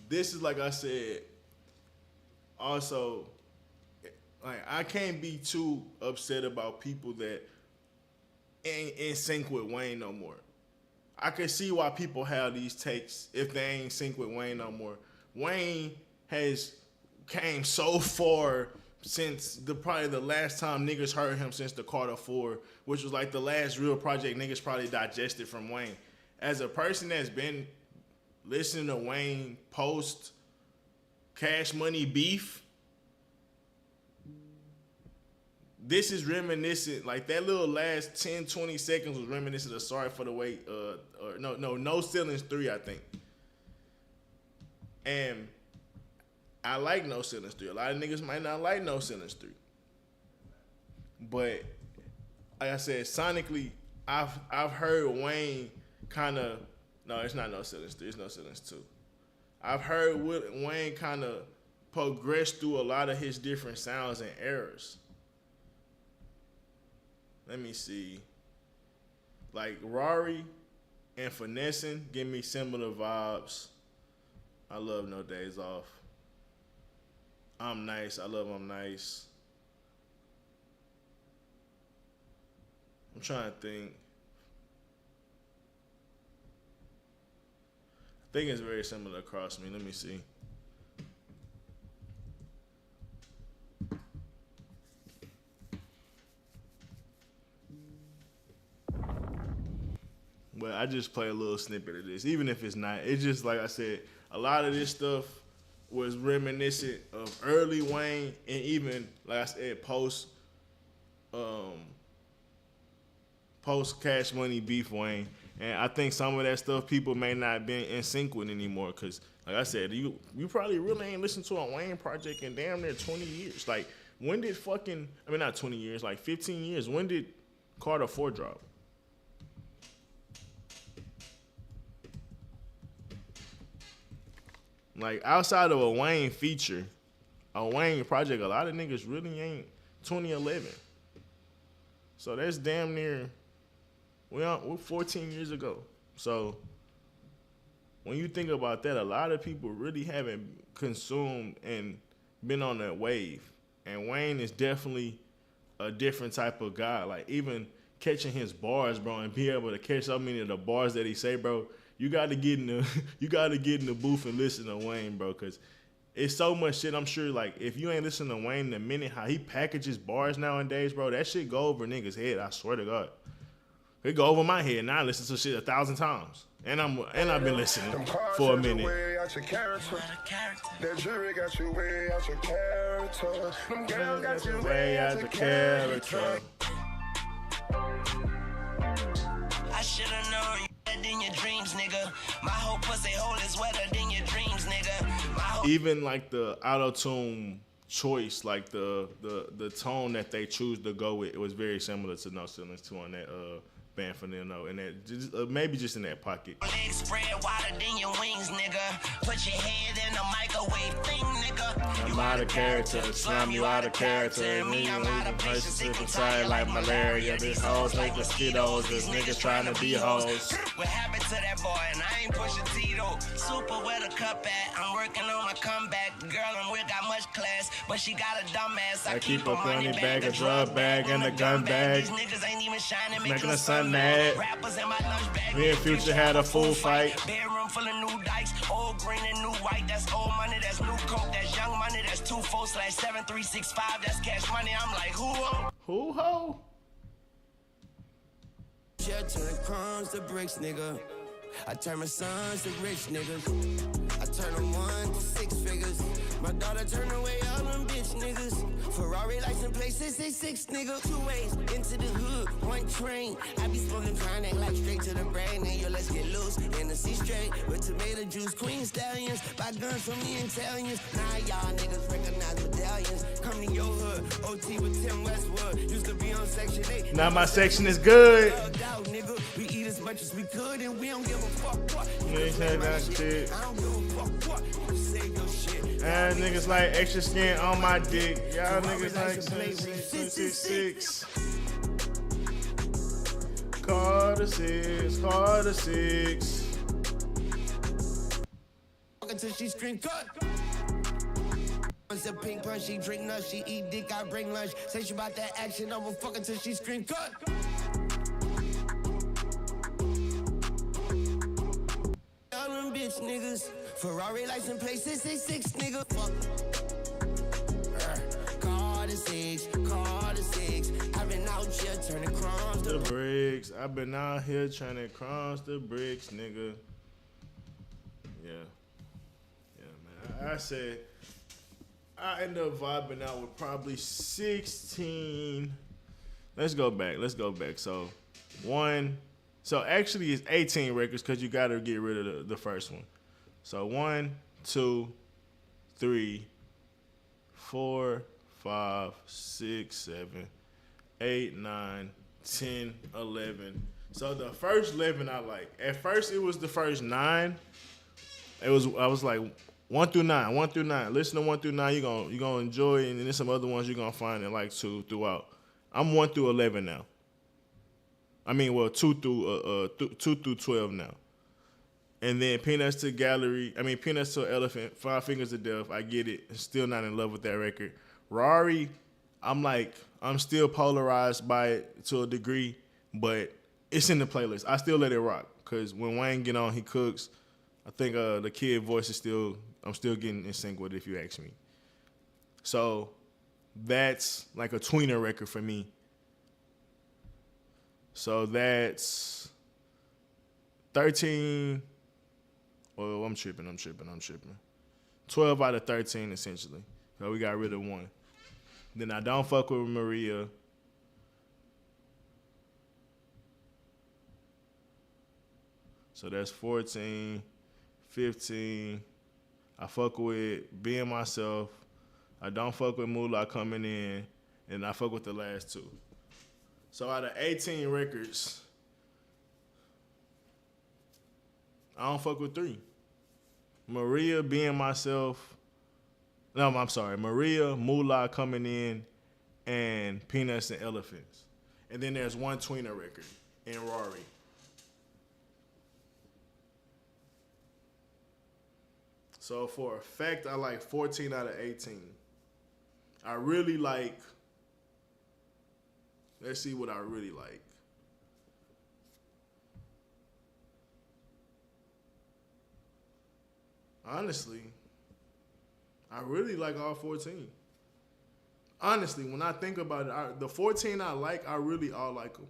this is like I said. Also, like I can't be too upset about people that ain't in sync with Wayne no more. I can see why people have these takes if they ain't in sync with Wayne no more. Wayne has came so far since probably the last time niggas heard him since the Carter 4, which was like the last real project niggas probably digested from Wayne. As a person that's been listening to Wayne post Cash Money beef, this is reminiscent, like that little last 10, 20 seconds was reminiscent of Sorry for the Wait, No Ceilings 3, I think. And I like No Ceilings 3. A lot of niggas might not like No Ceilings 3. But like I said, sonically, I've heard Wayne kind of, no, it's not No Ceilings 3, it's No Ceilings 2. I've heard Wayne kind of progress through a lot of his different sounds and eras. Let me see. Like Rari and Finessing give me similar vibes. I love No Days Off. I'm Nice. I love I'm Nice. I'm trying to think. I think it's very similar across me. Let me see. But I just play a little snippet of this, even if it's not. It's just like I said, a lot of this stuff was reminiscent of early Wayne and even, like I said, post Cash Money beef Wayne. And I think some of that stuff people may not be in sync with anymore because, like I said, you probably really ain't listened to a Wayne project in damn near 20 years. Like, when did not 20 years, like 15 years, when did Carter 4 drop? Like, outside of a Wayne feature, a Wayne project, a lot of niggas really ain't 2011. So that's damn near, we're 14 years ago. So when you think about that, a lot of people really haven't consumed and been on that wave. And Wayne is definitely a different type of guy. Like, even catching his bars, bro, and be able to catch so many of the bars that he say, bro, you gotta get in the booth and listen to Wayne, bro, cause it's so much shit. I'm sure, like, if you ain't listening to Wayne in a minute, how he packages bars nowadays, bro, that shit go over niggas' head. I swear to God, it go over my head. Now I listen to shit 1,000 times, and I've been listening for a minute. That jury got you way out your character. Them girls got you way out your character. I should've known you better than your dreams, nigga. My whole pussy hole is wetter than your dreams, nigga. Even like the auto-tune choice, like the tone that they choose to go with, it was very similar to No Ceilings 2 on that Band for Nino, and that maybe just in that pocket. Legs spread wider than your wings, nigga. Put your head in the like a wave thing, nigga. I'm out of character, slime you out of character. Me, I'm out of patience, sick and tired like malaria. This hoes like mosquitoes, this niggas trying to be hoes. What happened to that boy? And I ain't pushing Tito. Super where the cup at. I'm working on my comeback. The girl I'm with got much class, but she got a dumb ass. I keep a funny bag, a drug bag, and a gun bag. These niggas ain't even shining, Making the sun mad. Rappers in my lunch bag. Me and Future had a full fight. Bedroom full of new dikes, old green and new white. That's old money, that's new coke, that's young money, that's 24/7365. That's cash money. I'm like, Who ho? Yeah, turn crumbs to bricks, nigga. I turn my sons to rich niggas. I turn them 1 to 6 figures. My daughter turn away all them bitch niggas. Ferrari license plate 666, nigga. 2 ways into the hood, 1 train. I be smoking chronic like straight to the brain. And yo, let's get loose in the sea straight with tomato juice. Queen stallions, buy guns from the Italians. Now y'all niggas recognize medallions. Come to your hood, OT with Tim Westwood. Used to be on Section 8. Now my section is good. Out, nigga. We eat as much as we could and we don't give a fuck what. You ain't saying that shit. I don't give a fuck what. You save your shit. And niggas like extra skin on my dick. Y'all niggas like 666. Carter 6, Carter 6. Until she scream cut. Once a pink punch, she drink nuts, she eat dick, I bring lunch. Say she about that action, I'ma fuck until she scream cut. All them bitch niggas, Ferrari license plate 666, nigga. Fuck. Carter 6, Carter 6. I've been out here turning crumbs The bricks. I've been out here trying to cross the bricks, nigga. Yeah. Yeah, man. I said I end up vibing out with probably 16. Let's go back. So actually it's 18 records because you got to get rid of the first one. So 1, 2, 3, 4, 5, 6, 7, 8, 9, 10, 11. So the first 11 I like. At first it was the first 9. I was like 1 through 9. Listen to 1 through 9. You're gonna enjoy it, and then there's some other ones you're gonna find in like 2 throughout. I'm 1 through 11 now. I mean, well, 2 through 12 now. And then Peanuts to Elephant, 5 Fingers to Death. I get it. Still not in love with that record. Rari, I'm still polarized by it to a degree, but it's in the playlist. I still let it rock because when Wayne get on, he cooks. I think the kid voice is I'm still getting in sync with it if you ask me. So that's like a tweener record for me. So that's 13. Well, I'm tripping. 12 out of 13, essentially. So we got rid of 1. Then I don't fuck with Maria. So that's 14, 15. I fuck with Being Myself. I don't fuck with Moolah Coming In. And I fuck with the last 2. So out of 18 records, I don't fuck with 3. Maria, Being Myself. No, I'm sorry. Maria, Moolah Coming In, and Peanuts and Elephants. And then there's 1 tweener record in Rari. So for a fact, I like 14 out of 18. I really like. Let's see what I really like. Honestly, I really like all 14. Honestly, when I think about it, the 14 I like, I really all like them.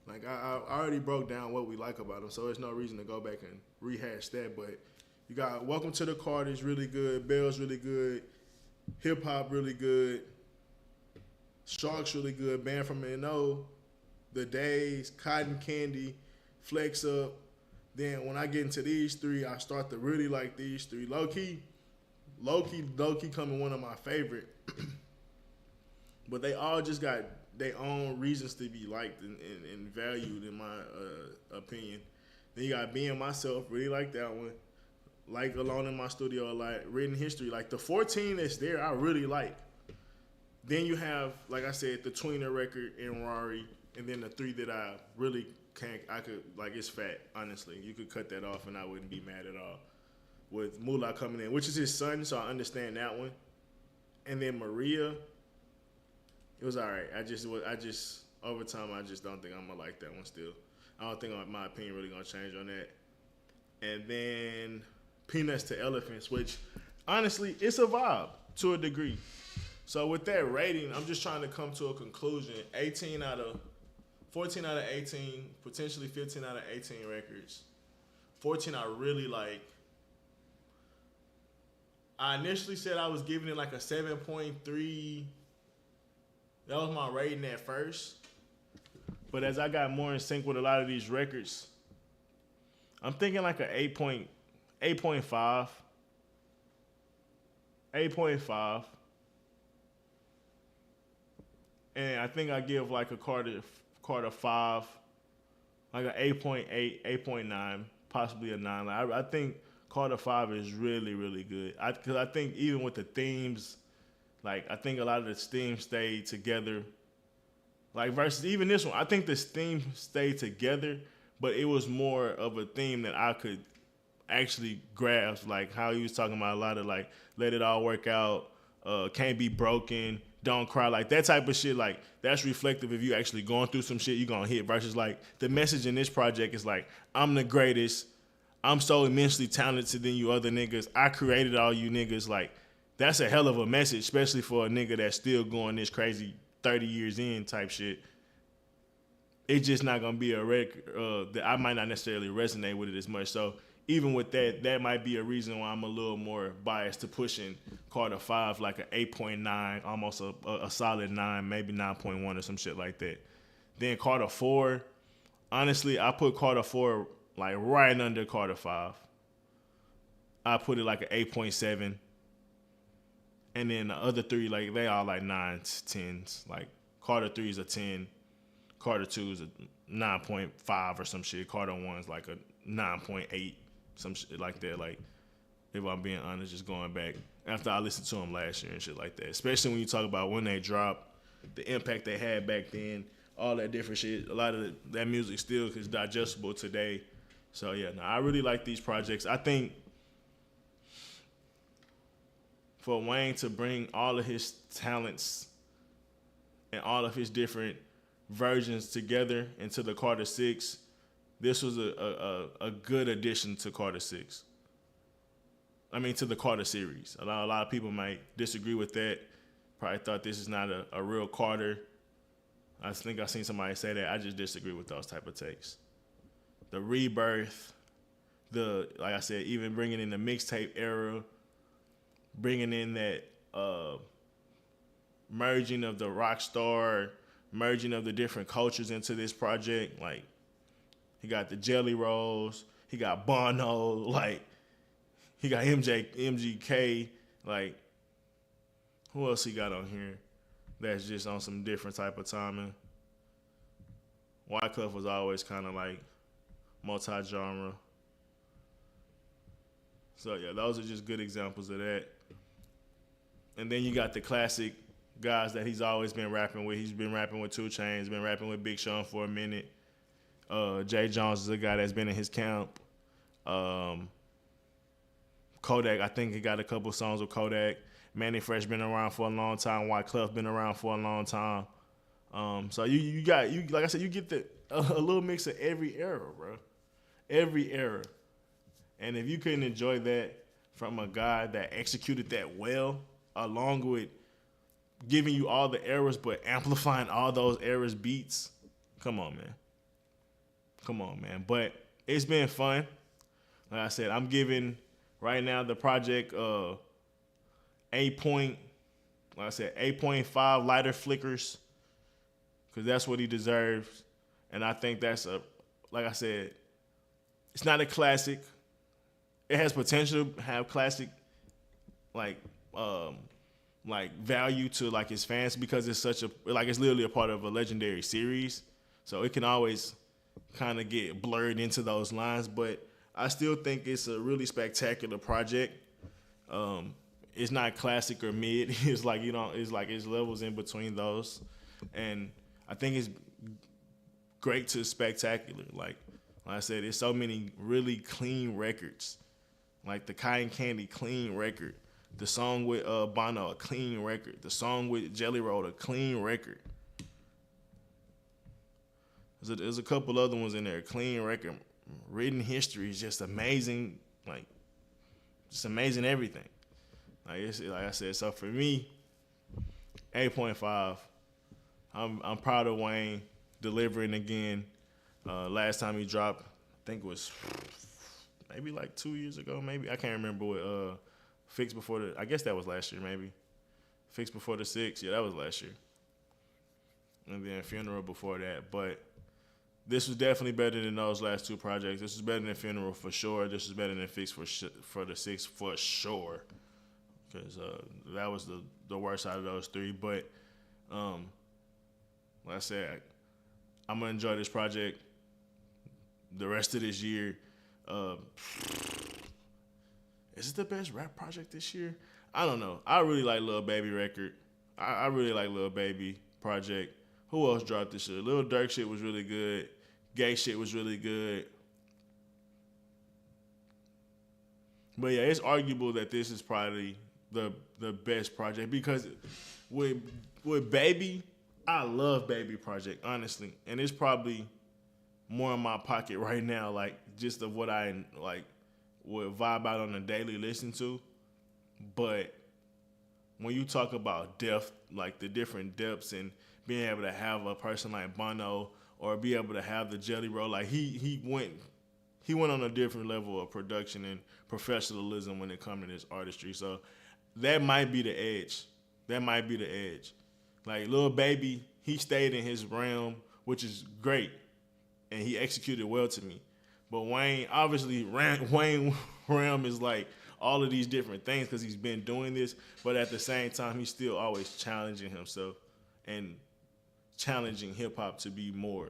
Like, I already broke down what we like about them, so there's no reason to go back and rehash that. But you got Welcome to the Carters really good, Bells really good, Hip Hop really good, Sharks really good, Band from N.O., The Days, Cotton Candy, Flex Up. Then when I get into these 3, I start to really like these 3. Low key coming one of my favorite. But they all just got their own reasons to be liked and valued, in my opinion. Then you got Being Myself, really like that one. like Alone in My Studio a lot. Written History, like the 14 that's there, I really like. Then you have, like I said, the Tweener record and Rari, and then the 3 that I really can't. I could like it's fat. Honestly, you could cut that off and I wouldn't be mad at all. With Moolah coming in, which is his son, so I understand that one. And then Maria, it was all right. I just over time, I just don't think I'm gonna like that one still. I don't think my opinion really gonna change on that. And then Peanuts to Elephants, which honestly, it's a vibe to a degree. So with that rating, I'm just trying to come to a conclusion. 14 out of 18, potentially 15 out of 18 records. 14 I really like. I initially said I was giving it like a 7.3. That was my rating at first. But as I got more in sync with a lot of these records, I'm thinking like a 8.5. 8.5. And I think I give like a Carter 5, like an 8.8, 8.9, possibly a 9. Like I think Carter 5 is really, really good. Because I think even with the themes, like I think a lot of the themes stayed together. Like versus even this one, I think the theme stayed together, but it was more of a theme that I could actually grasp. Like how he was talking about a lot of like, let it all work out, can't be broken, don't cry, like that type of shit. Like that's reflective if you actually going through some shit you gonna hit. Versus like the message in this project is like, I'm the greatest. I'm so immensely talented than you other niggas. I created all you niggas. Like that's a hell of a message, especially for a nigga that's still going this crazy 30 years in type shit. It's just not gonna be a record that I might not necessarily resonate with it as much. So even with that, that might be a reason why I'm a little more biased to pushing Carter 5, like an 8.9, almost a solid 9, maybe 9.1 or some shit like that. Then Carter 4, honestly, I put Carter 4 like right under Carter 5. I put it like an 8.7. And then the other 3, like they all like 9s, 10s. Like Carter 3 is a 10. Carter 2 is a 9.5 or some shit. Carter 1 is like a 9.8, some shit like that. Like, if I'm being honest, just going back after I listened to them last year and shit like that. Especially when you talk about when they dropped, the impact they had back then, all that different shit. A lot of that music still is digestible today. So, yeah, no, I really like these projects. I think for Wayne to bring all of his talents and all of his different versions together into the Carter 6, this was a good addition to Carter 6. I mean, to the Carter series. A lot of people might disagree with that. Probably thought this is not a real Carter. I think I seen somebody say that. I just disagree with those type of takes. The rebirth, like I said, even bringing in the mixtape era, bringing in that merging of the rock star, merging of the different cultures into this project. Like, he got the Jelly Rolls, he got Bono, like, he got MGK, like, who else he got on here that's just on some different type of timing? Wyclef was always kind of like multi-genre. So, yeah, those are just good examples of that. And then you got the classic guys that he's always been rapping with. He's been rapping with 2 Chainz, been rapping with Big Sean for a minute. Jay Jones is a guy that's been in his camp. Kodak, I think he got a couple songs with Kodak. Manny Fresh been around for a long time. Wyclef been around for a long time. So you got like I said, you get a little mix of every era, bro. Every era. And if you couldn't enjoy that from a guy that executed that well, along with giving you all the errors but amplifying all those errors beats, come on, man. Come on, man. But it's been fun. Like I said, I'm giving right now the project 8.5 lighter flickers, because that's what he deserves. And I think that's like I said, it's not a classic. It has potential to have classic like value to like his fans, because it's such a, like, it's literally a part of a legendary series. So it can always kind of get blurred into those lines. But I still think it's a really spectacular project. It's not classic or mid. It's like it's levels in between those, and I think it's great to spectacular. Like I said, there's so many really clean records, like the Cotton Candy clean record, the song with Bono a clean record, the song with Jelly Roll a clean record. There's a couple other ones in there, clean record. Written history is just amazing, like just amazing everything. Like I said, so for me, 8.5. I'm proud of Wayne delivering again. Last time he dropped, I think it was maybe like 2 years ago. Maybe I can't remember what. Fix Before the. I guess that was last year. Maybe Fix Before the 6. Yeah, that was last year. And then Funeral before that, but. This was definitely better than those last two projects. This was better than Funeral for sure. This was better than Fix for the 6 for sure. Because that was the worst out of those three. But like I said, I'm going to enjoy this project the rest of this year. Is it the best rap project this year? I don't know. I really like Lil Baby record. I really like Lil Baby project. Who else dropped this shit? Lil Durk shit was really good. Gay shit was really good. But yeah, it's arguable that this is probably the best project because with Baby, I love Baby project, honestly. And it's probably more in my pocket right now, like just of what I like would vibe out on a daily listen to. But when you talk about depth, like the different depths and being able to have a person like Bono or be able to have the Jelly Roll, like he went on a different level of production and professionalism when it comes to this artistry. So that might be the edge. That might be the edge. Like Lil Baby, he stayed in his realm, which is great, and he executed well to me. But Wayne, obviously, Wayne realm is like all of these different things because he's been doing this, but at the same time, he's still always challenging himself and challenging hip-hop to be more.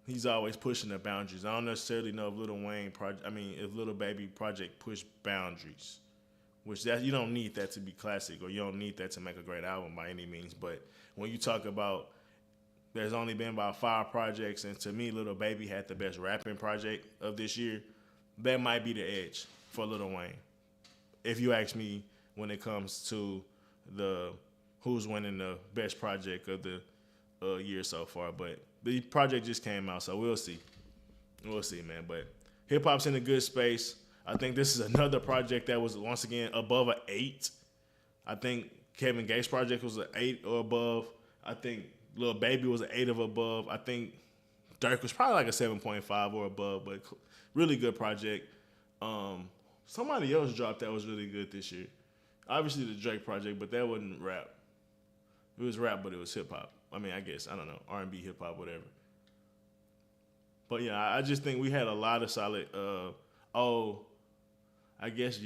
He's always pushing the boundaries. I don't necessarily know if if Lil Baby project pushed boundaries, which that you don't need that to be classic or you don't need that to make a great album by any means. But when you talk about there's only been about 5 projects, and to me, Lil Baby had the best rapping project of this year, that might be the edge for Lil Wayne. If you ask me when it comes to the who's winning the best project of the year so far. But the project just came out, so we'll see. We'll see, man. But hip-hop's in a good space. I think this is another project that was, once again, above an 8. I think Kevin Gates' project was an 8 or above. I think Lil Baby was an 8 or above. I think Durk was probably like a 7.5 or above, but really good project. Somebody else dropped that was really good this year. Obviously the Drake project, but that wasn't rap. It was rap, but it was hip-hop. I mean, I guess, I don't know, R&B, hip-hop, whatever. But, yeah, I just think we had a lot of solid, I guess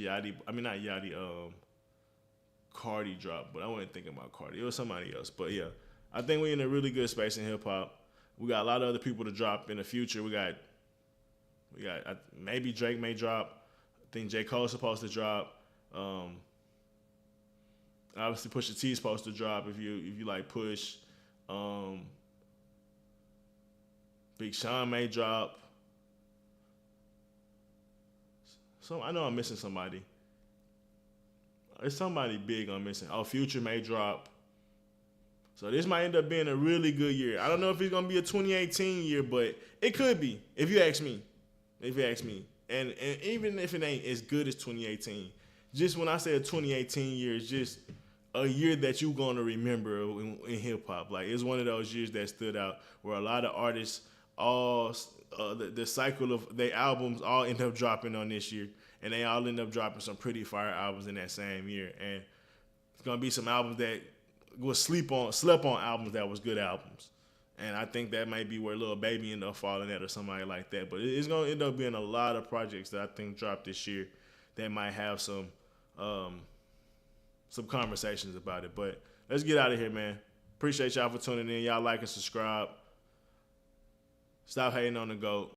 Cardi dropped, but I wasn't thinking about Cardi. It was somebody else. But, yeah, I think we're in a really good space in hip-hop. We got a lot of other people to drop in the future. We got maybe Drake may drop. I think J. Cole's supposed to drop. Obviously, Pusha T's supposed to drop if you like Push. Big Sean may drop. So I know I'm missing somebody. There's somebody big I'm missing. Future may drop. So this might end up being a really good year. I don't know if it's gonna be a 2018 year, but it could be. If you ask me. And even if it ain't as good as 2018, just when I say a 2018 year, it's just a year that you're going to remember in hip-hop. Like, it's one of those years that stood out where a lot of artists, the cycle of their albums all end up dropping on this year, and they all end up dropping some pretty fire albums in that same year. And it's going to be some albums that was slept on albums that was good albums. And I think that might be where Lil Baby ended up falling at or somebody like that. But it's going to end up being a lot of projects that I think dropped this year that might have some conversations about it. But let's get out of here, man. Appreciate y'all for tuning in. Y'all like and subscribe. Stop hating on the GOAT.